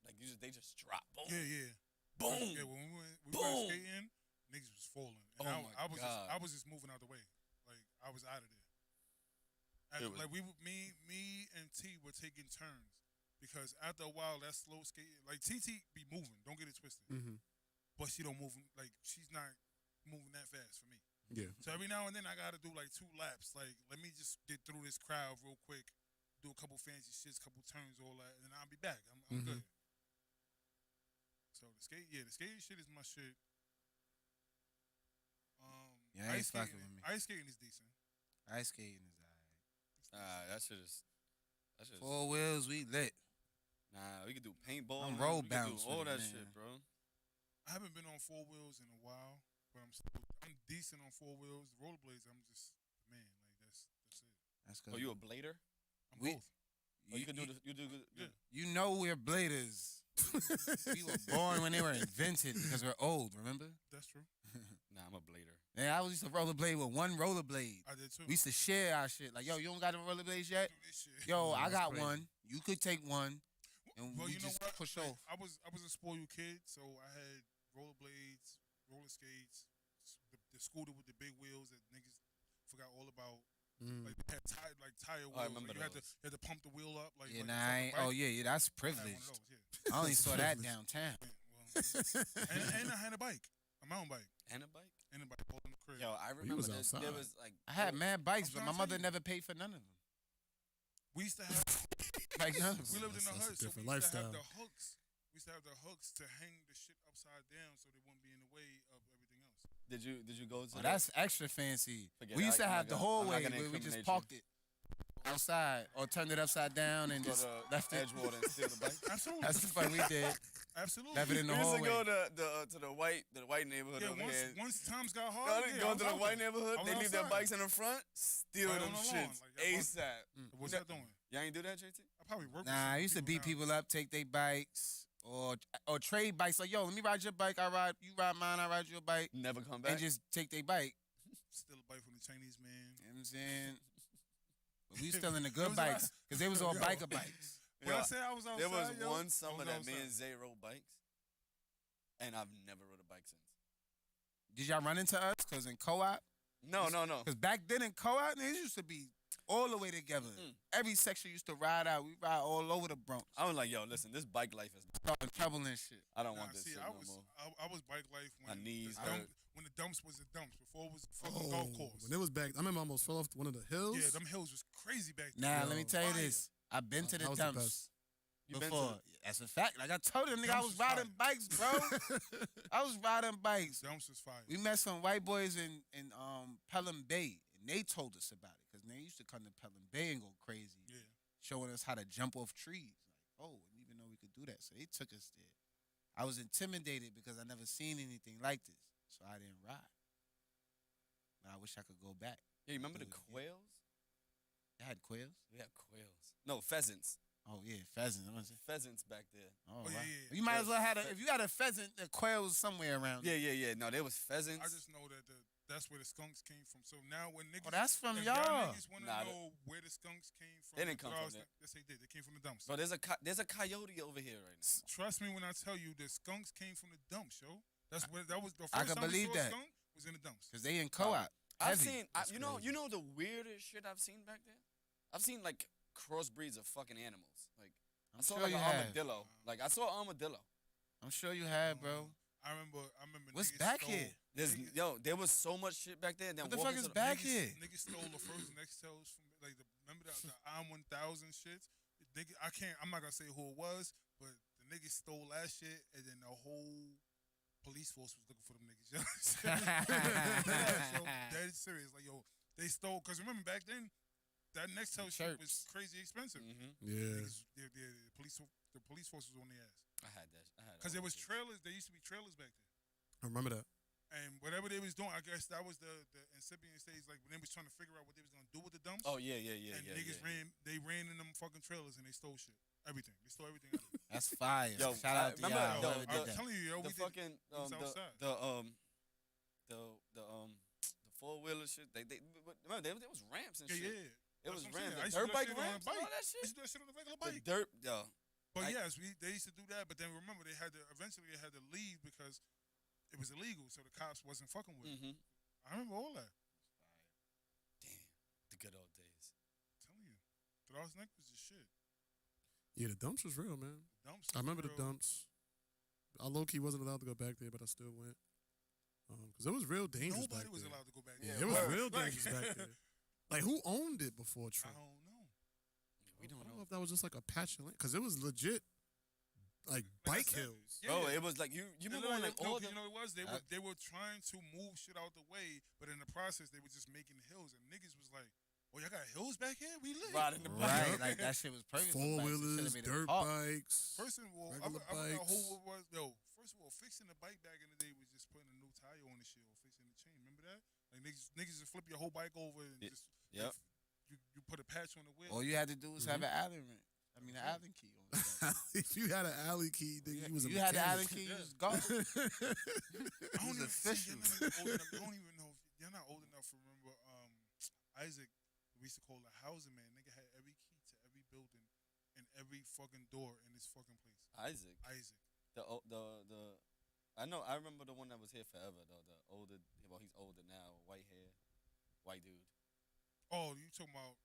Like they just dropped. Boom, Yeah. boom. Yeah, when we went Boom. skating, niggas was falling. And Oh my God. I was just moving out the way. Like I was out of there. It was- Like me and T were taking turns because after a while that slow skating, like TT be moving. Don't get it twisted. Mm-hmm. But she don't move like she's not moving that fast for me. Yeah. So every now and then I gotta do like 2 laps. Like let me just get through this crowd real quick, do a couple fancy shits, couple turns, all that, and then I'll be back. I'm good. So the skating shit is my shit. Yeah, I ain't fucking with me. Ice skating is decent. Ice skating is alright. That shit is. 4 wheels, we lit. Nah, we could do paintball. I'm man. road We could bounce do all with it, that man. shit, bro. I haven't been on 4 wheels in a while, but I'm decent on 4 wheels. The rollerblades, I'm just man. Like that's it. That's good. Oh, you a blader? I'm We- both. Oh, you could do the. You do good. Yeah. You know we're bladers. We were born when they were invented because we're old, remember? That's true. Nah, I'm a blader. Yeah, I used to rollerblade with one rollerblade. I did too. We used to share our shit. Like, yo, you don't got no rollerblades yet? do this shit. Yo, I that's got crazy. one. You could take one. And well, we you know just what? push Like, off. I was a spoiled kid, so I had rollerblades, roller skates, the scooter with the big wheels that niggas forgot all about. Mm. Like they had tire wheels. I remember like, you those. had to pump the wheel up. Like, Yeah, like nah, a I fucking ain't, bike. oh, yeah, that's I had one of privileged. those, yeah. I only saw that Privileged. downtown. And I had a bike, a mountain bike, And a bike. and a bike all in the crib. Yo, I you remember was there outside. was like. I had mad bikes, I'm but trying my to mother tell you. never paid for none of them. We used to have Like, none of we them. lived in the That's a hood, so we different used to have lifestyle. the hooks. We used to have the hooks to hang the shit upside down so they wouldn't be in the way of everything else. Did you go to? Oh, that's extra fancy. Forget We it. used to I'm have not the gonna- I'm not hallway gonna where we just incriminate parked it outside or turned it upside down and go just to left it. Edgewater and steal the bike? Absolutely, That's the fuck we did. absolutely. Left it in the We used to hallway. go to the white neighborhood Yeah, over once here. once times got hard, Go, yeah, I go was to the out white there. neighborhood. I was They leave their outside. bikes in the front. Steal Right them on the lawn, shits like, that was- ASAP. What's that doing? Y'all ain't do that, JT? I probably work. Nah, I used to beat people up, take their bikes, or trade bikes. Like, yo, let me ride your bike. You ride mine. I ride your bike, Never come back. and just take their bike. Steal a bike from the Chinese man. You know what I'm saying? But we was still in the It good was bikes us. because they was all Yo. biker bikes. When Yo, I said I was outside, there was yo, one I summer was that me outside. and Zay rode bikes, and I've never rode a bike since. Did y'all run into us? Because in co-op, No. because back then in co-op, niggas used to be all the way together. Every section used to ride out. We ride all over the Bronx. I was like, yo, listen, this bike life is. Starting trouble and shit. I don't Nah, want this see, shit I no was more. I was bike life when My knees the dump, hurt. when the dumps was the dumps before it was fucking golf course. When it was back, I remember I almost fell off one of the hills. Yeah, them hills was crazy back then. Nah, Yo, let me tell you fire. this. I've been to That the was the dumps best. You been before. to? That's a fact. Like I told you, nigga, I Dumps was was riding fire. bikes, bro. I was riding bikes. Dumps was fire. We met some white boys in Pelham Bay, and they told us about it because they used to come to Pelham Bay and go crazy, Yeah. showing us how to jump off trees. Like, oh, I didn't even know we could do that. So they took us there. I was intimidated because I never seen anything like this, so I didn't ride. But I wish I could go back. Yeah, you remember the Do it again. quails? They had quails. We had quails. No, pheasants. Oh yeah, pheasant. I'm gonna say. Pheasants back there. Oh, Oh, wow. yeah, yeah. You might as well have if you got a pheasant, the quail was somewhere around. Yeah. No, there was pheasants. I just know that that's where the skunks came from. So now when niggas, Oh, that's from if y'all. niggas want to Nah, know where the skunks came from, They didn't come throughout from there. Yes, they did. They came from the dumps. Bro, there's a coyote over here right now. Trust me when I tell you, the skunks came from the dumps, yo. That's where that was the first I can time we believe saw that. a skunk was in the dumps. Cause they in co-op. I've Heavy. seen, That's you know crazy. the weirdest shit I've seen back there. I've seen like crossbreeds of fucking animals. Like I I'm saw sure like you an have. armadillo. Like I saw an armadillo. I'm sure you have, bro. I remember. What's niggas back stole, here? There was so much shit back there. And then What the walking fuck is to the- back niggas, here? Niggas stole the frozen Nextels from like remember the IM-1000 shits. I'm not gonna say who it was, but the niggas stole that shit, and then the whole police force was looking for them niggas. Yo. Yo, dead serious. Like yo, They stole because remember back then, that Nextel shit was Chirps. crazy expensive. Yeah. Niggas, the police force was on their ass I had that. because there was trailers. There used to be trailers back then. I remember that. And whatever they was doing, I guess that was the incipient stage, like when they was trying to figure out what they was gonna do with the dumps. Oh yeah. And niggas ran in them fucking trailers and they stole shit. Everything. They stole everything. Out of it. That's fire. Yo, Shout out to remember- y'all. yo, whoever I'm did that. telling you, yo, The we fucking was outside. the 4-wheeler shit. They remember there was ramps and Yeah, shit. yeah. It was That's what I'm saying. ramps, I the used to dirt do that bike shit on a ramps, and all bike. that I shit. used to do that shit on a regular The bike. dirt, yo. But I- yes, they used to do that. But then remember, they had to eventually they had to leave because it was illegal. So the cops wasn't fucking with it. Mm-hmm. I remember all that. Damn, the good old days. I'm telling you, Thrall's Neck was the shit. Yeah, the dumps was real, man. Dumps. I remember the real. dumps. I low-key wasn't allowed to go back there, but I still went. Because it was real dangerous Nobody back was there. allowed to go back Yeah, there. it was Word. real Like- dangerous back there. Like, who owned it before I Trump? don't know. We I don't don't know know. if that was just like a patch of land. Because it was legit, like, Like I bike said, hills. yeah, Bro, yeah. it was like you You remember when like all the you know what it was? They were trying to move shit out the way, but in the process they were just making hills, and niggas was like, "Oh, y'all got hills back here? We live." riding the Right, bike. like that shit was perfect. for bikes. It Four-wheelers, should've made a dirt park. bikes. First of all, Regular I forgot bikes. who it was. Yo, first of all, fixing the bike back in the day was just putting a new tire on the shit or fixing the chain. Remember that? Like niggas just flip your whole bike over and just Yep. you put a patch on the wheel. All you had to do was have an Allen wrench. I mean, an Allen key on it. If you had an alley key, then you was a You had the Allen mechanic. key, you was gone. I don't was even official. You don't even know. You're not old enough to remember Isaac. We used to call the housing man. Nigga had every key to every building and every fucking door in this fucking place. Isaac. Isaac. The I know I remember the one that was here forever though. The older, well he's older now, white hair, white dude. Oh, you talking about?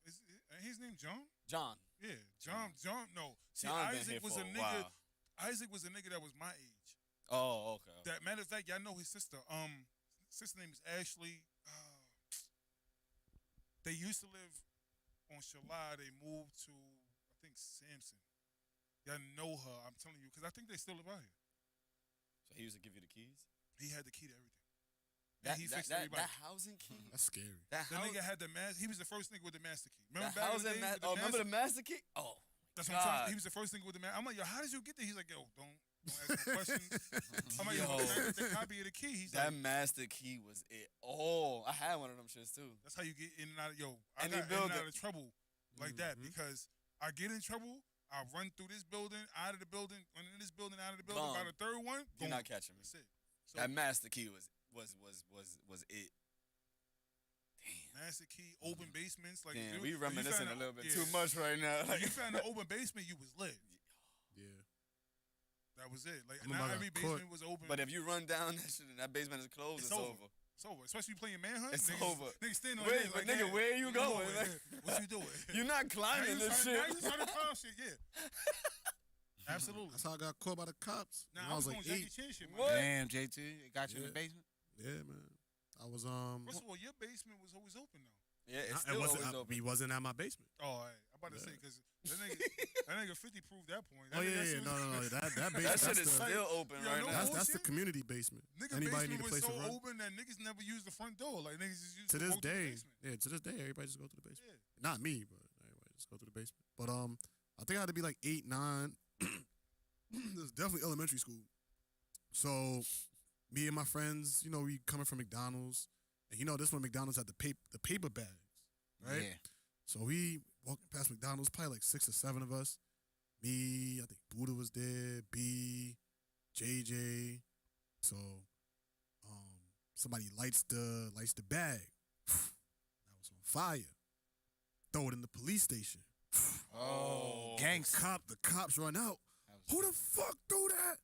His name John? John. Yeah, John. No, see, John been Isaac here was for a a nigga. while. Isaac was a nigga that was my age. Oh, okay. That matter of fact, y'all know his sister. Sister name is Ashley. They used to live on Shalai. They moved to I think Sampson. Y'all know her. I'm telling you because I think they still live out here. So he used to give you the keys. He had the key to everything. That he that, fixed that, everybody. that housing key. That's scary. That The house, nigga had the master. He was the first nigga with the master key. Remember that back in the housing. day with the Remember the master? master key? Oh, That's what I'm God. saying. He was the first nigga with the master. I'm like, yo, how did you get there? He's like, yo, don't ask no questions. I'm like, yo, Yo. that's the copy of the key. He's that like, master key was it. Oh, I had one of them shits too. that's how you get in and out of I Any got in and building. out of trouble like that because I get in trouble. I run through this building, out of the building, run in this building, out of the building. Gone. By the third one, You're boom. not catching me. That's it. So That master key was it. master key, open basements, like Damn, if we you- if you reminiscing found a little bit yeah. too much right now. If you found an open basement, you was lit. Yeah. That was it. Like I'm not about every to cook. basement was open. But if you run down that shit and that basement is closed, It's it's over. over. It's over. Especially playing manhunt. It's niggas, over. Niggas standing on Wait, there but like, nigga, yeah, where you going? What you doing? You're not climbing this shit. Now you trying to climb shit, yeah. Absolutely. That's how I got caught by the cops. Now when I was like on Jackie 8. Chan shit, man. What? Damn, JT, it got you in Yeah. the basement? Yeah, man. I was First of all, your basement was always open though. Yeah, it's it still wasn't. always open. He wasn't at my basement. Oh, all right. I'm about to say Yeah. because that nigga 50 proved that point. Oh That yeah, nigga- yeah. No. That That basement. shit is that's the, still open Yo, right no now. that's the bullshit. community basement. Nigga Anybody need basement a was place so to run? open that niggas never used the front door. Like niggas just used To this walk through the day, basement. yeah. To this day, everybody just go to the basement. Yeah. Not me, but everybody just go to the basement. But I think I had to be like 8, 9. This was definitely elementary school. So me and my friends, we coming from McDonald's, and this one McDonald's had the paper bags, right? Yeah. So we walking past McDonald's, probably like 6 or 7 of us. Me, I think Buddha was there, B, JJ. So somebody lights the bag. That was on fire. Throw it in the police station. Oh, gangsta. The cops run out. Who the fuck do that?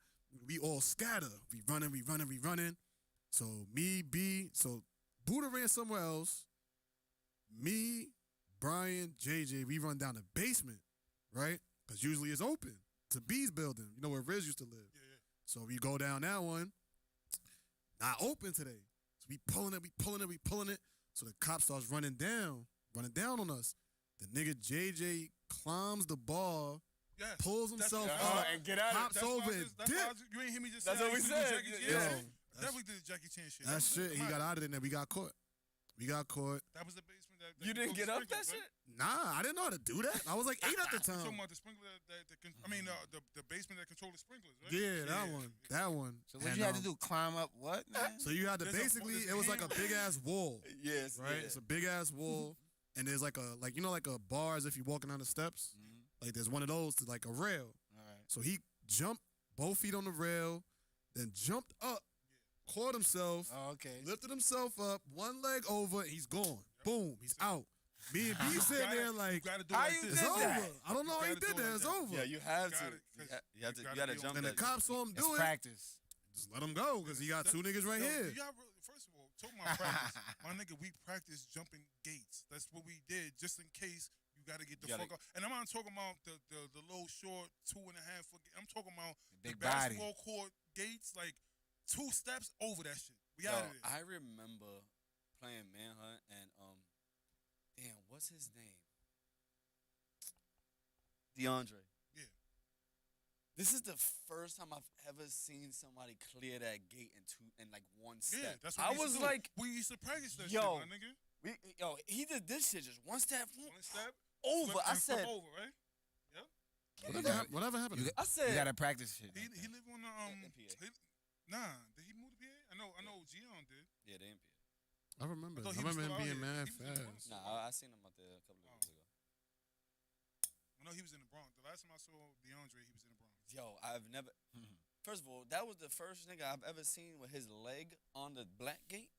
We all scatter. We running. So me, B, so Buddha ran somewhere else. Me, Brian, JJ, we run down the basement, right? Because usually it's open to B's building, where Riz used to live. Yeah. So we go down that one. Not open today. So we pulling it. So the cop starts running down on us. The nigga JJ climbs the bar, Yes. pulls himself That's- up, and get out. hops That's why I over just- and that's why I dip. just- You ain't hear me just That's say I what we used to do said. Jackie Chan Yeah. shit. Definitely did the Jackie Chan shit. That was shit, it. he Come got on. out of there and then we got caught. We got caught. That was the basement that You didn't get controlled up the that sprinklers, shit? Nah, I didn't know how to do that. I was like 8 at the Right? You talking time. about the sprinkler the basement that controlled the sprinklers, right? Yeah, that one. That one. So what And, you had to do? Climb up what? Man? So you had to There's a- basically, there's a it was like a handle. big ass wall, Yes. right? Yeah. It's a big ass wall, and there's like a like a bar as if you're walking down the steps. Like there's one of those to like a rail. All right. So he jumped both feet on the rail, then jumped up, caught himself, Oh, okay. lifted himself up, one leg over, and he's gone. Boom, he's out. Me and B sitting there like, you gotta do How like you this. it's did over. that? I don't know how he gotta did do it that. like It's that. over. Yeah, you have got to. it, 'cause You have to. you You gotta gotta be on jump And the that. cops saw him It's do it. practice. Just let him go because he got two niggas right Yo, here. y'all really, first of all, talking about practice, my nigga, we practice jumping gates. That's what we did, just in case you got to get the You gotta- fuck out. And I'm not talking about the little short 2.5 foot. I'm talking about the big body. basketball court gates, like 2 steps over that shit. We Yo, out of there. I remember playing Manhunt and damn, what's his name? DeAndre. Yeah. This is the first time I've ever seen somebody clear that gate in like one step. Yeah, that's what I we used was to do. like, we used to practice that yo, shit, my nigga. he did this shit just one step One step, over. flip, I and flip said, over, right? Whatever happened? You, I said, you gotta practice shit. He lived on the NPA. did he move to PA? I know Gion did. yeah, they NPA. I remember. I thought I he was remember him still out being here. mad He was in the fast. Bronx. Nah, I seen him out there a couple of weeks ago. I know he was in the Bronx. The last time I saw DeAndre, he was in the Bronx. Yo, I've never. First of all, that was the first nigga I've ever seen with his leg on the black gate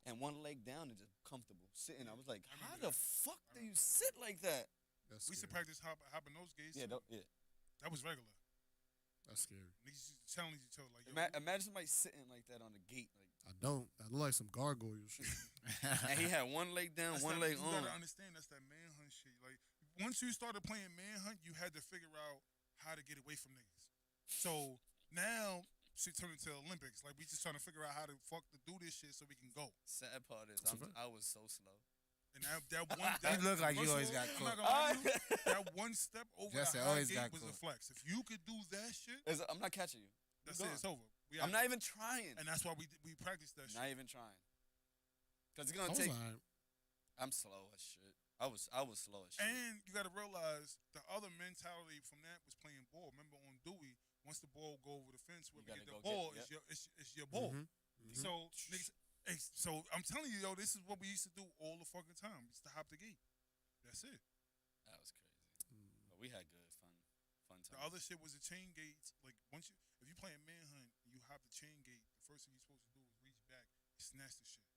and one leg down and just comfortable sitting. I was like, I how remember the fuck do you sit like that? That's We used to scary. practice hopping those gates. Yeah, yeah. That was regular. That's scary. Niggas used to challenge each other like, yo, Imagine somebody sitting like that on the gate, like, I don't. I look like some gargoyle shit. and he had one leg down, that's one that, leg you on. gotta understand that's that manhunt shit. Like once you started playing manhunt, you had to figure out how to get away from niggas. So now shit turned into Olympics. Like we just trying to figure out how to fuck to do this shit so we can go. Sad part is, That's a fact. I was so slow. And that one, that, You look like you first of always all, got I'm caught. not gonna lie to you, that one step over Jesse the high always gate got was a caught. flex. If you could do that shit, I'm not catching you. that's gone. it. It's over. We I'm out. not even trying. And that's why we practice that shit. Not even trying. Cause it's I gonna was take. alright. I'm slow as shit. I was slow as shit. And you got to realize the other mentality from that was playing ball. Remember on Dewey, once the ball go over the fence, whoever gotta get the go ball get- it's your ball. Mhm. So niggas, so I'm telling you, yo, this is what we used to do all the fucking time. We used to hop the gate. That's it. That was crazy. But we had good fun times. The other shit was the chain gates. Like once if you playing manhunt, you hop the chain gate. The first thing you're supposed to do is reach back and snatch the shit.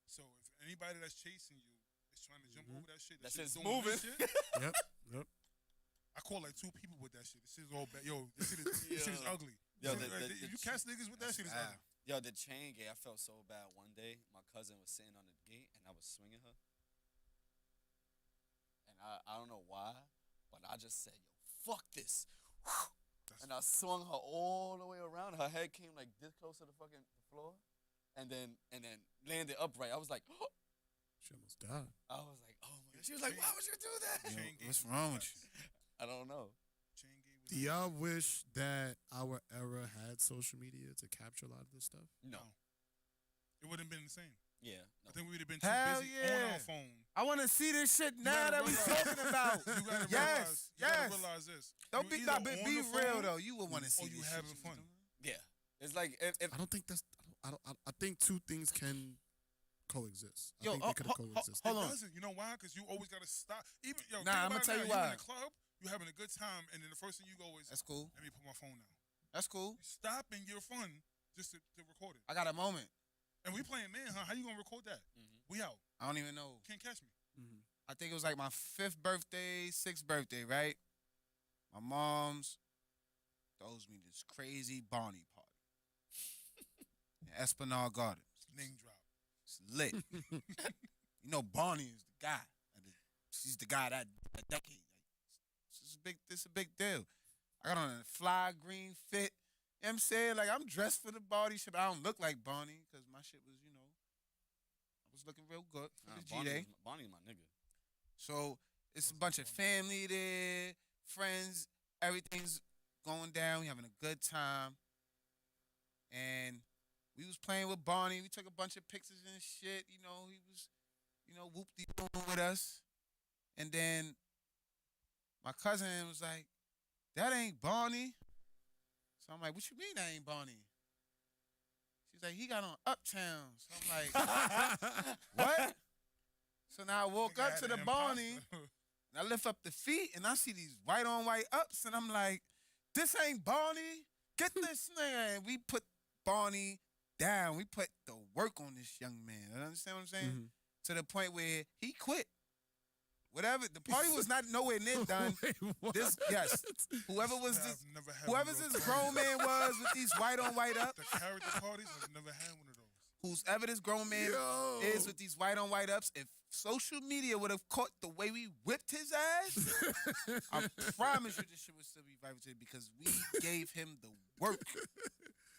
So if anybody that's chasing you is trying to jump over that shit, That shit's shit's doing moving. this shit, Yep. Yep. I caught like 2 people with that shit. This shit is all bad. Yo, this shit is ugly. Yo, If you catch niggas with that shit, is ugly. Yo, the chain gate, I felt so bad one day. My cousin was sitting on the gate and I was swinging her. And I don't know why, but I just said, yo, fuck this. And I swung her all the way around. Her head came like this close to the fucking floor. And then landed upright. I was like, She almost died. I was like, oh my God. She was like, why would you do that? Yo, Chain gate. what's wrong with you? I don't know. Chain gate was Do y'all wish that our era had social media to capture a lot of this stuff? No. It wouldn't have been the same. Yeah. I think we would have been too Hell busy yeah. on our phone. I want to see this shit now gotta that we realize- talking about. You gotta Yes, realize. You yes. gotta realize this. Don't You be either not on be the real phone though. You would want to see or you this having shit. fun. Yeah. It's like if I don't think that's. I think two things can coexist. I Yo, think they could have coexisted. hold It on. doesn't. You know why? Because you always gotta stop. Even yo, Nah, think I'ma about it tell now. you You in why. the club, you having a good time, and then the first thing you go is, That's cool. let me put my phone down. That's cool. You stopping your fun just to record it. I got a moment. And we playing manhunt. How you gonna record that? We out. I don't even know. Can't catch me. I think it was like my 5th birthday, 6th birthday, right? My mom's throws me this crazy Barney party in Esplanade Gardens. Name drop. It's lit. You know, Barney is the guy. She's the guy that decade. Like, this is a big deal. I got on a fly green fit. You know what I'm saying? Like, I'm dressed for the party shit, but I don't look like Barney because my shit was, I was looking real good for the G-Day. Bonnie's my nigga. So it's a bunch of family there, friends, everything's going down. We having a good time. And we was playing with Barney. We took a bunch of pictures and shit. He whoop-de-boom with us. And then my cousin was like, that ain't Barney. So I'm like, what you mean that ain't Barney? She's like, he got on Uptown. So I'm like, what? So now I woke up to the Barney, and I lift up the feet, and I see these white on white ups, and I'm like, this ain't Barney. Get this nigga. And we put Barney down. We put the work on this young man. You understand what I'm saying? To the point where he quit. Whatever, the party was not nowhere near done. Wait, what? Whoever's this grown man was with these white on white ups. The character parties, I've never had one of those. Whoever this grown man is with these white on white ups, if social media would have caught the way we whipped his ass, I promise you this shit would still be viral today because we gave him the work.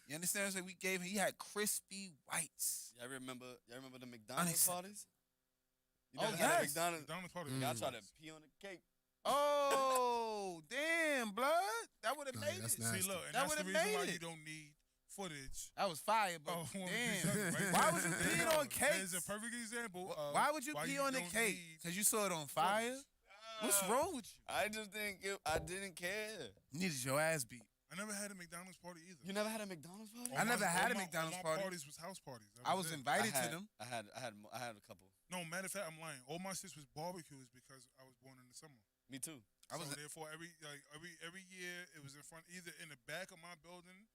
You understand what I'm saying? We gave him, he had crispy whites. Y'all remember the McDonald's parties? You Oh, never had a yes. McDonald's party. Y'all try to pee on the cake. Oh, damn, blood. That would have Nah, made that's it. nasty. See, look, and That that's the would've reason why made it. you don't need footage. That was fire, but Oh, damn. right Why would you there. pee on There's cakes? a perfect example. Of Why would you pee on the don't cake? need Because you saw it on fire? What's wrong with you? I just I didn't care. You needed your ass beat. I never had a McDonald's party either. You never had a McDonald's party? I never had a all McDonald's my party. parties was house parties. That I was it. invited to them. I had a couple. No, matter of fact, I'm lying. All my shits was barbecues because I was born in the summer. Me too. I was So therefore, every year it was in front, either in the back of my building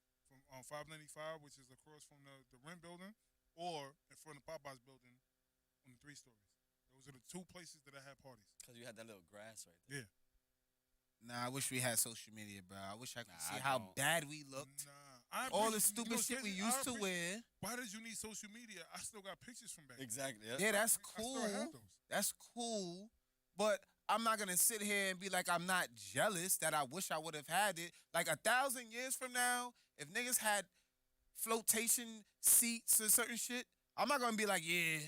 from 595, which is across from the Ren building, or in front of Popeye's building on the 3 stories. Those are the 2 places that I had parties. Because you had that little grass right there. Yeah. Nah, I wish we had social media, bro. I wish I could Nah, see I how don't. bad we looked. Nah, All the stupid shit we used to wear. Why did you need social media? I still got pictures from back then. Exactly. Yeah, that's I still cool. have those. That's cool. But I'm not going to sit here and be like, I'm not jealous that I wish I would have had it. Like 1,000 years from now, if niggas had flotation seats or certain shit, I'm not going to be like, yeah,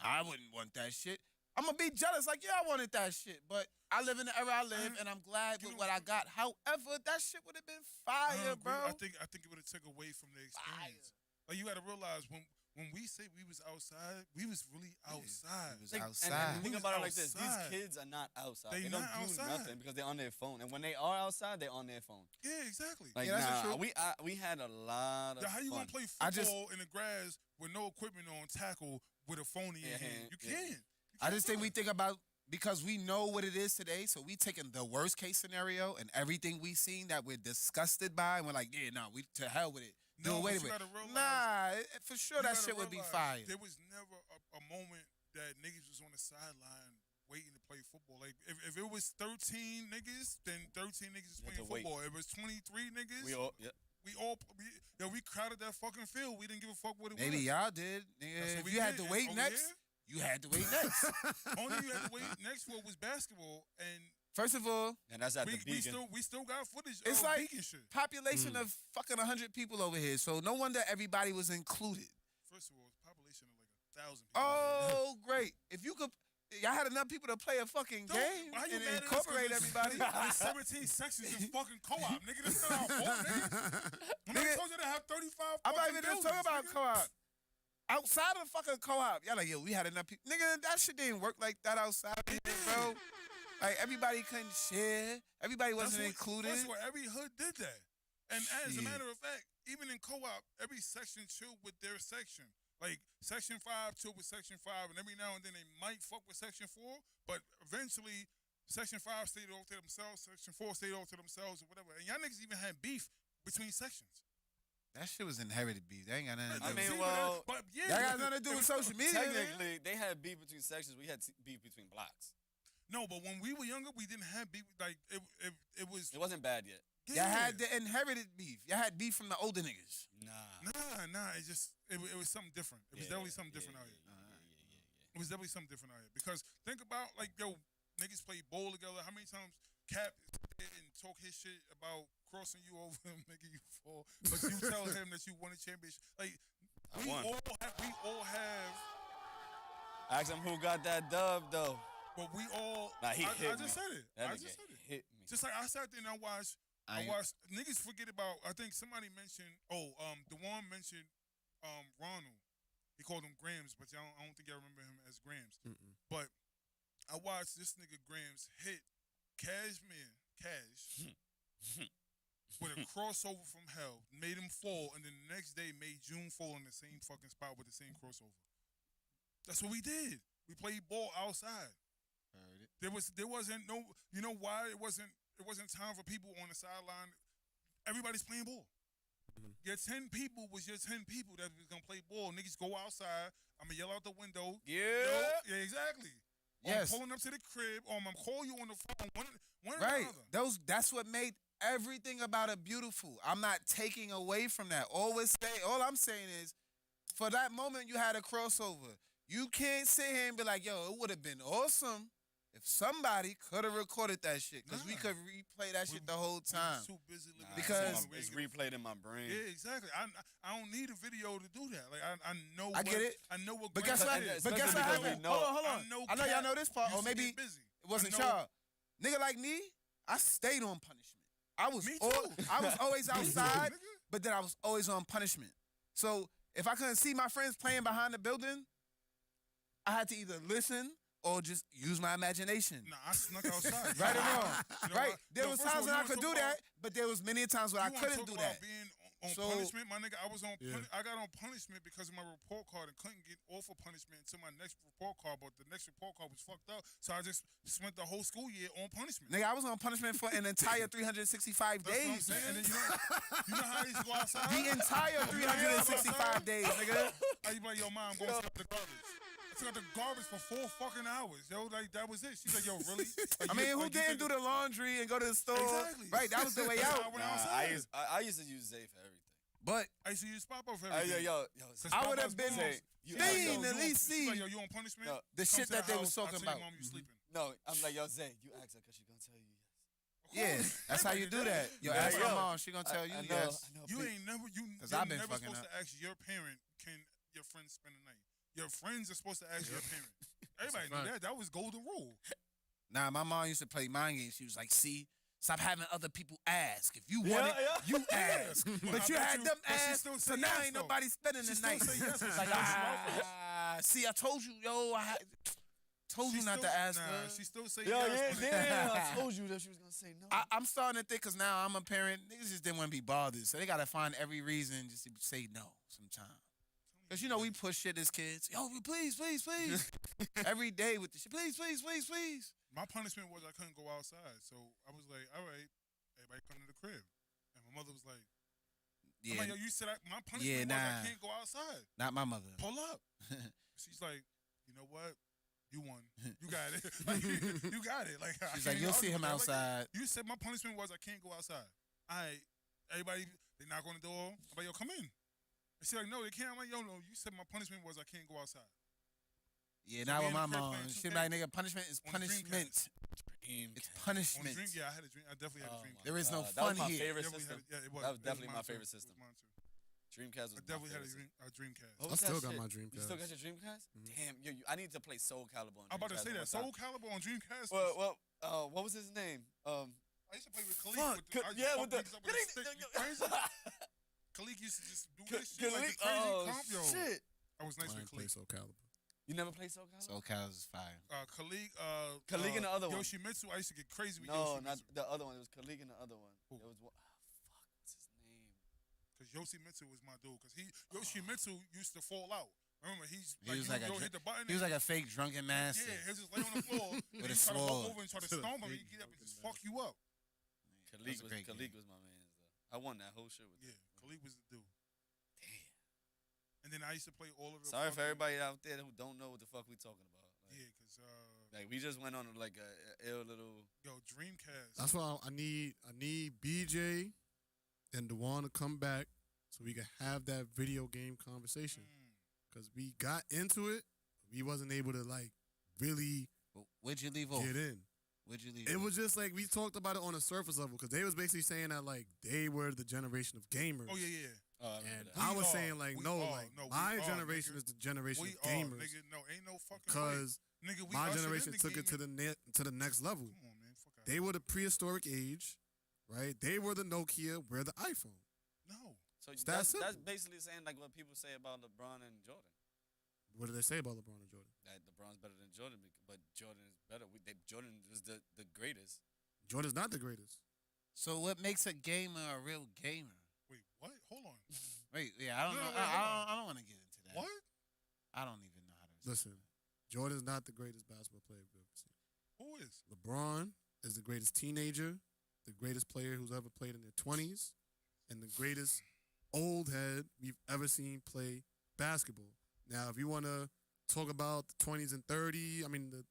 I wouldn't want that shit. I'm going to be jealous. Like, yeah, I wanted that shit. But I live in the era I live, and I'm glad with what I got. However, that shit would have been fire, bro. I think it would have took away from the experience. Like you got to realize when we say we was outside, we was really outside. We was Like, outside. And think We was about it like this: these outside. kids are not outside. They They don't not do outside. nothing because they're on their phone. And when they are outside, they're on their phone. Yeah, exactly. Like, Yeah, that's nah, true. we had a lot of How you fun. gonna play I just- football in the grass with no equipment on, tackle with a phone in your Yeah, hand? You yeah. can't. I just think we think about, because we know what it is today, so we taking the worst case scenario and everything we seen that we're disgusted by, and we're like, yeah, nah, we to hell with it. Do No, away but with you it. gotta realize- Nah, for sure You that gotta shit would be realize fire. There was never a moment that niggas was on the sideline waiting to play football. Like if it was 13 niggas, then 13 niggas is You had playing to wait. football. If it was 23 niggas, We we crowded that fucking field. We didn't give a fuck what it Maybe was. y'all did. That's Nigga, what if we you had did. to wait Over next, here, you had to wait next. only you had to wait next for was basketball, and First of all, and that's at we, the we Beacon. still got footage It's of like Beacon shit. population of fucking 100 people over here, so no wonder everybody was included. First of all, it's a population of like 1,000 people. Oh, great. If you could, y'all had enough people to play a fucking game Why you and mad at us 'cause incorporate there's- everybody. There's 17 sections in fucking co-op, nigga. That's not our fault, nigga. When I Nigga, told you to have 35 I'm not fucking even just buildings, talking about nigga. co-op. Outside of the fucking co-op, y'all like, yo, we had enough people. Nigga, that shit didn't work like that outside, bro. Like, everybody couldn't share. Everybody wasn't included. That's what every hood did that. And as a Shit. matter of fact, even in co-op, every section chilled with their section. Like, Section 5 chilled with Section 5, and every now and then they might fuck with Section 4, but eventually Section 5 stayed off to themselves, Section 4 stayed off to themselves, or whatever. And y'all niggas even had beef between sections. That shit was inherited beef. That ain't got nothing to do I with mean, it. well, but yeah, That got nothing to do with social media. nigga. Technically, they had beef between sections. We had beef between blocks. no, but when we were younger, we didn't have beef. Like, it was. It wasn't bad yet. Y'all had the inherited beef. Y'all had beef from the older niggas. Nah. It was something different. It was definitely something different out here. It was definitely something different out here. Because think about, like, yo, niggas play bowl together. How many times Cap sit and talk his shit about crossing you over and making you fall, but you tell him that you won a championship. Like, I we won. all have, Ask him who got that dub though. but we all. Nah, he I hit just me. said it. That I nigga just said it. hit me. Just like I sat there and I watched niggas forget about. I think somebody mentioned. DeJuan mentioned Ronald. He called him Grams, but I don't think y'all remember him as Grams. Mm-mm. But I watched this nigga Grams hit Cash with a crossover from hell, made him fall, and then the next day made June fall in the same fucking spot with the same crossover. That's what we did. We played ball outside. Heard it. There wasn't no, you know why it wasn't time for people on the sideline. Everybody's playing ball. Your 10 people was your 10 people that was gonna play ball. Niggas go outside. I'm gonna yell out the window. Yeah, exactly. Yes. I'm pulling up to the crib, or I'm gonna call you on the phone. One or Right. the other. That's what made everything about it beautiful. I'm not taking away from that. All I'm saying is, for that moment you had a crossover. You can't sit here and be like, yo, it would have been awesome if somebody could have recorded that shit. Because we Nah. could replay that shit the whole We time. was too busy living in Because- the moment. it's replayed in my brain. Yeah, exactly. I don't need a video to do that. Like I know. I get it. I know what. But guess what? Grams is. But guess what because we happened? know- Hold on. I know y'all Cat know this part, used or to maybe get busy. it wasn't I know- y'all. Nigga like me, I stayed on punishment. I was Me too. I was always outside, nigga. but then I was always on punishment. So if I couldn't see my friends playing behind the building, I had to either listen or just use my imagination. Nah, I snuck outside. Right or wrong? You know Right? what? There Yo, was first of times all, when I you could wanna do talk that, but there was many times where I You wanna couldn't talk do about that. Being on So- punishment, my nigga. I was on. Yeah. I got on punishment because of my report card and couldn't get off of punishment until my next report card. But the next report card was fucked up, so I just spent the whole school year on punishment. Nigga, I was on punishment for an entire 365 That's what I'm days. saying. And man. then you know how I used to go outside. The entire 365 days, nigga. How you be like, yo, mom, I'm going to take out the garbage. I took out the garbage for 4 fucking hours. Yo, like, that was it. She's like, yo, really? Like, I mean, who didn't do the laundry and go to the store? Exactly. Right, that was the way That's how I out. went Nah, outside. I used to use Zay for everything. But I used to use Papa for Yo, everything. yo, 'Cause I would Papa's have been moms- Zay, you She's like, fiend yo, at you least on- she's like, see yo, you on punishment? No, the Come shit to that they was house, I'll talking tell your about. mom you sleeping. no, I'm like, yo, Zay, you ask her because she gonna tell you yes. Of Yeah, course. that's how you Everybody do did that. Yo, Yeah, ask your yo. mom, she gonna tell you I know, yes. I know. You big- ain't never, you're I've been never fucking supposed up. to ask your parent, can your friend spend the night? Your friends are supposed to ask your parent. Everybody knew fact. that. That was golden rule. Nah, my mom used to play mind games. She was like, see, stop having other people ask. If you want Yeah, it, yeah. you ask. But But I you bet had you- them but she ask, still so say now yes, ain't though. nobody spending She the still night. say yes, but It's she like, asked you out see, I told you, yo, told you not to ask Nah, her. she still say Yo, yes. yeah, but it- damn. I told you that she was gonna say no. I'm starting to think, because now I'm a parent, niggas just didn't want to be bothered. So they got to find every reason just to say no sometimes. Because, you know, we push shit as kids. Yo, please, please, please. Every day with the shit. Please, please, please, please. My punishment was I couldn't go outside. So I was like, all right, everybody come to the crib. And my mother was like, I'm like, yo, you said my punishment was nah. I can't go outside. Not my mother. Pull up. She's like, you know what? You won. You got it. Like, you got it. Like, I She's like, can't you'll argue see with him that. Like, outside. you said my punishment was I can't go outside. All right. Everybody, they knock on the door. I'm like, yo, come in. And she's like, no, they can't. I'm like, yo, no, you said my punishment was I can't go outside. Yeah, So not me with and my the crib mom. playing She 2K be like, nigga, punishment is on the punishment. Dreamcast. It's On punishment. drink, yeah, I had a drink. I definitely had a drink. There is no that fun was my here. favorite Yeah, we system. had, yeah, it was. That was It definitely mine my too. favorite It was system. mine too. Dreamcast was I definitely my had favorite a Dreamcast. What I was still that got shit? my You Dreamcast. still got your Dreamcast? Damn, yo, I need to play Soul Calibur on I'm about to Dreamcast say one that. more Soul time. Calibur on Dreamcast. Well, what was his name? I used to play with Khalid. Fuck. With the, I used to Yeah, fuck with the. niggas up with a stick. You crazy? Khalid used to just do this shit like the crazy Oh, comp. Yo, shit. I was nice I with ain't play Khalid. Soul Calibur. You never played Soul Calibur? Soul Calibur is fire. Khalid, Khalid and the other one. Yoshimitsu. I used to get crazy with No, Yoshimitsu. not the other one. It was Khalid and the other one. Who? It was what? Fuck, what's his name? Because Yoshimitsu was my dude. Because Yoshimitsu used to fall out. Remember, He like, was you, like a yo, dr- hit the button. He was like a fake drunken master. Yeah, he'll just lay on the floor and With a he try to walk sword. over and try to stomp him. He get up and just fuck you up. Khalid That's a was great Khalid game. was my man though. I won that whole shit with Yeah, him. Khalid was the dude. Damn. And then I used to play all of the. Sorry for fucking- everybody out there who don't know what the fuck we talking about. Like, Yeah, because like we just went on like a ill little. yo, Dreamcast. That's why I need BJ and Dewan to come back so we can have that video game conversation. Because we got into it, we wasn't able to like really Where'd you leave off? get in. Where'd you leave It off? was just like we talked about it on a surface level because they was basically saying that like they were the generation of gamers. Oh yeah. Oh, I remember And that. I We was are. saying like We no, are. like No, we my are, generation nigga. is the generation We of are, gamers nigga. No, ain't no fucking because way. Nigga, we my ushered in generation the took it to gaming- the next level. Come on, man. Fuck out. They were the prehistoric age, right? They were the Nokia, we're the iPhone. No. So It's that that's simple. basically saying like what people say about LeBron and Jordan. What did they say about LeBron and Jordan? That LeBron's better than Jordan, but Jordan is better. Jordan was the greatest. Jordan's not the greatest. So what makes a gamer a real gamer? Wait, what? Hold on. Wait, yeah, I don't No, know. wait, hold on. I don't want to get into that. What? I don't even know how to Listen, Jordan's not the greatest basketball player we've ever seen. Who is? LeBron is the greatest teenager, the greatest player who's ever played in their 20s, and the greatest old head we've ever seen play basketball. Now, if you want to talk about the 20s and 30s, I mean the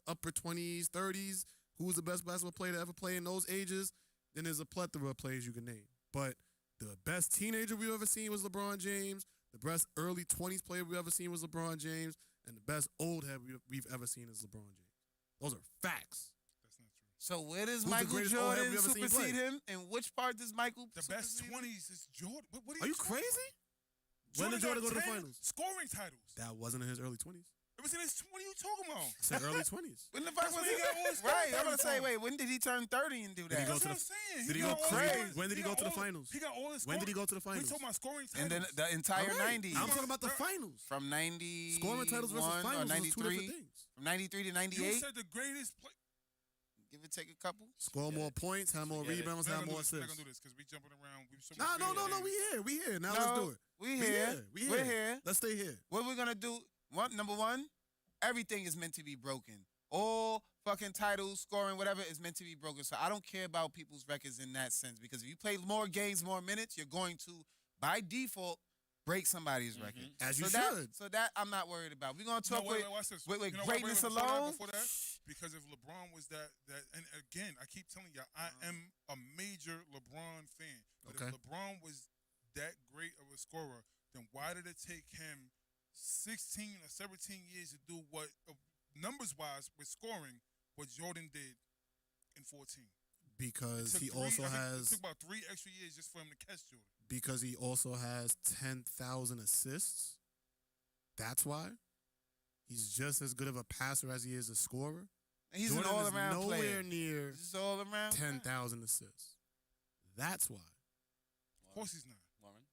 upper 20s, 30s, who's the best basketball player to ever play in those ages, then there's a plethora of players you can name. But the best teenager we've ever seen was LeBron James. The best early 20s player we've ever seen was LeBron James. And the best old head we've ever seen is LeBron James. Those are facts. That's not true. So where does Who's the Michael greatest old head Jordan we ever seen supersede play? him? And which part does Michael The best supersede him? 20s is Jordan. What Are you talking crazy? about? When did Jordan got go to the 10 finals? Scoring titles. That wasn't in his early 20s. It was in his. What are you talking about? I said early 20s. When the fuck That's was when he got all his Right, I'm gonna titles say, from. wait, when did he turn 30 and do Did he that? go That's to what the- I'm saying. did he got go- all when his did he- scoring- when did he go got to the all- finals? He got all his. When did he go to the We finals? talking about scoring titles. And then the entire All right, 90s. I'm talking about the finals. From 90. Scoring titles versus or finals was two 93. different things. From 93 to You 98. said the greatest play. Give it, take a couple. Score more points, have more Forget it. rebounds, We're not have gonna more do this. We're not assists. gonna do this because we jumping around. We so Nah, much no, video no, no, games. we here. Now No, let's do it. We here. We We're here. Let's stay here. What we're gonna do? Number one, everything is meant to be broken. All fucking titles, scoring, whatever is meant to be broken. So I don't care about people's records in that sense because if you play more games, more minutes, you're going to, by default, break somebody's record. As you so that, should. So that I'm not worried about. We're gonna talk No, wait, watch this. with You know what, greatness before that, alone. before that, because if LeBron was that, and again, I keep telling you, I am a major LeBron fan. But Okay. if LeBron was that great of a scorer, then why did it take him 16 or 17 years to do what, numbers-wise, with scoring, what Jordan did in 14? Because It he took three- also I think has It took about 3 extra years just for him to catch Jordan. because he also has 10,000 assists. That's why. He's just as good of a passer as he is a scorer. He's Jordan an is all-around nowhere player. near He's just all around. 10,000 assists. That's why. Of course he's not. Warren.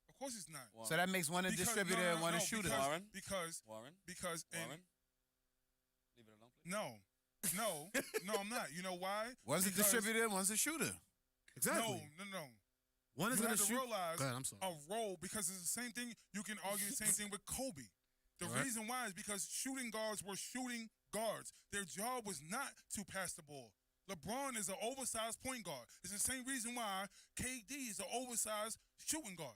Of course he's not. Warren. So that makes one a Because- distributor no, no, and one no, a shooter. because- Warren. Because, Warren. because, and Warren. Leave it alone, please. no, I'm not. You know why? One's a Because- distributor, one's a shooter. Exactly. No. One is You going have to shoot. realize Go ahead, I'm sorry. a role because it's the same thing. You can argue the same thing with Kobe. The All right. reason why is because shooting guards were shooting guards. Their job was not to pass the ball. LeBron is an oversized point guard. It's the same reason why KD is an oversized shooting guard.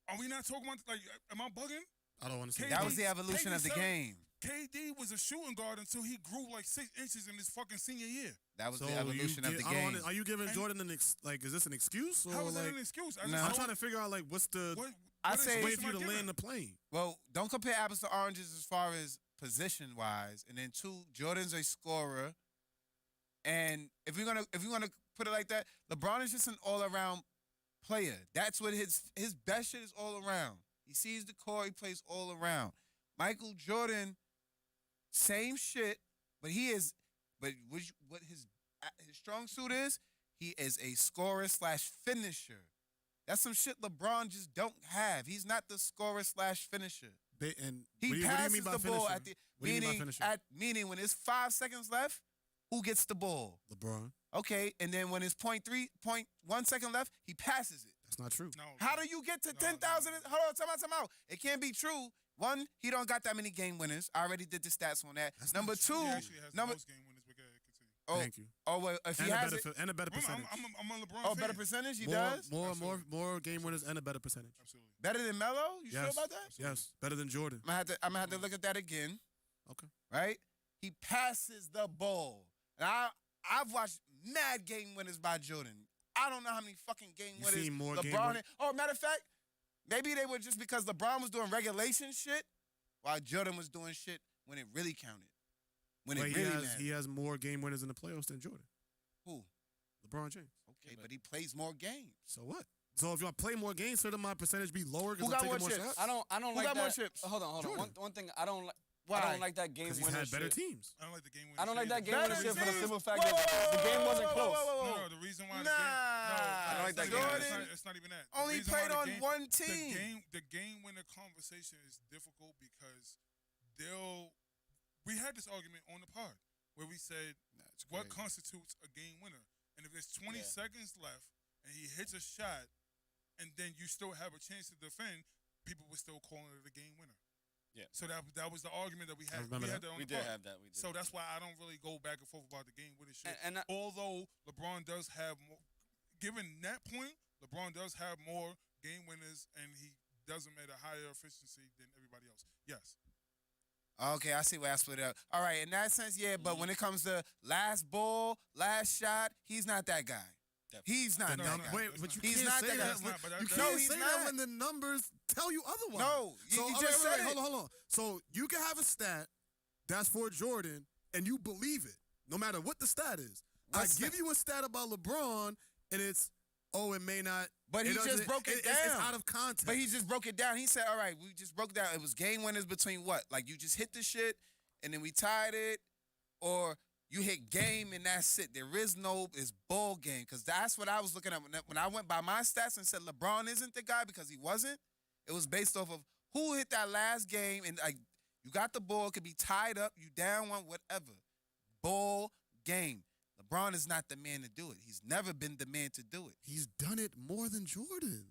Are we not talking about, like, am I bugging? I don't want to say That KD was the evolution of the 87. game. KD was a shooting guard until he grew like 6 inches in his fucking senior year. That was So the evolution of the I don't game. wanna- are you giving And- Jordan is this an excuse? Or How is that like, an excuse? No. I'm trying to figure out, like, what's the I what say- way excuse for you am I to land giving? the plane? Well, don't compare apples to oranges as far as position wise. And then two, Jordan's a scorer. And if we're gonna put it like that, LeBron is just an all around player. That's what his best shit is all around. He sees the court, he plays all around. Michael Jordan, same shit, but what his strong suit is, he is a scorer / finisher. That's some shit LeBron just don't have. He's not the scorer / finisher. And He what do you passes mean by the ball finisher? at the What do you mean by meaning finisher? meaning when it's 5 seconds left, who gets the ball? LeBron. Okay, and then when it's 0.1 second left, he passes it. That's not true. No. How do you get to No, 10,000? no, no. Hold on, time out. It can't be true. One, he don't got that many game winners. I already did the stats on that. That's Number not two, He actually has number the most game winners. But go ahead, continue. oh, Thank you. oh well, if he And a has better it, and a better Remember, percentage. I'm a LeBron oh, fan. better percentage, he more, does. more, Absolutely. more game winners and a better percentage. Absolutely. Better than Melo? You sure Yes. about that? Yes, better than Jordan. I'm gonna have to look at that again. Okay. Right? He passes the ball. And I've watched mad game winners by Jordan. I don't know how many fucking game You winners seen more game LeBron. win- Oh, matter of fact, maybe they were just because LeBron was doing regulation shit while Jordan was doing shit when it really counted. When But it he really has mattered. he has more game winners in the playoffs than Jordan. Who? LeBron James. Okay, but he plays more games. So what? So if y'all play more games, shouldn't my percentage be lower Who because got I'm more taking more chips? shots? I don't Who like got that. more chips? Hold on. Jordan. One thing I don't like. Why? I don't like that game Because he's winner had better shit. teams. I don't like the game winner. I don't like that game Better winner shit for the teams? simple fact that the game wasn't close. No, the reason why the game. No, Nah. I don't like that it's game. not- Jordan It's not even that. The only reason why played the on game- one team. The game winner conversation is difficult because we had this argument on the pod where we said That's what crazy. constitutes a game winner, and if there's 20 Yeah. seconds left and he hits a shot, and then you still have a chance to defend, people were still calling it a game winner. Yeah. So that was the argument that we had. remember We had that. that on We the did pod. have that. We did. So that's why I don't really go back and forth about the game winner shit. And Although LeBron does have more, given that point, LeBron does have more game winners, and he does them at a higher efficiency than everybody else. Yes. Okay, I see where I split it up. All right, in that sense, yeah. But when it comes to last ball, last shot, he's not that guy. Definitely. He's not No, that no, guy. Wait, but you He's can't not say that guy. that. That's not, but You that- can't he's say not. that when the numbers tell you otherwise. No, you all just said it. Hold on. So you can have a stat that's for Jordan, and you believe it, no matter what the stat is. What's I give you a stat about LeBron, and it's, it may not. But he just doesn't- broke it It's down. out of context. But he just broke it down. He said, all right, we just broke it down. It was game winners between what? Like you just hit the shit and then we tied it, or you hit game and that's it. There is no, it's ball game. Because that's what I was looking at. When I went by my stats and said LeBron isn't the guy because he wasn't, it was based off of who hit that last game. And like you got the ball, it could be tied up, you down one, whatever. Ball game. LeBron is not the man to do it. He's never been the man to do it. He's done it more than Jordan.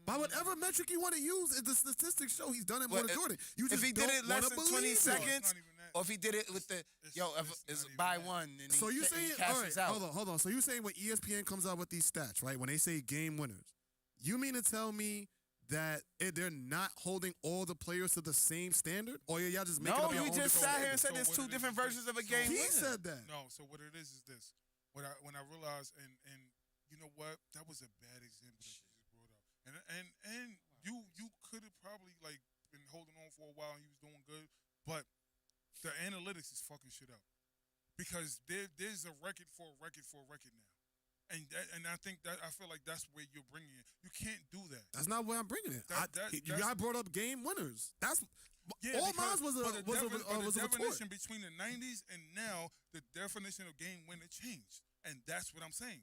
By whatever metric you want to use, the statistics show he's done it more But than if- Jordan. You if just he did don't it less wanna than 20 believe it. seconds, No, it's not even that. or if he did it with the It's it's not even by that. one and So he, you he saying, all cashes right, out. hold on. So you saying when ESPN comes out with these stats, right? When they say game winners, you mean to tell me that they're not holding all the players to the same standard, or y'all just making No, up your you own just different sat here and standards? said So there's what two it is different is versions this. of a So game He winner. said that. No, so what it is this. When I realized and you know what, that was a bad example that you just brought up. And you could have probably like been holding on for a while and you was doing good, but the analytics is fucking shit up. Because there's a record for a record for a record now. And I think that I feel like that's where you're bringing it. You can't do that. That's not where I'm bringing it. That's- I brought up game winners. That's Yeah, all because- mine was but the a retort. definition between the 90s and now, the definition of game winner changed. And that's what I'm saying.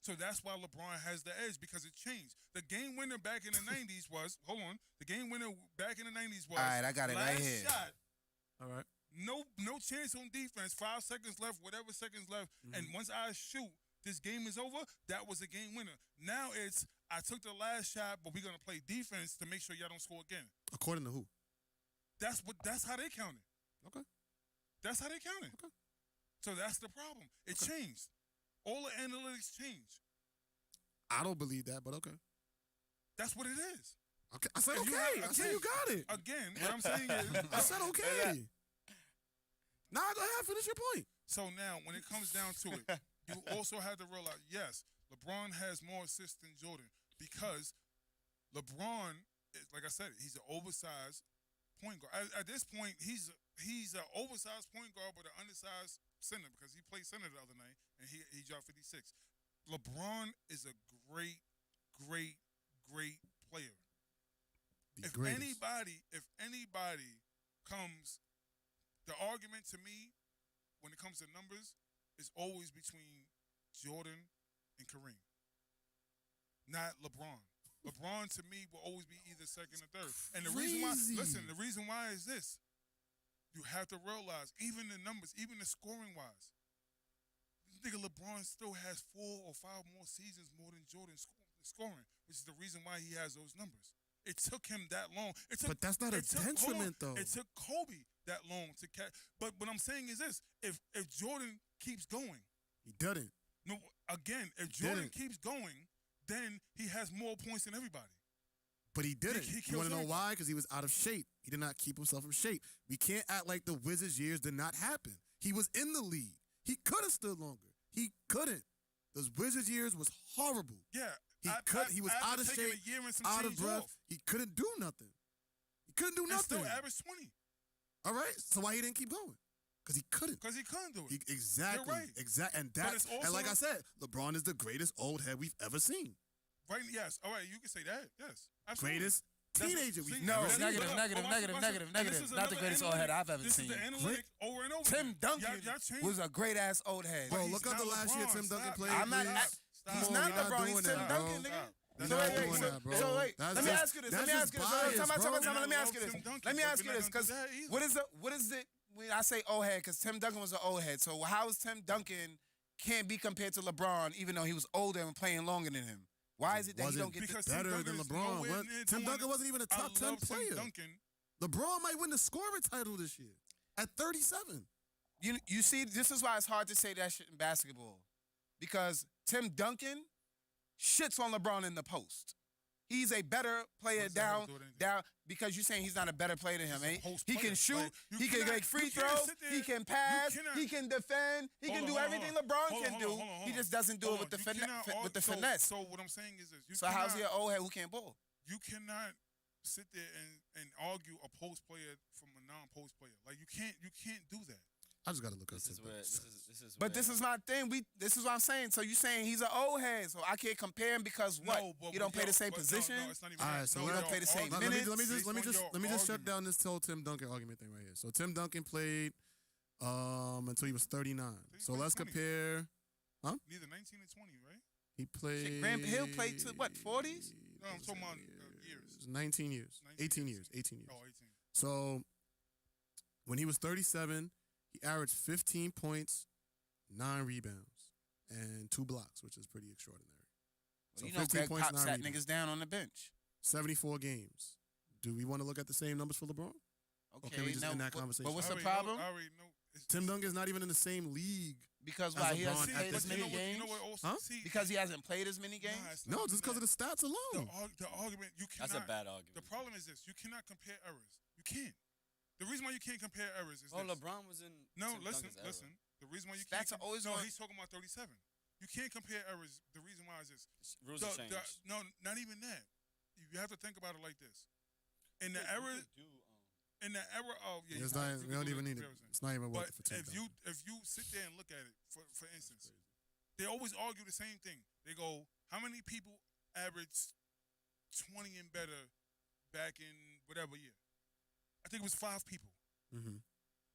So that's why LeBron has the edge, because it changed. The game winner back in the 90s was, hold on, the game winner back in the 90s was, All right, I got it right last here. shot, All right. no chance on defense, 5 seconds left, whatever seconds left, and once I shoot, this game is over, that was a game winner. Now it's, I took the last shot, but we're going to play defense to make sure y'all don't score again. According to who? That's how they counted. Okay. That's how they counted. Okay. So that's the problem. It changed. All the analytics changed. I don't believe that, but okay. That's what it is. Okay. I said If you okay. have- I said you got it. Again, what I'm saying is, I said okay. Now go ahead, finish your point. so now when it comes down to it, you also have to realize, yes, LeBron has more assists than Jordan because LeBron, like I said, he's an oversized point guard. At this point, he's an oversized point guard but an undersized center because he played center the other night and he dropped 56. LeBron is a great player. The If greatest. anybody comes, the argument to me when it comes to numbers is always between Jordan and Kareem, not LeBron. LeBron to me will always be either second or third. And the reason why, Crazy. listen, the reason why is this. You have to realize, even the numbers, even the scoring wise, this nigga LeBron still has 4 or 5 more seasons more than Jordan scoring, which is the reason why he has those numbers. It took him that long. But that's not a it took- hold on. detriment, though. It took Kobe that long to catch. But what I'm saying is this: if Jordan keeps going, He didn't. no, again, if Jordan didn't. keeps going, then he has more points than everybody. But he didn't. he You kills want to know everybody. why? Because he was out of shape. He did not keep himself in shape. We can't act like the Wizards' years did not happen. He was in the league. He could have stood longer. He couldn't. Those Wizards' years was horrible. Yeah, He was out of taking shape, a year and some out of change breath. off, He couldn't do nothing. He couldn't do and nothing. still averaged 20 All right. So why he didn't keep going? Because he couldn't. because he couldn't do it. Exactly. You're right. Exactly. And But that. it's And like also- I said, LeBron is the greatest old head we've ever seen. Right? Yes. All right. You can say that. Yes. Absolutely. Greatest Teenager. See, No, that's- negative, but negative, watch negative, it. negative, And negative. this is Not the another greatest old head I've ever This seen. is the analytics over and over. Tim again. Duncan Y'all changed. was a great ass old head. Bro, He's look up the not last year LeBron. Tim Duncan Stop. played. I'm not. please. Stop. He's Come not on, you're LeBron. He's doing Tim that, Duncan, bro. nigga. You're So not wait, doing wait, that, bro. so wait. That's Let me just- ask you this. that's Let me ask just you this. bias, Time out, bro. time out, time out. Let me And I ask you love this. Tim Duncan, Let me but ask we're you not this, gonna because do that either. what is it when I say old head? Because Tim Duncan was an old head. So how is Tim Duncan can't be compared to LeBron, even though he was older and playing longer than him? Why is it that he Wasn't don't get the Because better Tim Duncan than is LeBron. nowhere What? near Tim doing Duncan it. wasn't even a top 10 love Tim player. Duncan. LeBron might win the scoring title this year at 37. You see, this is why it's hard to say that shit in basketball. Because Tim Duncan shits on LeBron in the post. He's a better player What does that have down, to do with anything? down because you're saying he's not a better player than him. He's a Eh? post He player. can shoot, Like, you he can cannot- make free you can't throws, sit there- he can you pass, cannot- he can defend, he can do everything LeBron can do. He just doesn't do it with the finesse. So what I'm saying is this. So how's he an old head who can't ball? You cannot sit there and argue a post player from a non-post player. Like you can't do that. I just got to look up This is Tim where Duncan. this is. But where, this is my thing. This is what I'm saying. So you saying he's an old head, so I can't compare him because what? No, but you don't play the same but position. No, it's not even All that. right, so No, let- y'all don't play the same argue minutes. Let me based on your just shut argument. down this whole Tim Duncan argument thing right here. So Tim Duncan played until he was 39. he So played let's 20. compare. Neither 19 and 20, right? He played. Graham Hill played to what, 40s? No, I'm talking about years. 19 years. 19 18 years. 18 years. Oh, 18. So when he was 37, he averaged 15 points, 9 rebounds, and 2 blocks, which is pretty extraordinary. So You know, 15 Greg points, Pop 9 sat rebounds. niggas down on the bench. 74 games. Do we want to look at the same numbers for LeBron? Okay, can we just end that but conversation? what's I the already know- problem? I already know. Tim Duncan's not even in the same league. Because As why he LeBron hasn't at played this as many age. games? You know what also, Huh? see, Because he hasn't played as many games. Nah, it's No, not just because even of the stats that. alone. The argument you cannot. that's a bad The argument. problem is this: you cannot compare errors. You can't. The reason why you can't compare errors is Oh, this. LeBron was in. No, Tim listen, Duncan's era. listen. The reason why you Stats can't. are always no, on- he's talking about 37. You can't compare errors. The reason why is this. Rules have changed. No, not even that. You have to think about it like this. In the era, in the era of yeah, It's you not, can we don't do even the need it. comparison. It's not even worth But it for Tim if Duncan. you sit there and look at it, for instance, they always argue the same thing. They go, how many people averaged 20 and better back in whatever year? I think it was 5 people. Mhm.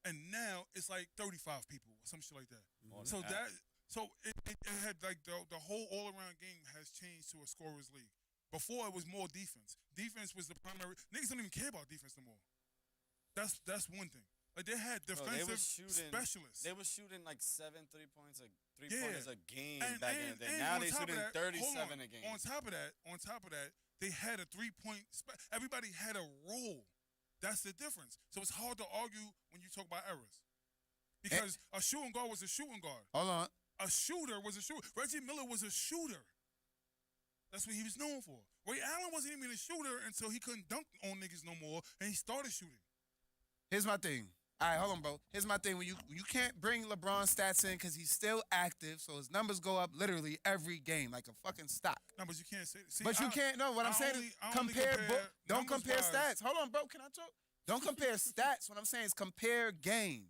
And now it's like 35 people or some shit like that. More So than that half. so it had like the whole all around game has changed to a scorer's league. Before it was more defense. Defense was the primary. Niggas don't even care about defense no more. That's one thing. Like they had Bro, defensive they was shooting. specialists. They was shooting like 7 3-points, like Yeah. pointers a game And- back in the day. and Now on they top of shooting that, 37 hold on. a game. On top of that, they had a 3-point. Everybody had a role. That's the difference. So it's hard to argue when you talk about errors, because a shooting guard was a shooting guard. Hold on. A shooter was a shooter. Reggie Miller was a shooter. That's what he was known for. Ray Allen wasn't even a shooter until he couldn't dunk on niggas no more, and he started shooting. Here's my thing. All right, hold on, bro. Here's my thing. When you can't bring LeBron stats in because he's still active, so his numbers go up literally every game like a fucking stock. No, but you can't say. See, But you can't. No, what I'm saying is compare. Don't compare numbers-wise. stats. Hold on, bro. Can I talk? Don't compare stats. What I'm saying is compare game.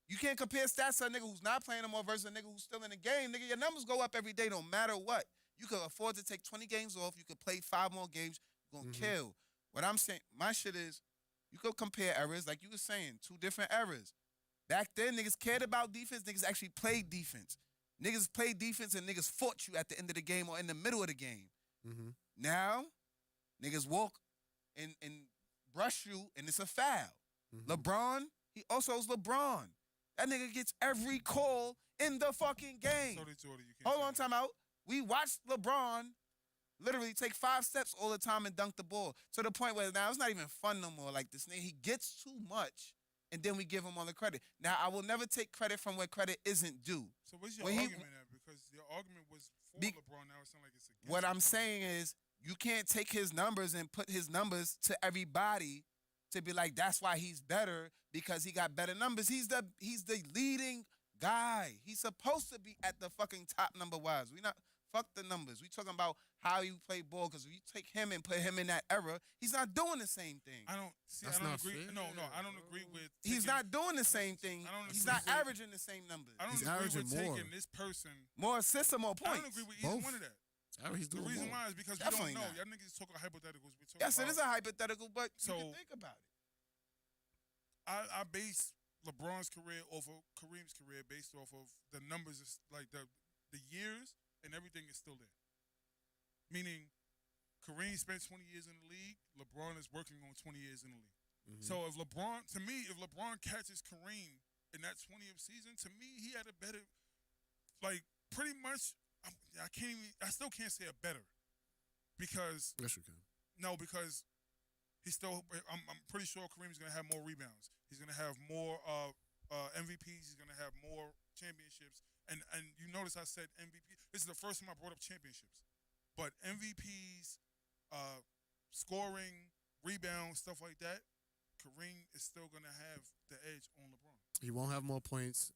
You can't compare stats to a nigga who's not playing no more versus a nigga who's still in the game. Nigga, your numbers go up every day no matter what. You could afford to take 20 games off. You could play 5 more games. You're going to kill. What I'm saying, my shit is, you could compare errors like you were saying, 2 different eras. Back then, niggas cared about defense. Niggas actually played defense. Niggas played defense and niggas fought you at the end of the game or in the middle of the game. Mm-hmm. Now, niggas walk and brush you and it's a foul. Mm-hmm. LeBron, he also is LeBron. That nigga gets every call in the fucking game. So did Jordan. You can't Hold say on, that. time out. We watched LeBron literally take 5 steps all the time and dunk the ball to the point where now it's not even fun no more. Like this nigga, he gets too much, and then we give him all the credit. Now I will never take credit from where credit isn't due. So what's your When he- argument at? Because your argument was for Be- LeBron. Now it sounds like it's against. What I'm LeBron. saying is you can't take his numbers and put his numbers to everybody to be like that's why he's better because he got better numbers. He's the leading guy. He's supposed to be at the fucking top number wise. We not fuck the numbers. We talking about how you play ball because if you take him and put him in that era, he's not doing the same thing. I don't see. That's I don't not agree. fair, No, I don't agree with. He's taking- not doing the same thing. I don't He's agree not with- averaging the same numbers. I don't He's agree with averaging more. taking this person. More assists or more I points. don't agree with either Both. one of that. He's The doing reason more. why is because Definitely we don't know. not. Y'all niggas talking hypotheticals. We talking Yes, it about, is a hypothetical, but you So- can think about it. I base LeBron's career off of Kareem's career based off of the numbers, like the years and everything is still there. Meaning, Kareem spent 20 years in the league. LeBron is working on 20 years in the league. Mhm. So if LeBron catches Kareem in that 20th season, to me, he had a better, like pretty much. I still can't say a better, because Yes, you can. no, because he's still. I'm pretty sure Kareem's gonna have more rebounds. He's gonna have more MVPs. He's gonna have more championships. And you notice I said MVP. This is the first time I brought up championships, but MVPs, scoring, rebounds, stuff like that. Kareem is still gonna have the edge on LeBron. He won't have more points.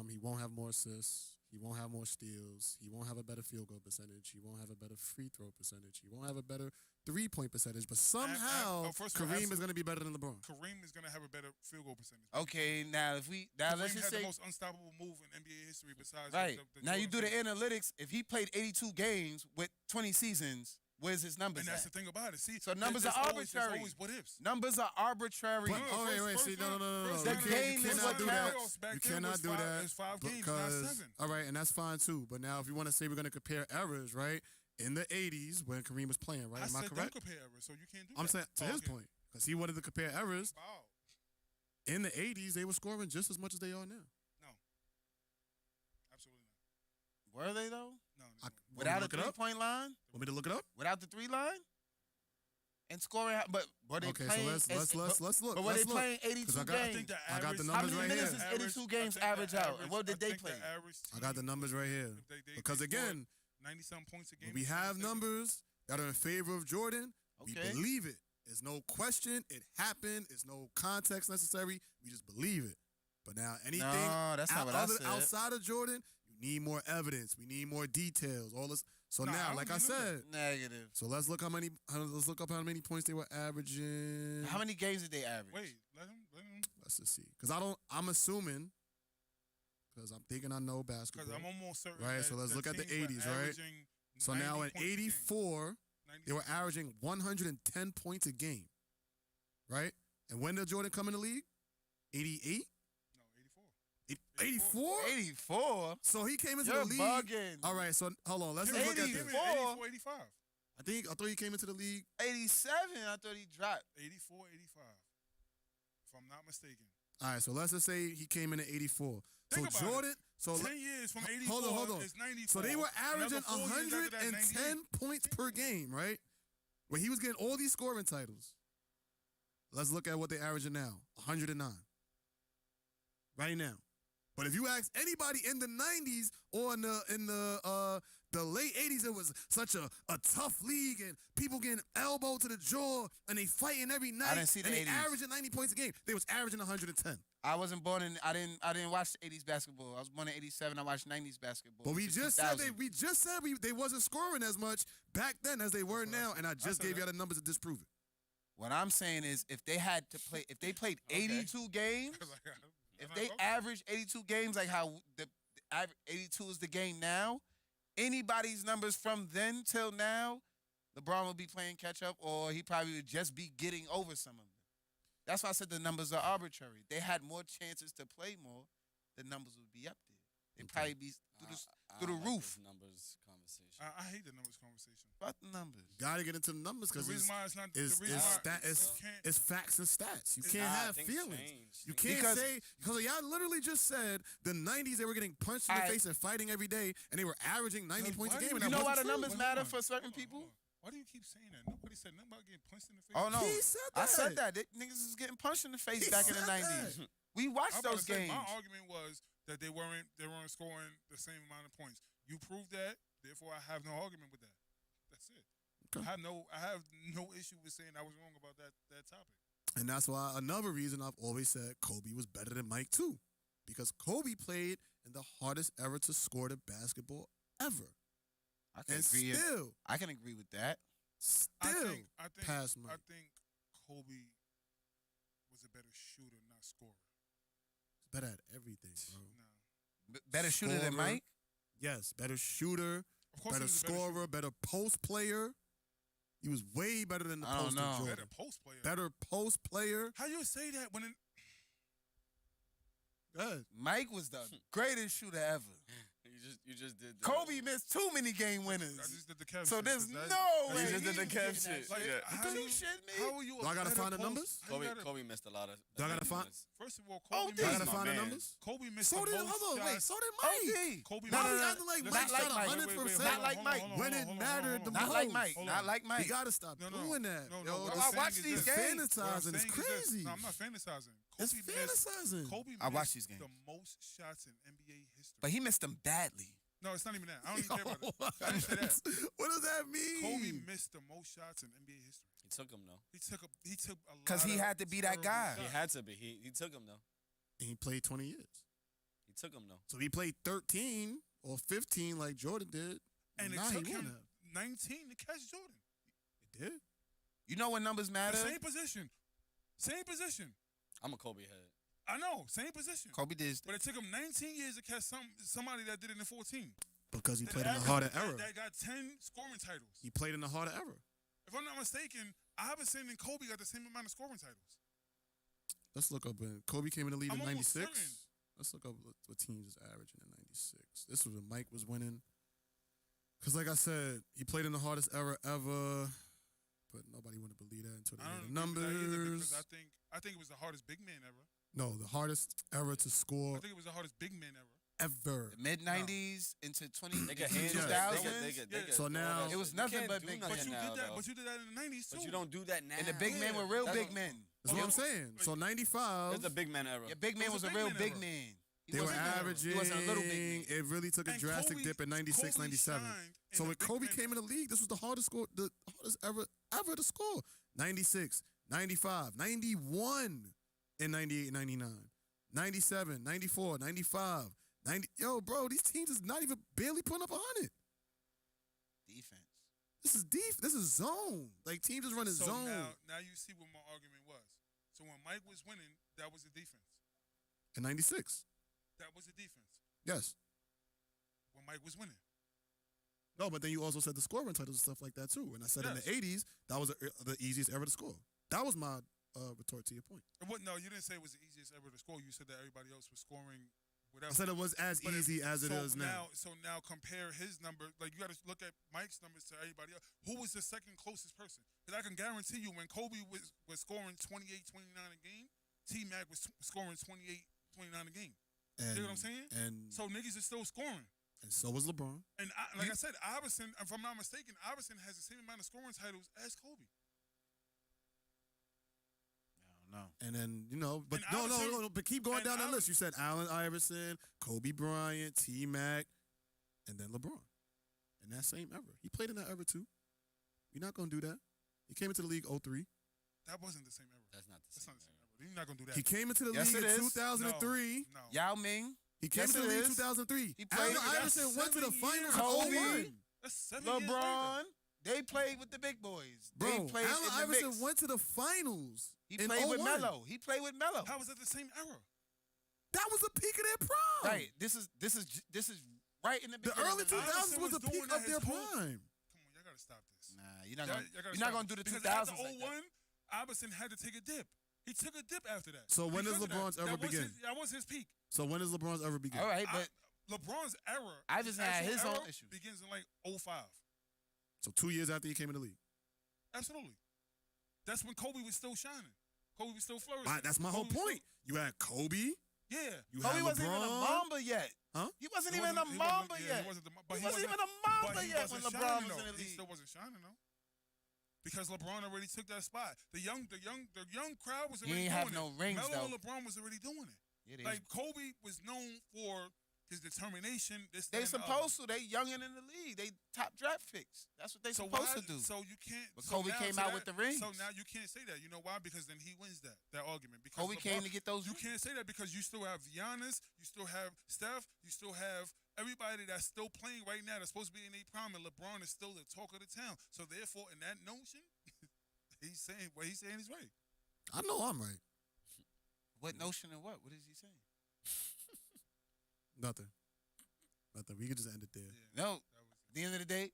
He won't have more assists. He won't have more steals. He won't have a better field goal percentage. He won't have a better free throw percentage. He won't have a better 3-point percentage. But somehow, first of all, Kareem is going to be better than LeBron. Kareem is gonna have a better field goal percentage. Okay, now let's Kareem just had say the most unstoppable move in NBA history besides right. the Now you do Jordan the Field. analytics. If he played 82 games with 20 seasons, where's his numbers And that's at? the thing about it. See, So numbers there's are always, there's arbitrary. always what ifs. Numbers are arbitrary. But, No, wait, first see, no. first The round, game you is cannot what do that. playoffs back You then cannot was do five- that. it was 5 games, not because, 7. all right, and that's fine too. But now, if you want to say we're going to compare eras, right? In the 80s, when Kareem was playing, right? I Am I said correct? don't compare errors, so you can't do I'm that. saying to his point, because he wanted to compare eras. Wow. In the 80s, they were scoring just as much as they are now. No. Absolutely not. Were they though? No. I- no. Without a look it up? 3-point line? Want me to look it up? Without the 3 line? And scoring, but were they Okay, playing? so let's look. But were let's they look. playing 82 'Cause I got- I games? think the I got the average- numbers How many right minutes here. is average- 82 I games think the average out? And what did I they think play? the average I got the numbers right here. Because scored again, 90-something points a game. when we have numbers that are in favor of Jordan, we Okay. believe it. There's no question. It happened. There's no context necessary. We just believe it. But now anything No, that's not what I said. outside of Jordan, you need more evidence. We need more details. All this. So Nah, I now, don't like I need none of said, Negative. so let's look up how many points they were averaging. How many games did they average? Wait, let him. Let's just see. Because I'm assuming. Because I'm thinking I know Because basketball. I'm almost certain. Right, that so let's look at the teams were 80s, right? averaging So 90 now in points a game. '84. They were averaging 110 points a game, right? And when did Jordan come in the league? 88? No, 84. 84? 84? So he came into You're the league. bugging. All right, so hold on. Let's He just was look at in this. 84, 85. I thought he came into the league. 87? I thought he dropped. 84, 85. If I'm not mistaken. All right, so let's just say he came in at 84. Think so about it. Jordan, so 10 years from 84 hold on. is 94. So they were averaging Another 4 years after that, 110 98. points per game, right? When he was getting all these scoring titles. Let's look at what they're averaging now. 109. Right now. But if you ask anybody in the 90s or in the late 80s, it was such a tough league and people getting elbow to the jaw and they fighting every night. didn't see the and they 80s. averaging 90 points a game. They was averaging 110. I wasn't born in. I didn't watch 80s basketball. I was born in 87. I watched 90s basketball. But we which is just said 2000. they wasn't scoring as much back then as they were now, and I just said gave you that. the numbers to disprove it. What I'm saying is, if they played 82 games, if they averaged 82 games, like how the 82 is the game now, anybody's numbers from then till now, LeBron will be playing catch up, or he probably would just be getting over some of them. That's why I said the numbers are arbitrary. They had more chances to play more, the numbers would be up there. They'd probably be through the I roof. Like this numbers conversation. I hate the numbers conversation. About the numbers. Gotta get into the numbers The because reason it's, why it's not. it's, the reason it's, why stat, it's, you can't- it's facts and stats. You It's can't Nah, have things feelings. change. You Things can't Because- say because y'all literally just said the 90s they were getting punched in the Aight. face and fighting every day, and they were averaging 90 Like, points a why do game. And you that know why wasn't the true. numbers matter for certain people? Why do you keep saying that? Nobody said nothing about getting punched in the face. Oh no, He said I that. said that. They, niggas was getting punched in the face He back in the said 90s. that. We I'm watched about those to say, games. my argument was that they weren't scoring the same amount of points. You proved that, therefore I have no argument with that. That's it. Okay. I have no issue with saying I was wrong about that topic. And that's why another reason I've always said Kobe was better than Mike too, because Kobe played in the hardest era to score the basketball ever, I can and agree. still I can agree with that. I think past Mike. I think Kobe was a better shooter, not scorer. Better at everything, bro. No. Better shooter than Scorer. Mike. Yes, better shooter, Of course, better he was a better scorer, better post player. He was way better than the I don't post know. of shooter. Jordan. Better post player. Better post player. How you say that when? Good. Mike was the greatest shooter ever. You just did. Kobe missed too many game I winners. just did the Kev So shit, there's 'cause that- no way. You just did the he Kev was getting shit. that Like, Yeah. how You you shitting me? How are you? Do I gotta better find the post- numbers? how you gotta- Kobe missed a lot of. Do I gotta big find- ones. First of all, Oh, Kobe dude. I missed, gotta my find the man. numbers. Kobe missed So the did most hold on, wait. shots. So did Mike. OD. Kobe Now missed- we acting like Listen, Mike not like shot Mike. 100%. Not like Mike. When it mattered the Not most. like Mike. Hold Not on. like You Mike. gotta stop No, doing that. No, Yo, no. this what I'm I watch saying these is games. this. What I'm fantasizing is saying this. crazy. No, I'm not fantasizing. It's Kobe missed. fantasizing. Kobe I watch missed these games. the most shots in NBA history. But he missed them badly. No, it's not even that. I don't even care about it. I didn't say that. What does that mean? Kobe missed the most shots in NBA history. He took him though. He took a lot. Because he had to be that terrible guy. He shots. had to be. He took him though. And he played 20 years. He took him though. So he played 13 or 15 like Jordan did. And nah, it took he won him that. 19 to catch Jordan. It did. You know when numbers The matter? same position. Same position. I'm a Kobe head. I know. Same position. Kobe did. But it took him 19 years to catch somebody that did it in 14. Because he That played in the average- harder that- era. That got 10 scoring titles. He played in the harder era. If I'm not mistaken, Iverson and Kobe got the same amount of scoring titles. Let's look up when Kobe came in the league I'm in almost 96. certain. Let's look up what teams is averaging in 96. This was when Mike was winning. Because like I said, he played in the hardest era ever. But nobody wanted to believe that until they I heard don't the agree with that either numbers. because I think it was the hardest big man ever. No, the hardest era to I score think it was the hardest big man ever. ever. The mid 90s into 20 They could into handle it. 2000s. So now- it It was nothing but big- But you did that. But you did that in the 90s too. But you don't do that now. And the big men Yeah. were real That's big what- men. That's what I'm saying. So 95, It's a big man era. Yeah, big man It was was a a real big big man man. He they were wasn't a- averaging. He wasn't a little big man. It really took a And drastic Kobe- dip in 96, Kobe 97. shined in So the when big Kobe men- came in the league, this was the hardest score, the hardest ever to score. 96, 95, 91 in 98, 99, 97, 94, 95, 90. Yo, bro, these teams is not even barely putting up 100. Defense. This is deep. This is zone. Like teams is running So zone. now you see what my argument was. So when Mike was winning, that was the defense. In 96, That was the defense. yes. When Mike was winning. No, but then you also said the scoring titles and stuff like that too. And I said in Yes. the 80s, that was the easiest ever to score. That was my retort to your point. No, you didn't say it was the easiest ever to score. You said that everybody else was scoring whatever. I said it was as But easy as it is now. So now compare his number. Like you got to look at Mike's numbers to everybody else. Who was the second closest person? Because I can guarantee you, when Kobe was scoring 28, 29 a game, T-Mac was scoring 28, 29 a game. And, You know what I'm saying? And So niggas are still scoring. and so was LeBron. And I said, Iverson, if I'm not mistaken, Iverson has the same amount of scoring titles as Kobe. I don't know. And then, but And Iverson- no, but keep going and down that Iverson- list. You said Allen Iverson, Kobe Bryant, T-Mac, and then LeBron. In that same era. He played in that era too. You're not going to do that. He came into the league 03. That wasn't the same era. That's not the That's same. not the same era. You're not gonna do that. He came into the Yes, league it in is. 2003. No. Yao Ming. He came Yes, into the it league is. 2003. He played- Allen That's Iverson went to the 7 finals years. in Kobe. 01. That's 7 years later. LeBron. They played with the big boys. Bro, They played Allen in the Iverson mix. went to the finals. He in played with 01. Melo. He played with Melo. How was that the same era? That was the peak of their prime. Right. This is right in the The beginning. early of the- 2000s Iverson was the was doing peak that of their his whole- prime. Come on, y'all gotta stop this. Nah, you're not Y'all- gonna y'all gotta you're not stop gonna do the because 2000s after like that. 01, Iverson had to take a dip. He took a dip after that. So when does Because of that. LeBron's ever That was begin? his- That was his peak. So when does LeBron's ever begin? All right, but LeBron's era. Iverson had actual his own era issues. Begins in like 05. So 2 years after he came in the league. Absolutely. That's when Kobe was still shining. Kobe was still flourishing. That's my whole Kobe was point. You had Kobe. Yeah. You Kobe had wasn't even a LeBron. Mamba yet. Huh? He wasn't He even a wasn't- he Mamba wasn't- yeah, yet. He wasn't, He wasn't even a Mamba but he yet when wasn't LeBron shining, was in though. the He league. still wasn't shining though. Because LeBron already took that spot. The young crowd was He already ain't doing have it. no rings, Melo and though. LeBron was already doing it. Yeah, they, Like Kobe was known for his determination. This, they that, and the supposed to. They youngin' in the league. They top draft picks. That's what they so supposed why, to do. So you can't. But so Kobe now came to out that- with the rings. So now you can't say that. You know why? Because then he wins that argument. Because Kobe came to get those You rings. can't say that because you still have Giannis, you still have Steph, you still have everybody that's still playing right now that's supposed to be in a prime, and LeBron is still the talk of the town. So therefore, in that notion, he's saying what he's saying is right. I know I'm right. What notion of what? What is he saying? Nothing. We could just end it there. Yeah, No. that was At the end of the day,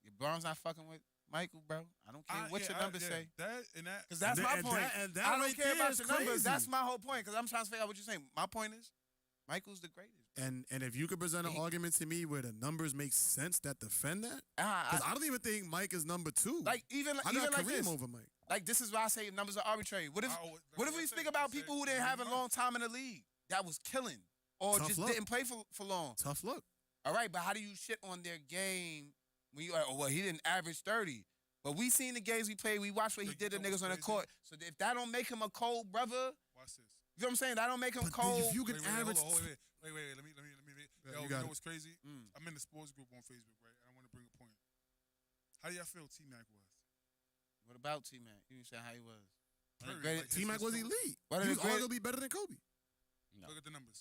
LeBron's not fucking with Michael, bro. I don't care what your numbers say. That and that. Because that's And my that- point. and that I don't right care there about is your numbers. crazy. That's my whole point. Because I'm trying to figure out what you're saying. My point is, Michael's the greatest. And if you could present an argument to me where the numbers make sense that defend that, because I don't even think Mike is number 2. Like even I got like Kareem this. over Mike. Like this is why I say numbers are arbitrary. What if we I speak said, about I said, people who didn't have a long time in the league that was killing or Tough just luck. didn't play for long? Tough luck. All right, but how do you shit on their game when you like, oh well, he didn't average 30. But we seen the games we played, we watched what he Look, did to you know niggas on the what's court. So if that don't make him a cold brother, Watch this. you know what I'm saying? That don't make him But cold. if you can Wait, average, hold on, wait. Let me. Yeah, Yo, you you got know it. what's crazy? Mm. I'm in the sports group on Facebook, right? And I want to bring a point. How do y'all feel T-Mac was? What about T-Mac? You didn't say how he was. One of the Period. greatest- Like his T-Mac was historic- elite. One of He the was great- arguably better than Kobe. No. Look at the numbers.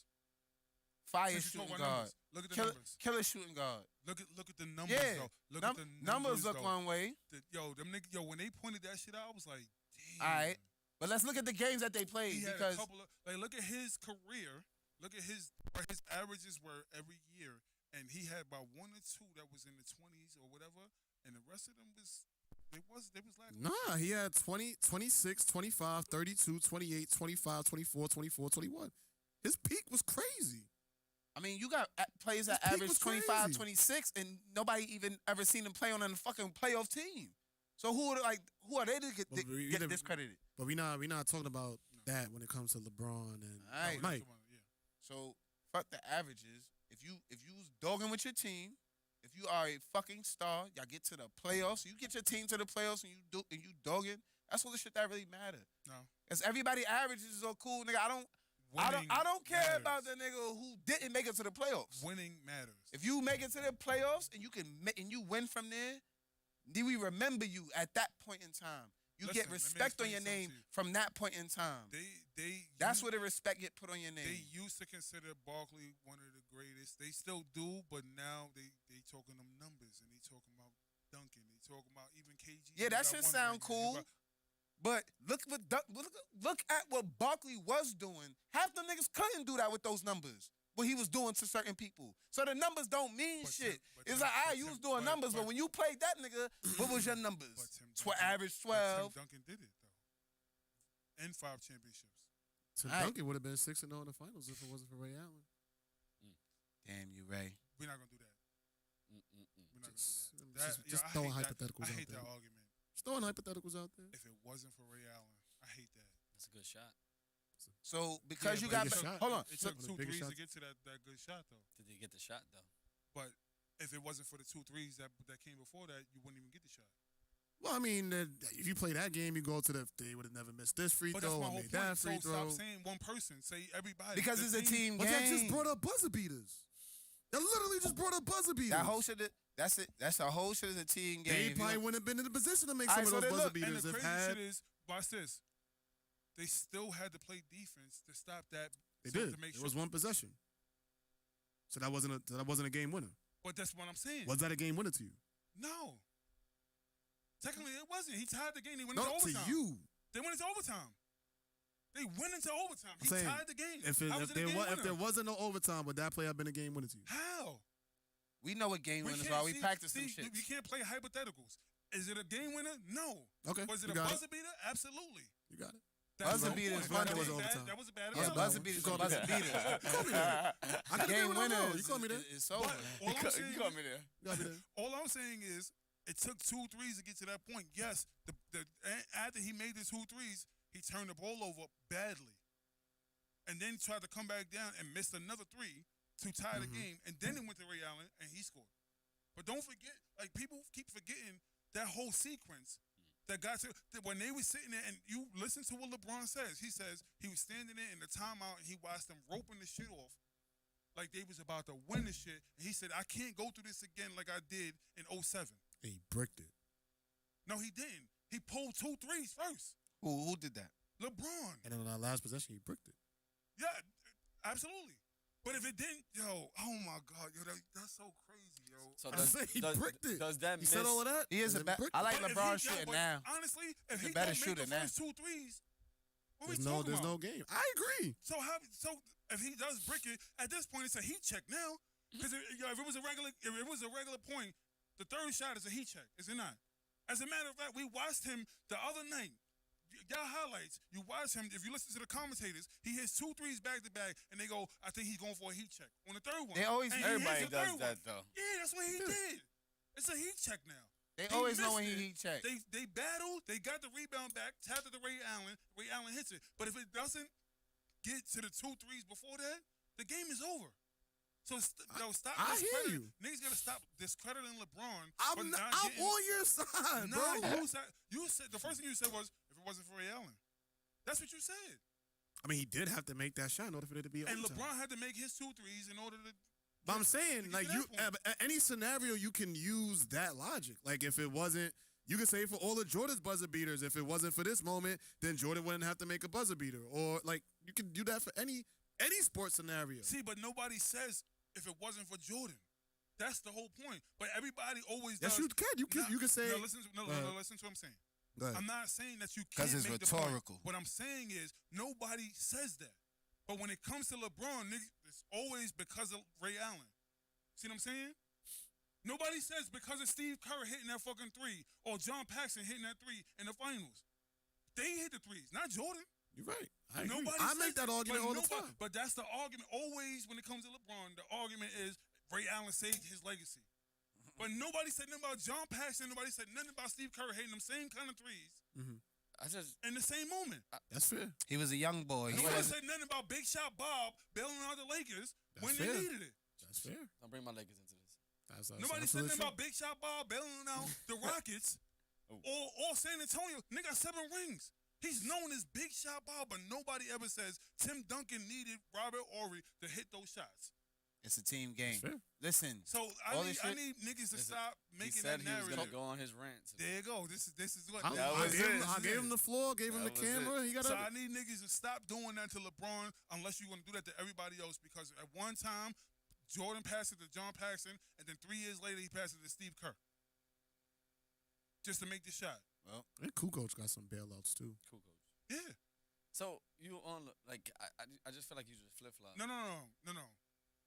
Fire Since you shooting talk about guard. numbers, look at the Killer, numbers. killer shooting guard. Look at the numbers Yeah. though. Look at the Numbers look though. one way. Them niggas, when they pointed that shit out, I was like, damn. All right. But let's look at the games that they played He had because a couple of look at his career. Look at where his averages were every year, and he had about 1 or 2 that was in the 20s or whatever, and the rest of them was lacking. Nah, he had 20, 26, 25, 32, 28, 25, 24, 24, 21. His peak was crazy. I mean, you got players that His peak average was 25, crazy. 26, and nobody even ever seen them play on a fucking playoff team. So who are they to get, But we get never- discredited? But we not talking about that when it comes to LeBron and All right. Mike. Yeah. So fuck the averages. If you was dogging with your team, if you are a fucking star, y'all get to the playoffs. You get your team to the playoffs and you dogging. That's all the shit that really matter. No. Cause everybody averages is all cool, nigga. Winning I don't care matters. about the nigga who didn't make it to the playoffs. Winning matters. If you make it to the playoffs and you win from there, then we remember you at that point in time. You Listen, get let me respect on explain your something name to you. from that point in time. That's where the respect get put on your name. They used to consider Barkley one of the greatest. They still do, but now they talking them numbers and they talking about Duncan. They talking about even KG. Yeah, that shit sound cool. But look at what Barkley was doing. Half the niggas couldn't do that with those numbers. What he was doing to certain people. So the numbers don't mean But shit. Tim- but It's Tim- like, but you Tim- was doing but- numbers, but but- when you played that nigga, what was your numbers? But Tim Duncan, Average but 12. Tim Duncan did it though, and 5 championships. Tim All right. Duncan would have been 6-0 in the finals if it wasn't for Ray Allen. Damn you, Ray. We're not gonna do that. Mm-mm-mm. We're not Just- gonna do that. just I throwing hate that. hypotheticals I out hate there. that argument. Just throwing hypotheticals out there. If it wasn't for Ray Allen, I hate that. That's a good shot. So because Yeah, you but got biggest shot. hold on. It So, took the 2 biggest threes to shots. get to that good shot though. Did they get the shot though? But if it wasn't for the 2 threes that came before that, you wouldn't even get the shot. Well, I mean, if you play that game, you go to they would have never missed this free But that's throw my or whole made point. that free So throw. stop saying one person. Say everybody. because The it's a team But game. that just brought up buzzer beaters. That literally just brought up buzzer beaters. That whole shit. That's it. That's the whole shit is a team game. They If you probably want- wouldn't have been in the position to make All some right, of so those then buzzer look, And beaters the if crazy had. shit is, watch this. They still had to play defense to stop that. They so did. To make It sure. was one possession. So that wasn't a game winner. But that's what I'm saying. Was that a game winner to you? No. Technically, it wasn't. He tied the game. They went No, into to overtime. you. They went into overtime. They went into overtime. He I'm saying, tied the game. If How was it a game if winner? there wasn't no overtime, would that play have been a game winner to you? How? we know what game winners can't are. We see- practice some see, shit. You can't play hypotheticals. Is it a game winner? No. Okay, Was it you a got buzzer beater? Absolutely. You got it. That's Buzzer the whole beater point. is one That thing. was It was bad. overtime. That was a bad Yeah, Yeah, buzzer. buzzer You beaters. called me Buzzer that. beaters. I can Game do what I know. winners. You call me that. It's over. But all I'm saying, You got me there. You got me there. all I'm saying is, it took 2 threes to get to that point. Yes, after he made the 2 threes, he turned the ball over badly, and then tried to come back down and missed another 3 to tie the game, and then it went to Ray Allen and he scored. But don't forget, like people keep forgetting that whole sequence that got to that when they were sitting there, and you listen to what LeBron says. He says he was standing there in the timeout and he watched them roping the shit off like they was about to win the shit. And he said, I can't go through this again like I did in 07. And he bricked it. No, he didn't. He pulled 2 threes first. Who did that? LeBron. And then on our last possession, he bricked it. Yeah, absolutely. But if it didn't, yo, oh my God, yo, that's so crazy, yo. So I said he bricked it. Does that He said all of that. He is and a then bad. bricked I it. like But if LeBron he- shooting but now. Honestly, if He's a he better don't make shooter the now. first 2 threes, what we There's talking no about? game. I agree. So if he does brick it, at this point it's a heat check now. Because if it was a regular point, the third shot is a heat check, is it not? As a matter of fact, we watched him the other night. Y'all highlights. You watch him. If you listen to the commentators, he hits 2 threes back to back, and they go, "I think he's going for a heat check on the third one." They always- And he Everybody hits the does third that, one. though. Yeah, that's what he did. It's a heat check now. They He always know missed when he it. heat check. They battled. They got the rebound back. Tapped it to Ray Allen. Ray Allen hits it. But if it doesn't get to the 2 threes before that, the game is over. So stop. I hear discrediting- you. Niggas gotta stop discrediting LeBron. I'm for not, not I'm getting- on your side, Nah, bro. you said the first thing you said was if it wasn't for Ray Allen. That's what you said. I mean, he did have to make that shot in order for it to be And overtime. LeBron had to make his 2 threes in order to. But I'm to saying, get like, to you that point. any scenario you can use that logic. Like, if it wasn't, you could say for all of Jordan's buzzer beaters, if it wasn't for this moment, then Jordan wouldn't have to make a buzzer beater. Or like, you can do that for any sports scenario. See, but nobody says if it wasn't for Jordan. That's the whole point. But everybody always Yes, does. you can. You can say. No, listen to what I'm saying. Go ahead. I'm not saying that you 'Cause can't it's make rhetorical. the point. What I'm saying is nobody says that. But when it comes to LeBron, nigga, it's always because of Ray Allen. See what I'm saying? Nobody says because of Steve Kerr hitting that fucking 3 or John Paxson hitting that 3 in the finals. They hit the 3s, not Jordan. You're right. I agree. Nobody I says make that argument but all the time. But that's the argument. Always when it comes to LeBron, the argument is Ray Allen saved his legacy. But nobody said nothing about John Paxson. Nobody said nothing about Steve Kerr hitting them same kind of 3s I just in the same moment. That's fair. He was a young boy. He Nobody wasn't. said nothing about Big Shot Bob bailing out the Lakers when fair. they needed it. That's fair. don't bring my Lakers into this. That's Nobody said absolutely nothing true. about Big Shot Bob bailing out the Rockets Oh. or San Antonio. Nigga got 7 rings. He's known as Big Shot Bob, but nobody ever says Tim Duncan needed Robert Horry to hit those shots. It's a team game. Fair. Listen. So All I this need niggas to Listen, stop He making said that he was narrative. gonna go on his rant. There you go. This is what. I, That I was gave him, it. I gave him the floor, gave him That the was camera. He got So up. I need niggas to stop doing that to LeBron unless you're gonna do that to everybody else. Because at one time, Jordan passed it to John Paxson, and then 3 years later he passed it to Steve Kerr. Just to make the shot. Well, And Kukoc got some bailouts too. Cool coach. Yeah. So you on like I just feel like you just flip flop. No.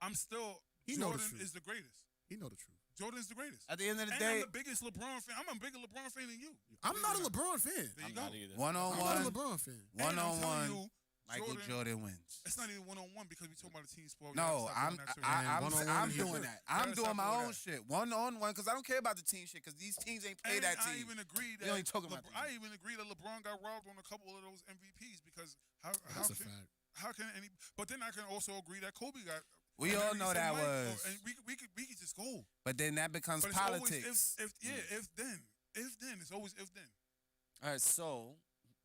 I'm still. He know the Jordan truth. is the greatest. He know the truth. Jordan is the greatest. at the end of the And day, I'm the biggest LeBron fan. I'm a bigger LeBron fan than you. I'm not a LeBron fan. There you I'm go. not either. one on I'm not a one, LeBron fan. And I'm telling 1-on-1, you, Michael Jordan wins. It's not even 1-on-1 because we talking about a team sport. We No, gotta stop doing that shit. And one-on-one, I'm he doing good. that. Gotta I'm stop doing my doing own that. shit. 1-on-1, because I don't care about the team shit, because these teams ain't play And that I team. even agree that We only talking about I the- even agree that LeBron got robbed on a couple of those MVPs because That's a fact. how can any? But then I can also agree that Kobe got. We and all then know said that Mike, was. and we could just go. But then that becomes But it's politics. always if then it's always if then. All right, so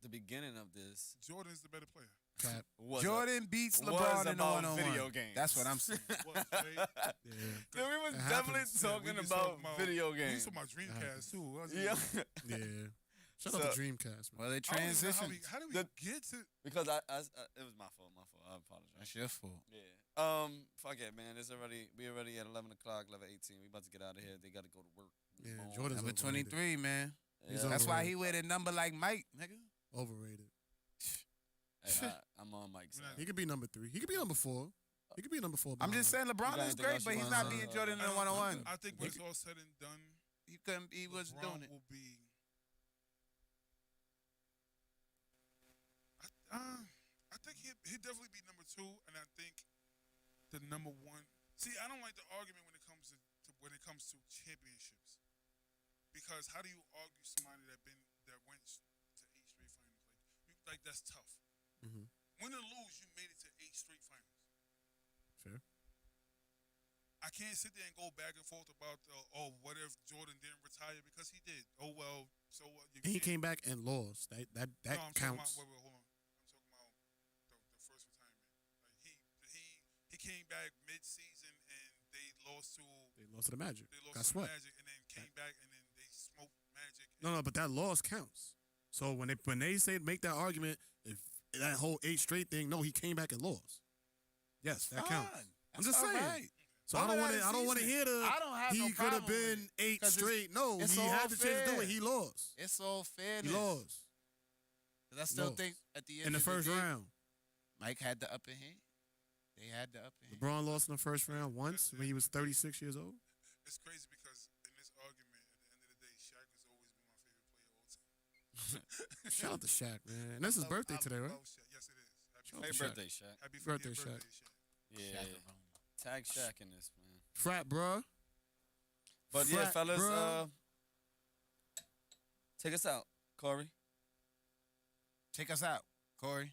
the beginning of this Jordan's the better player. Cap. was Jordan beats was LeBron in the about 1-on-1. video games. That's what I'm saying. What, Jay? Yeah. Yeah, we was It definitely happens. talking We was about talking about- video We games. talking about Dreamcast too. wasn't Yeah, we? Yeah. Shout out So- to Dreamcast, man. Well, they I don't even know transitioned. how do we The- get to? because I it was my fault. I apologize. That's your fault. Yeah. Fuck it, man. We already at 11 o'clock, 11:18. We about to get out of here. They got to go to work. Yeah, tomorrow. Jordan's Number overrated. 23, man. He's Yeah. That's why overrated. he wear the number like Mike, nigga. Overrated. Hey, I'm on Mike's We're not- side. He could be number 3. He could be number 4. He could be number 4. I'm just saying LeBron got is anything great, else but you he's wanna not say? being Jordan in I the don't- 1-on-1. I think when it's all said and done, He wasn't LeBron doing it. will be. I think he'd definitely be number 2, and I think the number 1. See, I don't like the argument when it comes to championships, because how do you argue somebody that went to 8 straight finals? Like that's tough. Mhm. Win or lose, you made it to 8 straight finals. Fair. I can't sit there and go back and forth about what if Jordan didn't retire, because he did. Oh well, so what? You And he can't- came back and lost. That No, I'm talking counts. about, wait, hold on. I'm talking about the first retirement. Like he came back mid-season and they lost to They lost to the Magic. they lost Got to swept. Magic, and then came back and then they smoked Magic. No, but that loss counts. So when they say make that argument, if that whole 8 straight thing, no, he came back and lost. Yes, that counts. Fine. I'm That's just all saying. right. So All I don't of want that to. is I don't want to seasoning. hear the. I don't have no He could have problem with been it, 8 'cause it's- straight. No, it's he all had the chance to do fair. it. He lost. It's all fairness. He lost 'Cause I still Lost. think at the end in the of first the day, round. Mike had the upper hand. They had the upper hand. LeBron lost in the first round once when he was 36 years old. It's crazy because in this argument, at the end of the day, Shaq has always been my favorite player of all time. Shout out to Shaq, man. And that's his birthday today, right? Love Shaq. Yes, it is. Shout out Happy to Shaq. birthday, Shaq. Happy Birthday, 50th Shaq. Shaq. Yeah. Tag Shaq in this, man. Frat, bruh. But yeah, Frat, fellas, bruh. take us out, Corey. Take us out, Corey.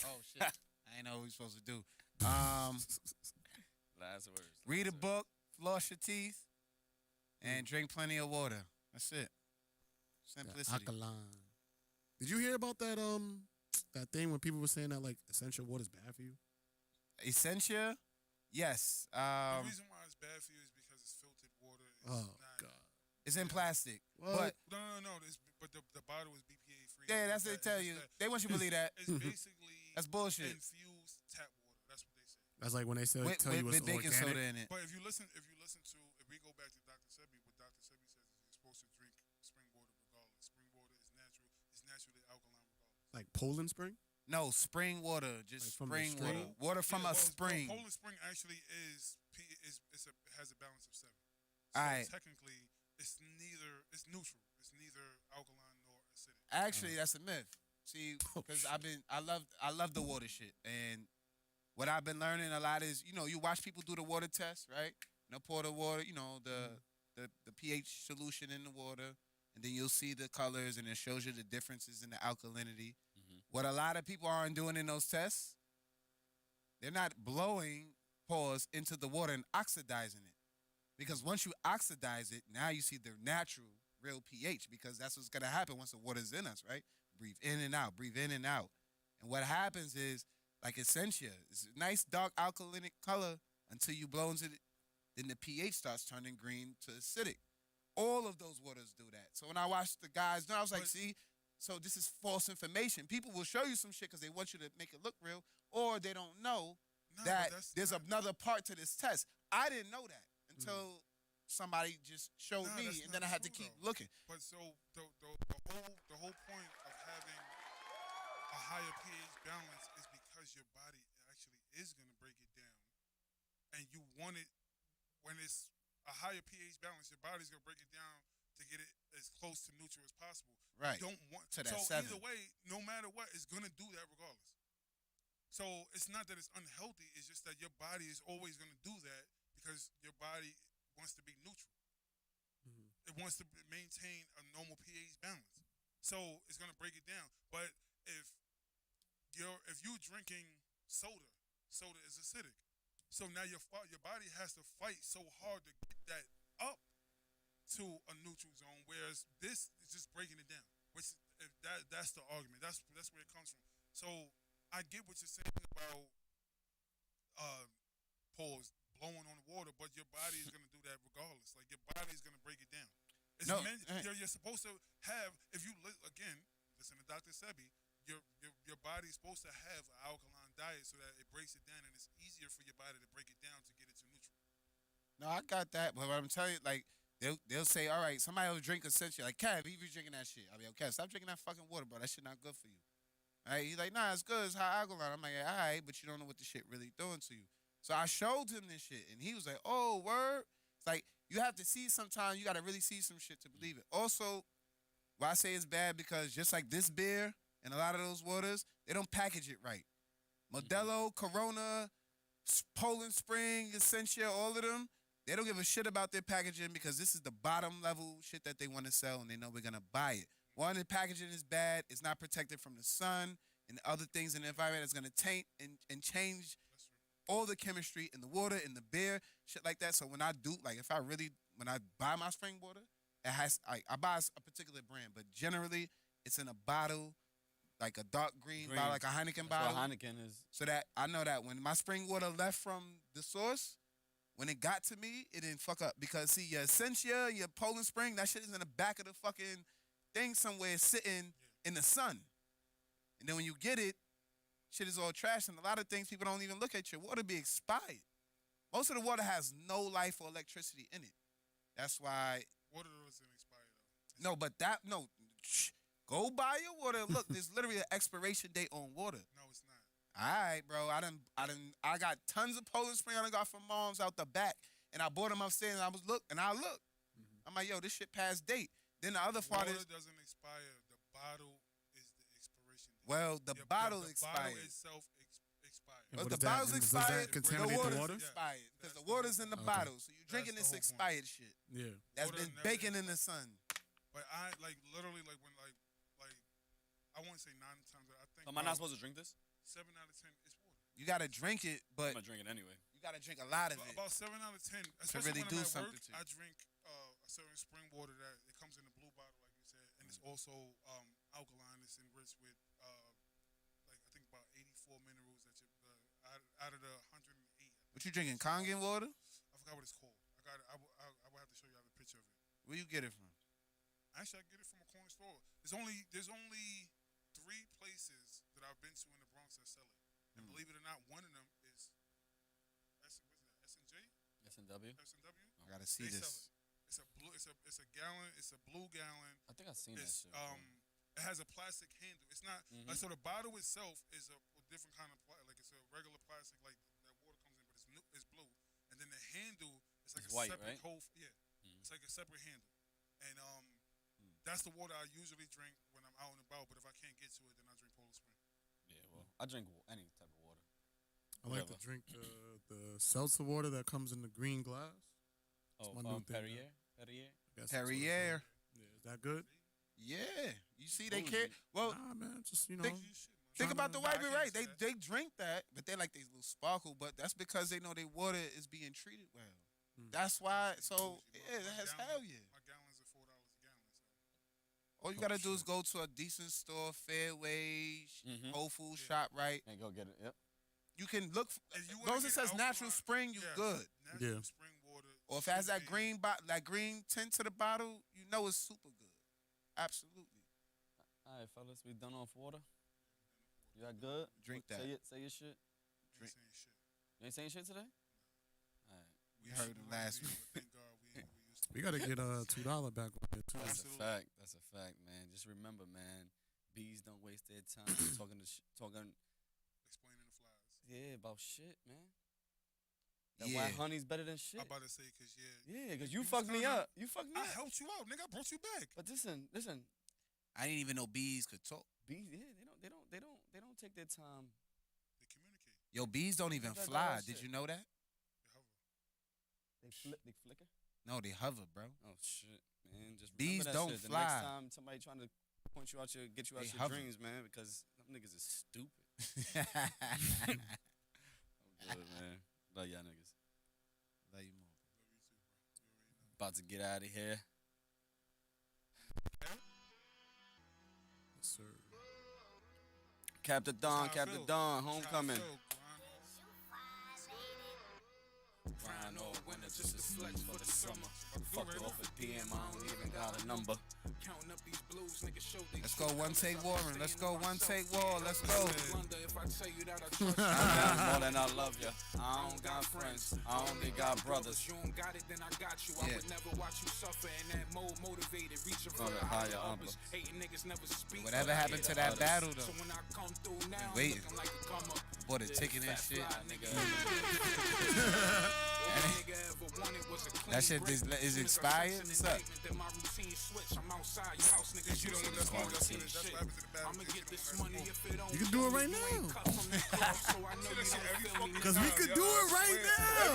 Oh shit. I ain't know what we supposed to do. Last words. Read a book, floss your teeth, and drink plenty of water. That's it. Simplicity. Alkaline. Did you hear about that that thing when people were saying that like essential water is bad for you? Essentia? Yes. The reason why it's bad for you is because it's filtered water. It's Oh not, God. It's in plastic. What? But No. But the bottle is BPA free. yeah, that's what they tell you. They want you to believe that. It's basically That's bullshit. infused tap water. That's what they say. That's like when they said tell you With it's baking organic. soda in it. But if you listen to, if we go back to Dr. Sebi, what Dr. Sebi says is you're supposed to drink spring water regardless. Spring water is natural. It's naturally alkaline regardless. Like Poland Spring. No, spring water. Just Like from the spring stream? water. Water from a Yeah, spring. Poland Spring actually has a balance of 7. So Alright. technically, it's neutral. It's neither alkaline nor acidic. Actually, that's a myth. See, because I love the water shit, and what I've been learning a lot is, you watch people do the water test, right? Pour the water, the pH solution in the water, and then you'll see the colors, and it shows you the differences in the alkalinity. What a lot of people aren't doing in those tests, they're not blowing pores into the water and oxidizing it, because once you oxidize it, now you see the natural, real pH, because that's what's gonna happen once the water's in us, right? Breathe in and out, breathe in and out. And what happens is, like Essentia, it's a nice dark alkalinic color until you blow into it, then the pH starts turning green to acidic. All of those waters do that. So when I watched the guys, I was like, see, so this is false information. People will show you some shit because they want you to make it look real, or they don't know that there's another part to this test. I didn't know that until somebody just showed me, and then I had to keep looking. But so the whole point of having a higher pH balance is because your body actually is going to break it down, and you want it when it's a higher pH balance. Your body's going to break it down to get it as close to neutral as possible. Right. You don't want to that so 7. either way, no matter what, it's going to do that regardless. So it's not that it's unhealthy. It's just that your body is always going to do that because your body wants to be neutral. It wants to maintain a normal pH balance. So it's going to break it down. But if you're drinking soda is acidic. So now your body has to fight so hard to get that up to a neutral zone, whereas this is just breaking it down. Which that's the argument. That's where it comes from. So I get what you're saying about pause blowing on the water, but your body is going to do that regardless. Like your body is going to break it down. It's you're supposed to have, if you again listen to Dr. Sebi, your body's supposed to have an alkaline diet so that it breaks it down, and it's easier for your body to break it down to get it to neutral. No, I got that, but what I'm telling you, like, they'll say, all right, somebody will drink Essentia. Like, Kev, you be drinking that shit. I'll be okay. Stop drinking that fucking water, bro. That shit not good for you. All right? He's like, nah, it's good. It's high alkaline. I'm like, all right, but you don't know what the shit really doing to you. So I showed him this shit, and he was like, oh, word. It's like, you have to see sometimes. You got to really see some shit to believe it. Also, why I say it's bad, because just like this beer and a lot of those waters, they don't package it right. Modelo, Corona, Poland Spring, Essentia, all of them, they don't give a shit about their packaging because this is the bottom level shit that they want to sell, and they know we're going to buy it. One, the packaging is bad. It's not protected from the sun and other things in the environment. It's going to taint and change all the chemistry in the water, in the beer, shit like that. So when I do, like, when I buy my spring water, it has, I buy a particular brand, but generally it's in a bottle, like a dark green bottle, like a Heineken bottle. What Heineken is. So that I know that when my spring water left from the source, when it got to me, it didn't fuck up. Because, see, your Essentia, your Poland Spring, that shit is in the back of the fucking thing somewhere sitting in the sun. And then when you get it, shit is all trash. And a lot of things people don't even look at your water be expired. Most of the water has no life or electricity in it. That's why. Water doesn't expire, though. No, but go buy your water. Look, there's literally an expiration date on water. No, it's not. All right, bro. I got tons of Poland Spring I done got from moms out the back, and I bought them upstairs. And I look. I'm like, yo, this shit past date. Then the other part Water is, doesn't expire. The bottle is the expiration date. well, the The bottle bottle expired. itself expired. And But what the is that? bottle's And does expired. that contaminate water's the water? expired because That's the the water's whole in the point. bottle, so you're drinking That's this the whole point. expired shit Yeah. that's Water been never baking in the expires. sun. But I like literally like when like I won't say 9 times. I think Am I not about supposed to drink this? 7 out of 10 is water. You gotta drink it, I'm but gonna drink it anyway. you gotta drink a lot of it. About 7 out of 10. Especially really when do I'm at something work, to you. I drink a certain spring water that it comes in a blue bottle, like you said, and it's also alkaline. It's enriched with like I think about 84 minerals that you out of the 108. What you drinking? Kangen water? I forgot what it's called. I will have to show you the picture of it. Where you get it from? Actually, I get it from a corner store. There's only 3 places that I've been to in the Bronx that sell it, and believe it or not, one of them is S&J, S&W. S&W. I gotta see They sell this. it. It's a blue. It's a gallon. It's a blue gallon. I think I've seen that It's shit. it has a plastic handle. It's not like so. The bottle itself is a different kind of like it's a regular plastic like that water comes in, but it's new. It's blue, and then the handle is like It's a white, separate right? whole. Yeah, it's like a separate handle, and that's the water I usually drink when I'm out and about. But if I can't get to it, then I drink Polar Spring. Yeah, well, I drink any type of water. I like to drink the seltzer water that comes in the green glass. Oh, my new thing, Perrier. Perrier. I guess that's what it's Perrier. called. Yeah, is that good? Yeah. You see, they care. Well, Nah, man, just think trying about to- the white I can't right. say They drink that, but they like these little sparkle. But that's because they know their water is being treated well. That's why. So yeah, that's hell yeah. My gallons are $4 a gallon. So All you gotta do is go to a decent store, Fairway, Whole Foods, ShopRite. And go get it. Yep. You can look. If you As wanna long as it get says alkaline- natural spring, you yeah, good. Natural Yeah. spring water. Or if it has that should be- green that green tint to the bottle, you know it's super good. Absolutely. All right, fellas, we done off water. You got good? Drink Say that. Say your shit. we ain't saying shit. You ain't saying shit today? All right. We heard it last week. Thank God we used to. We gotta get $2 back on it too. That's Absolutely. a fact. That's a fact, man. Just remember, man. Bees don't waste their time talking Explaining the flies. yeah, about shit, man. That Yeah. why honey's better than shit. I'm about to say, cause Yeah, because you you fucked me kinda- up. You fucked me I up. helped you out, nigga. I brought you back. But listen. I didn't even know bees could talk. Bees, yeah, they don't take their time. They communicate. Yo, bees don't even That fly. dog Did shit. you know that? They hover. They flicker. No, they hover, bro. Oh shit, man. Just Bees remember that don't shit. The fly. next time somebody trying to point you out get you out They your hover. dreams, man, because them niggas is stupid. Love I'm good, man. Love y'all niggas. you more. Love you too, bro. You already know. About to get out of here. Yes, sir. Captain Dawn, That's how I Captain feel. Dawn, That's how I homecoming. feel, Rhino, winter just a flex for the summer. Fuck off a DM, I don't even got a number. Counting up these blues, nigga, show they Let's go one take Warren. Let's go one take War. Let's go. wonder if I tell you that I trust you. I got more than I love ya. I don't got friends, I only got brothers. You don't got it, then I got you. I Yeah. would never watch you suffer in that mode, motivated, reaching for For the the higher higher uppers. Hating niggas never speak. Whatever but I happened hear to the that others. battle So though? when I come through now, I'm waiting. looking like a come up. Bought a ticket and Fat shit. fly, nigga. That shit is expired? What's up? Cause you don't want that smoke. That's what happens in the battle. I'ma get this money if it don't. You can do it right now. Cause we could do it right now.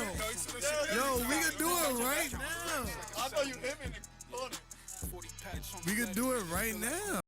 Yo, we could do it right now. I thought you hit me in the corner. We could do it right now.